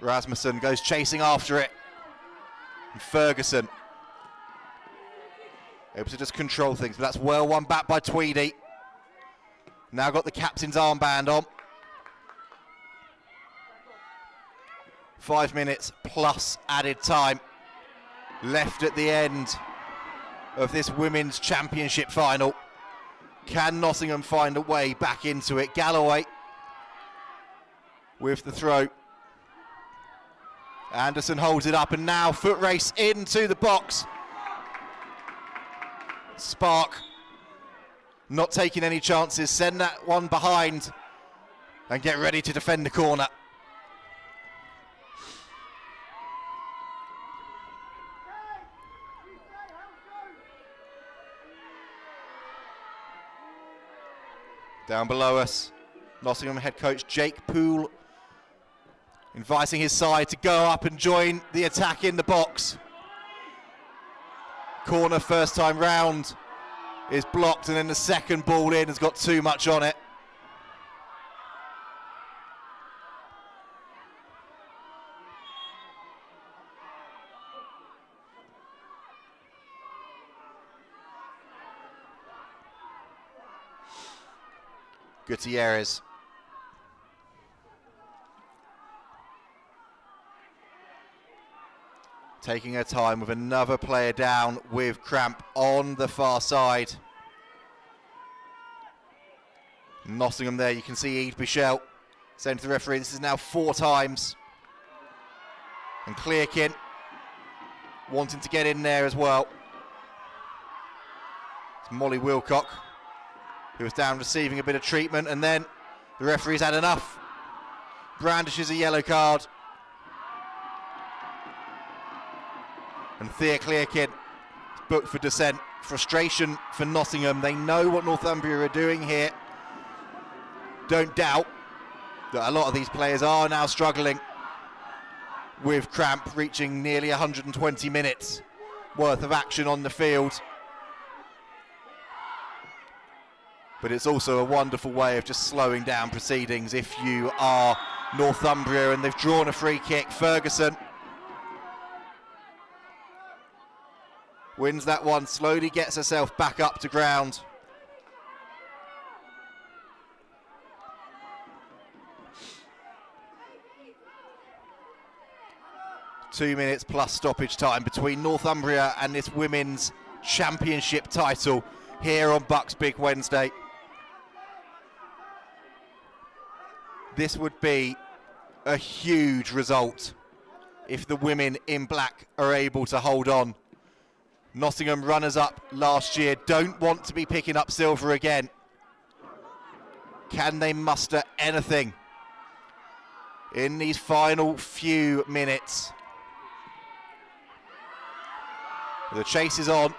Rasmussen goes chasing after it. And Ferguson able to just control things, but that's well won back by Tweedy. Now got the captain's armband on. 5 minutes plus added time left at the end of this women's championship final. Can Nottingham find a way back into it? Galloway with the throw. Anderson holds it up, and now foot race into the box. Spark not taking any chances. Send that one behind and get ready to defend the corner. Down below us, Nottingham head coach Jake Poole inviting his side to go up and join the attack in the box. Corner first time round is blocked, and then the second ball in has got too much on it. Gutierrez. Taking her time with another player down with cramp on the far side. Nottingham there, you can see Ede Bichelle saying to the referee, this is now 4 times. And Clearkin wanting to get in there as well. It's Molly Wilcock, who was down receiving a bit of treatment, and then the referee's had enough. Brandishes a yellow card. And Thea Clearkin booked for descent. Frustration for Nottingham. They know what Northumbria are doing here. Don't doubt that a lot of these players are now struggling with cramp, reaching nearly 120 minutes worth of action on the field. But it's also a wonderful way of just slowing down proceedings if you are Northumbria, and they've drawn a free kick. Ferguson wins that one, slowly gets herself back up to ground. Two minutes plus stoppage time between Northumbria and this women's championship title here on BUCS Big Wednesday. This would be a huge result if the women in black are able to hold on. Nottingham runners-up last year don't want to be picking up silver again. Can they muster anything in these final few minutes? The chase is on.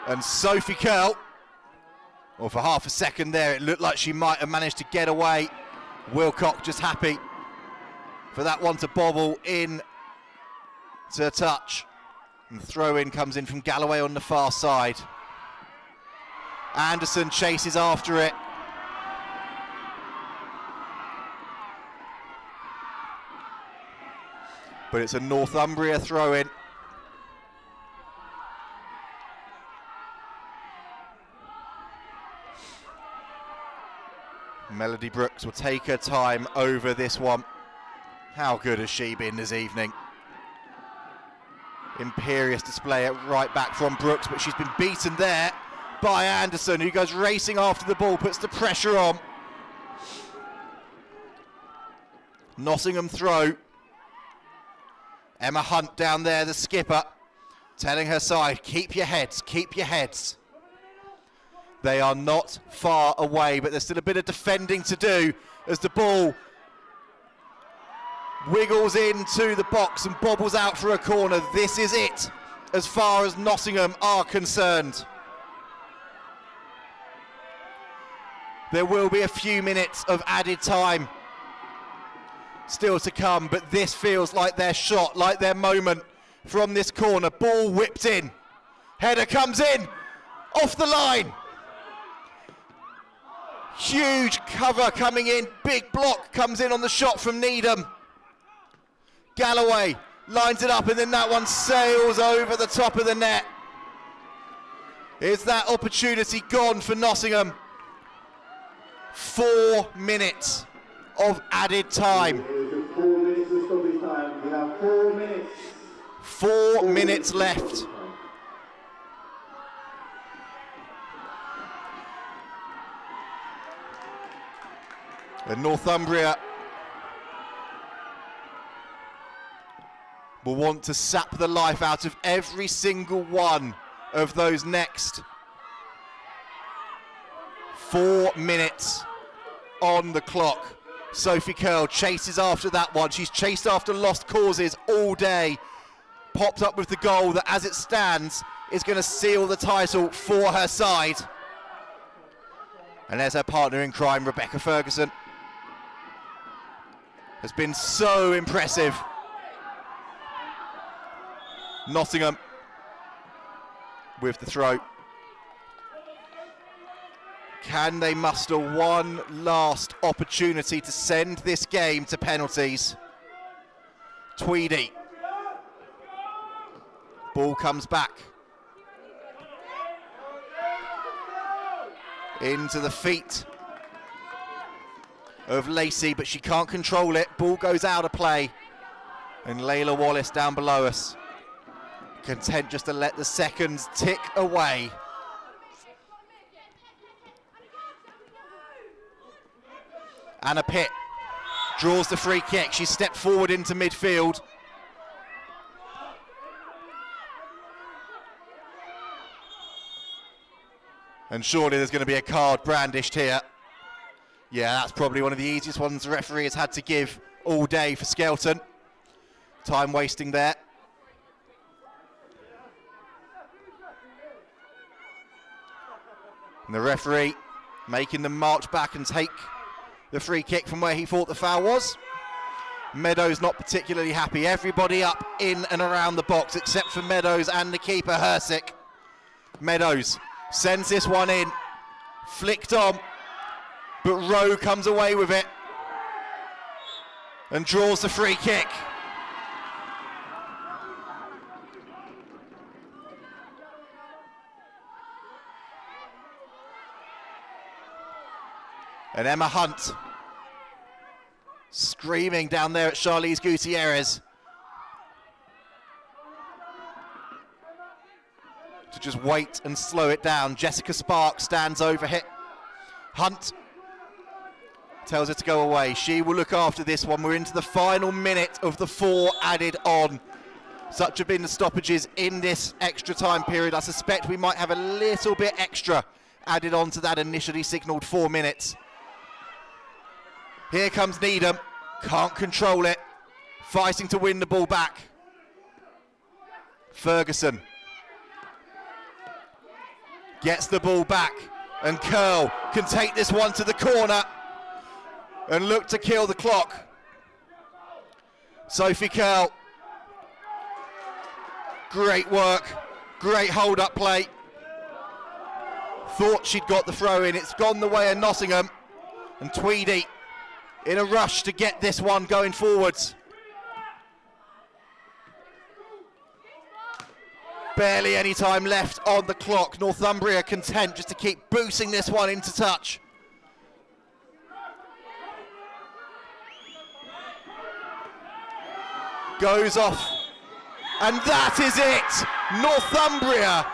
And Sophie Curl, well, for half a second there, it looked like she might have managed to get away. Wilcock just happy for that one to bobble in to touch. And the throw-in comes in from Galloway on the far side. Anderson chases after it. But it's a Northumbria throw-in. Melody Brooks will take her time over this one. How good has she been this evening? Imperious display at right back from Brooks, but she's been beaten there by Anderson, who goes racing after the ball, puts the pressure on. Nottingham throw. Emma Hunt down there, the skipper, telling her side, keep your heads, keep your heads. They are not far away, but there's still a bit of defending to do as the ball wiggles into the box and bobbles out for a corner. This is it, as far as Nottingham are concerned. There will be a few minutes of added time still to come, but this feels like their shot, like their moment from this corner. Ball whipped in. Header comes in, off the line. Huge cover coming in, big block comes in on the shot from Needham. Galloway lines it up, and then that one sails over the top of the net. Is that opportunity gone for Nottingham? 4 minutes of added time. 4 minutes of stoppage time. We have 4 minutes. 4 minutes left. And Northumbria will want to sap the life out of every single one of those next 4 minutes on the clock. Sophie Curl chases after that one. She's chased after lost causes all day. Popped up with the goal that, as it stands, is going to seal the title for her side. And there's her partner in crime, Rebecca Ferguson. Has been so impressive. Nottingham with the throw. Can they muster one last opportunity to send this game to penalties? Tweedy. Ball comes back. Into the feet of Lacey, but she can't control it. Ball goes out of play. And Layla Wallace down below us, content just to let the seconds tick away. Anna Pitt draws the free kick. She stepped forward into midfield. And surely there's going to be a card brandished here. Yeah, that's probably one of the easiest ones the referee has had to give all day for Skelton. Time wasting there. And the referee making them march back and take the free kick from where he thought the foul was. Meadows not particularly happy. Everybody up in and around the box except for Meadows and the keeper, Hersick. Meadows sends this one in, flicked on, but Rowe comes away with it and draws the free kick. And Emma Hunt screaming down there at Charlize Gutierrez to just wait and slow it down. Jessica Sparks stands over hit. Hunt tells her to go away. She will look after this one. We're into the final minute of the 4 added on. Such have been the stoppages in this extra time period. I suspect we might have a little bit extra added on to that initially signalled 4 minutes. Here comes Needham, can't control it, fighting to win the ball back. Ferguson gets the ball back, and Curl can take this one to the corner and look to kill the clock. Sophie Curl, great work, great hold-up play. Thought she'd got the throw in, it's gone the way of Nottingham, and Tweedy in a rush to get this one going forwards. Barely any time left on the clock. Northumbria content just to keep boosting this one into touch. Goes off, and that is it. Northumbria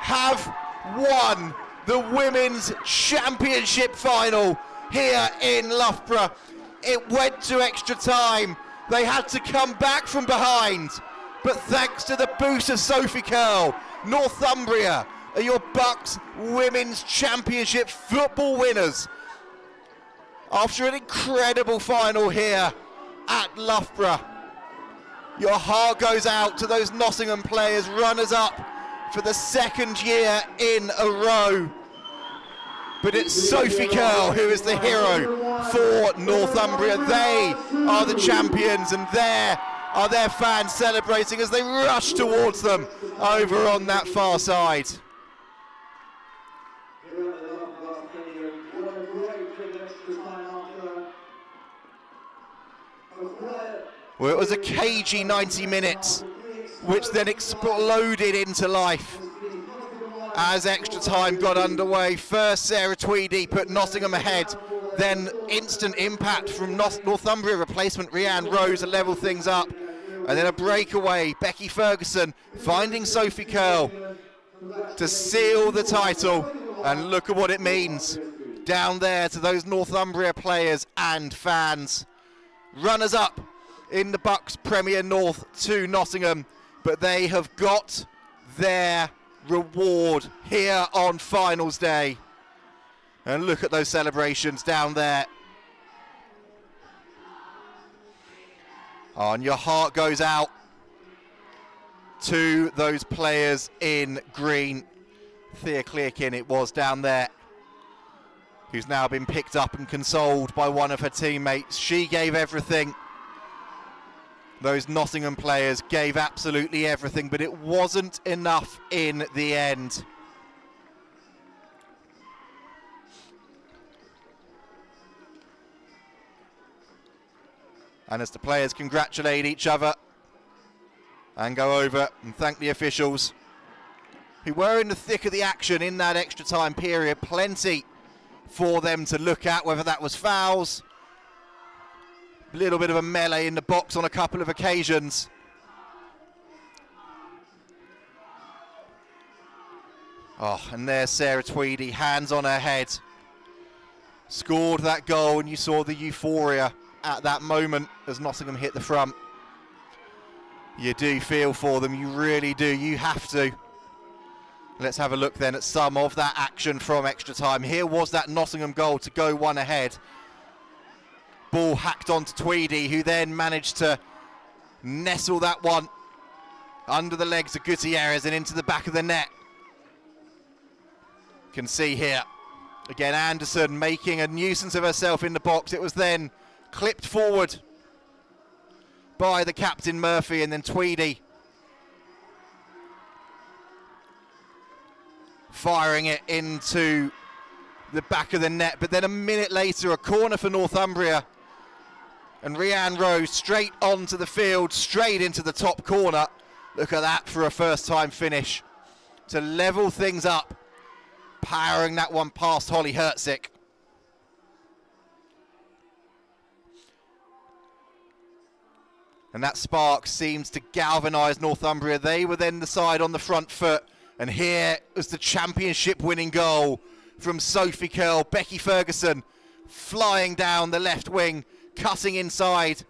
have won the Women's Championship final here in Loughborough. It went to extra time. They had to come back from behind, but thanks to the boost of Sophie Curl, Northumbria are your BUCS Women's Championship football winners. After an incredible final here at Loughborough, your heart goes out to those Nottingham players, runners up for the 2nd year in a row. But it's Sophie Curl who is the hero for Northumbria. They are the champions, and there are their fans celebrating as they rush towards them over on that far side. Well, it was a cagey 90 minutes, which then exploded into life as extra time got underway. First, Sarah Tweedy put Nottingham ahead, then instant impact from Northumbria replacement Rhiann Rose to level things up, and then a breakaway, Becky Ferguson finding Sophie Curl to seal the title, and look at what it means down there to those Northumbria players and fans. Runners up in the BUCS Premier North to Nottingham, but they have got their reward here on finals day. And look at those celebrations down there. Oh, and your heart goes out to those players in green. Thea Clearkin it was down there, who's now been picked up and consoled by one of her teammates. She gave everything. Those Nottingham players gave absolutely everything, but it wasn't enough in the end. And as the players congratulate each other and go over and thank the officials who were in the thick of the action in that extra time period, plenty for them to look at, whether that was fouls, a little bit of a melee in the box on a couple of occasions. Oh, and there's Sarah Tweedy, hands on her head. Scored that goal, and you saw the euphoria at that moment as Nottingham hit the front. You do feel for them, you really do, you have to. Let's have a look then at some of that action from extra time. Here was that Nottingham goal to go one ahead. Ball hacked onto Tweedy, who then managed to nestle that one under the legs of Gutierrez and into the back of the net. Can see here, again, Anderson making a nuisance of herself in the box. It was then clipped forward by the captain Murphy, and then Tweedy firing it into the back of the net. But then a minute later, a corner for Northumbria, and Rianne Rose straight onto the field, straight into the top corner. Look at that for a first-time finish to level things up, powering that one past Holly Hertzik. And that spark seems to galvanise Northumbria. They were then the side on the front foot, and here was the championship-winning goal from Sophie Curl. Becky Ferguson flying down the left wing, cutting inside.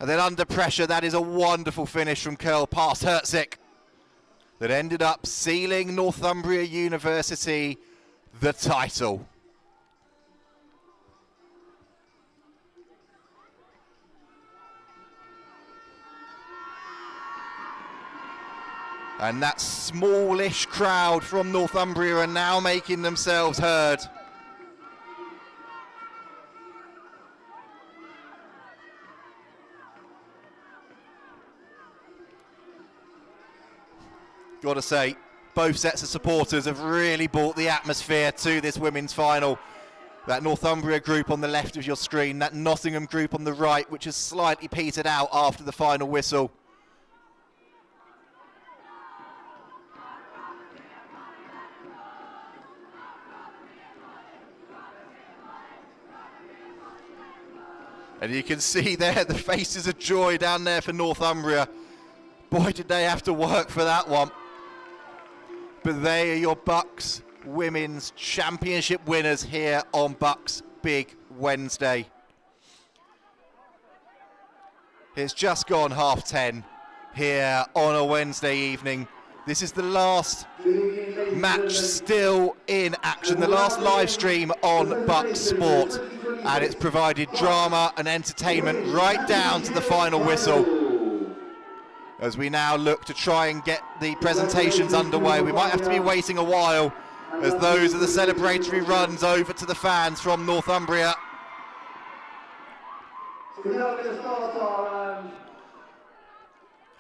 And then under pressure, that is a wonderful finish from Curl past Hertzik that ended up sealing Northumbria University the title. And that smallish crowd from Northumbria are now making themselves heard. Got to say, both sets of supporters have really brought the atmosphere to this women's final. That Northumbria group on the left of your screen, that Nottingham group on the right, which has slightly petered out after the final whistle. And you can see there the faces of joy down there for Northumbria. Boy, did they have to work for that one. But they are your BUCS Women's Championship winners here on BUCS Big Wednesday. It's just gone 10:30 here on a Wednesday evening. This is the last match still in action, the last live stream on BUCS Sport, and it's provided drama and entertainment right down to the final whistle. As we now look to try and get the presentations underway. We might have to be waiting a while, as those are the celebratory runs over to the fans from Northumbria.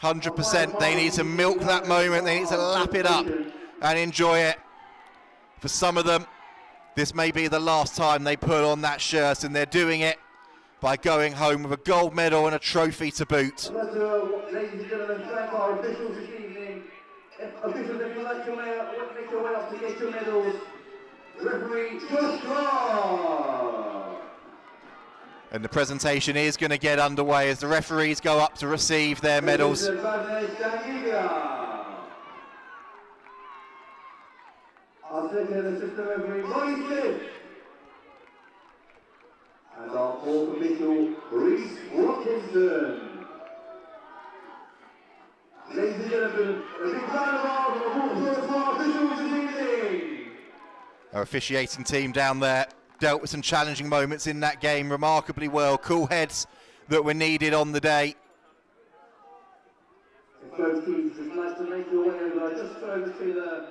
100%, they need to milk that moment, they need to lap it up and enjoy it. For some of them, this may be the last time they put on that shirt, and they're doing it by going home with a gold medal and a trophy to boot. Ladies and gentlemen, thank our officials this evening. Officials, if you'd like to make your way up to get your medals. Referee Josh Clark. And the presentation is going to get underway as the referees go up to receive their medals. And our fourth official, Reese Watkinson. Ladies and gentlemen, a big round of applause for our officials this evening. Our officiating team down there dealt with some challenging moments in that game remarkably well. Cool heads that were needed on the day. If both teams would like to make your way over, just over to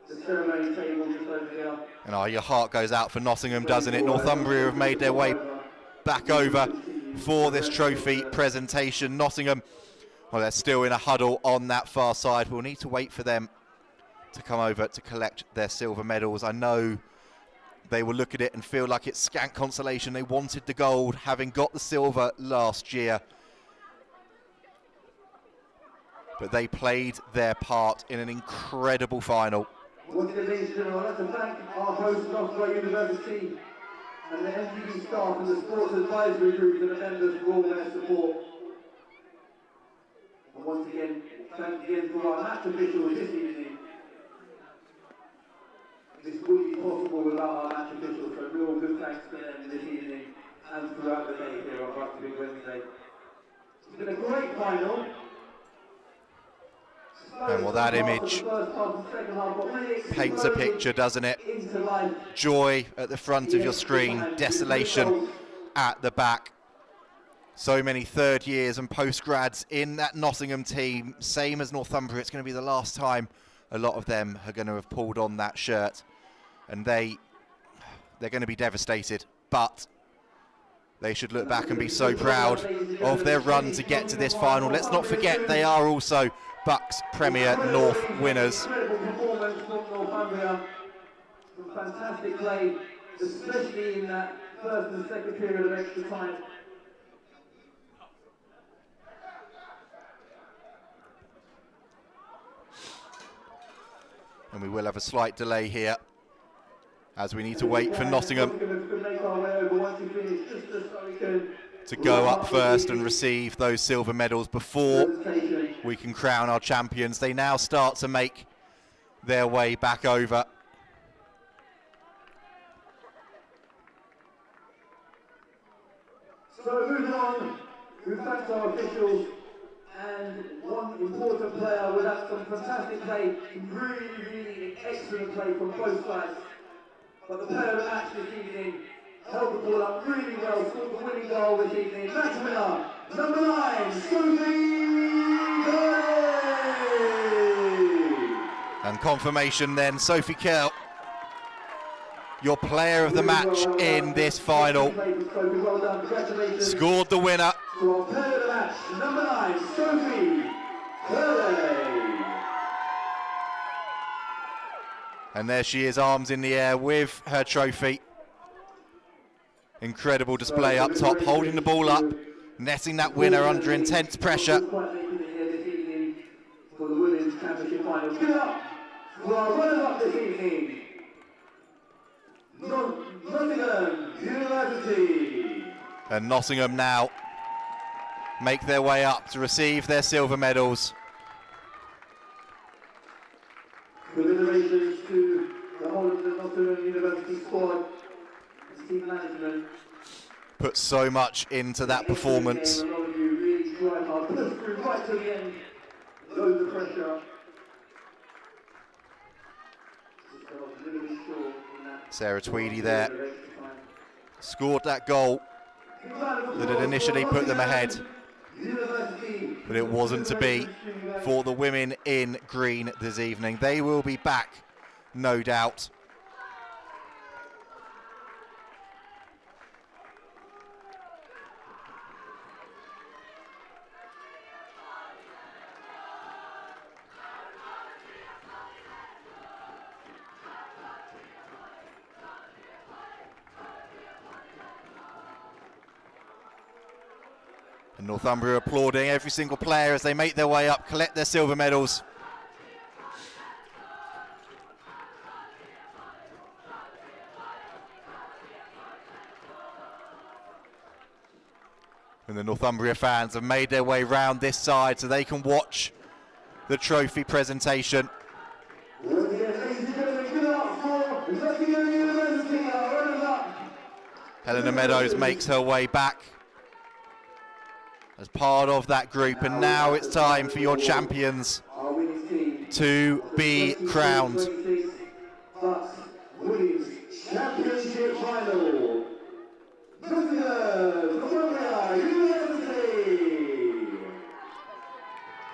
the ceremony table just over here. And your heart goes out for Nottingham, doesn't it? Northumbria have made their way back over for this trophy presentation. Nottingham, well, they're still in a huddle on that far side. We'll need to wait for them to come over to collect their silver medals. I know they will look at it and feel like it's scant consolation. They wanted the gold, having got the silver last year. But they played their part in an incredible final. Once again, ladies and gentlemen, I'd like to thank our host, Loughborough University, and the MTV staff and the sports advisory group and the members for all their support. And once again, thanks again for our match officials this evening. This wouldn't be possible without our match officials, so real good thanks to them this evening and throughout the day here on BUCS Big Wednesday. It's been a great final. And well, that image paints a picture, doesn't it? Joy at the front of your screen, desolation at the back. So many third years and post-grads in that Nottingham team, same as Northumbria. It's going to be the last time a lot of them are going to have pulled on that shirt, and they're going to be devastated, but they should look back and be so proud of their run to get to this final. Let's not forget they are also BUCS Premier North winners. Incredible performance from Northumbria. Some fantastic play, especially in that first and second period of extra time. And we will have a slight delay here as we need to wait for Nottingham to go up first and receive those silver medals before we can crown our champions. They now start to make their way back over. So moving on, we thank our officials, and one important player with some fantastic play, really excellent play from both sides. But the player of the match this evening held the ball up really well, scored the winning goal this evening. Match winner, number 9, Sophie Curley. And confirmation then, Sophie Curl, your player of the match in this final. Well done, congratulations. Scored the winner. To our player of the match, number 9, Sophie Curley. And there she is, arms in the air with her trophy. Incredible display up top, holding the ball up, netting that winner under intense pressure. For the women's championship final. Give it up for our runner-up this evening, Nottingham University. And Nottingham now make their way up to receive their silver medals. Congratulations to the whole of the Nottingham University squad, team management. Put so much into that performance. A lot of you really tried hard, pushed through right to the end. Loads of pressure. Just got a little bit short in that. Sarah Tweedy there scored that goal that had initially put them ahead, but it wasn't to be for the women in green this evening. They will be back, no doubt. And Northumbria applauding every single player as they make their way up, collect their silver medals. And the Northumbria fans have made their way round this side so they can watch the trophy presentation. Helena Meadows makes her way back as part of that group, and now it's time for your champions to be crowned. Championship final.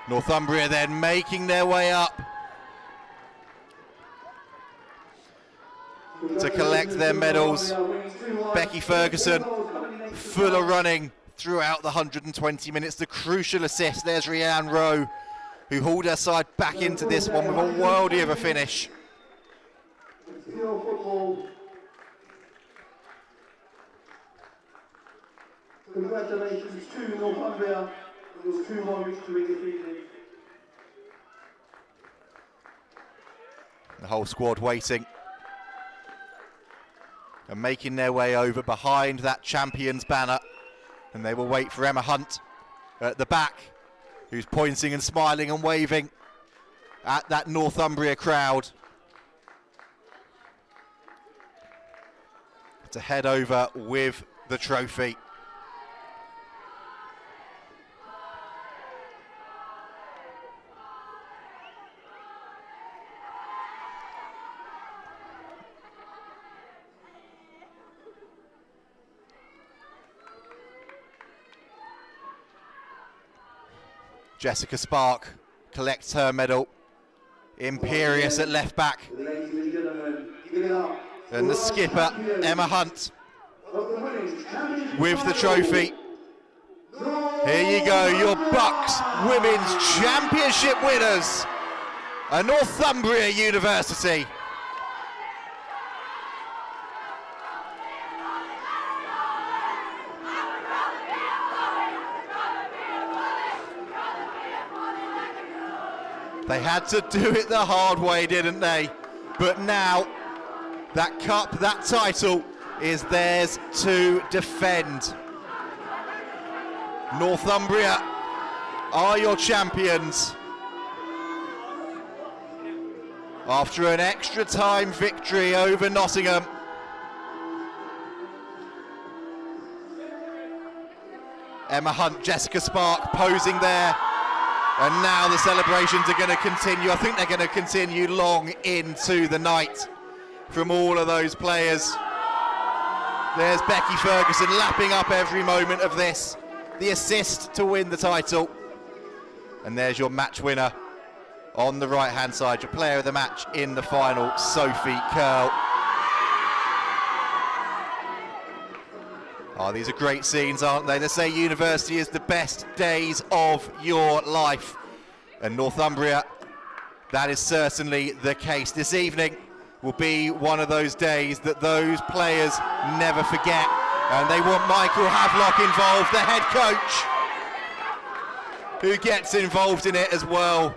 Northumbria then making their way up to collect their medals. Becky Ferguson, full of running throughout the 120 minutes. The crucial assist, there's Rhiannon Rowe, who hauled her side back into this one with a worldie of a finish. Pure football. Congratulations to Northumbria on those 2-1 victory this evening. The whole squad waiting and making their way over behind that champions banner, and they will wait for Emma Hunt at the back, who's pointing and smiling and waving at that Northumbria crowd to head over with the trophy. Jessica Spark collects her medal. Imperious at left back. And the skipper, Emma Hunt, with the trophy. Here you go, your BUCS Women's Championship winners, a Northumbria University. They had to do it the hard way, didn't they? But now, that cup, that title, is theirs to defend. Northumbria are your champions. After an extra time victory over Nottingham. Emma Hunt, Jessica Spark posing there. And now the celebrations are going to continue. I think they're going to continue long into the night from all of those players. There's Becky Ferguson lapping up every moment of this. The assist to win the title. And there's your match winner on the right-hand side, your player of the match in the final, Sophie Curl. Oh, these are great scenes, aren't they? They say university is the best days of your life. And Northumbria, that is certainly the case. This evening will be one of those days that those players never forget. And they want Michael Havelock involved, the head coach, who gets involved in it as well.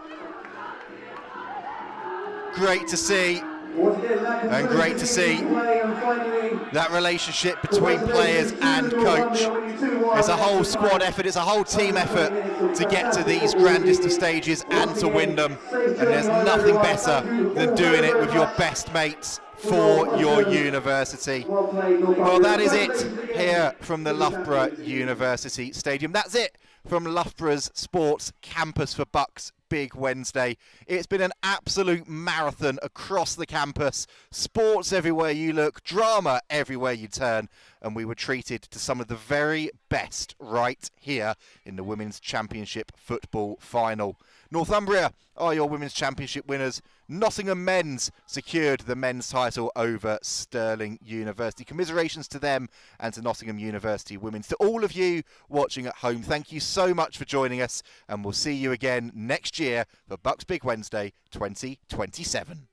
Great to see. And great to see that relationship between players and coach. It's a whole squad effort, it's a whole team effort to get to these grandest of stages and to win them. And there's nothing better than doing it with your best mates for your university. Well, that is it here from the Loughborough University Stadium. That's it from Loughborough's sports campus for BUCS Big Wednesday. It's been an absolute marathon across the campus. Sports everywhere you look, drama everywhere you turn, and we were treated to some of the very best right here in the Women's Championship football final. Northumbria are your Women's Championship winners. Nottingham men's secured the men's title over Stirling University. Commiserations to them and to Nottingham University women's. To all of you watching at home, thank you so much for joining us, and we'll see you again next year for BUCS Big Wednesday 2027.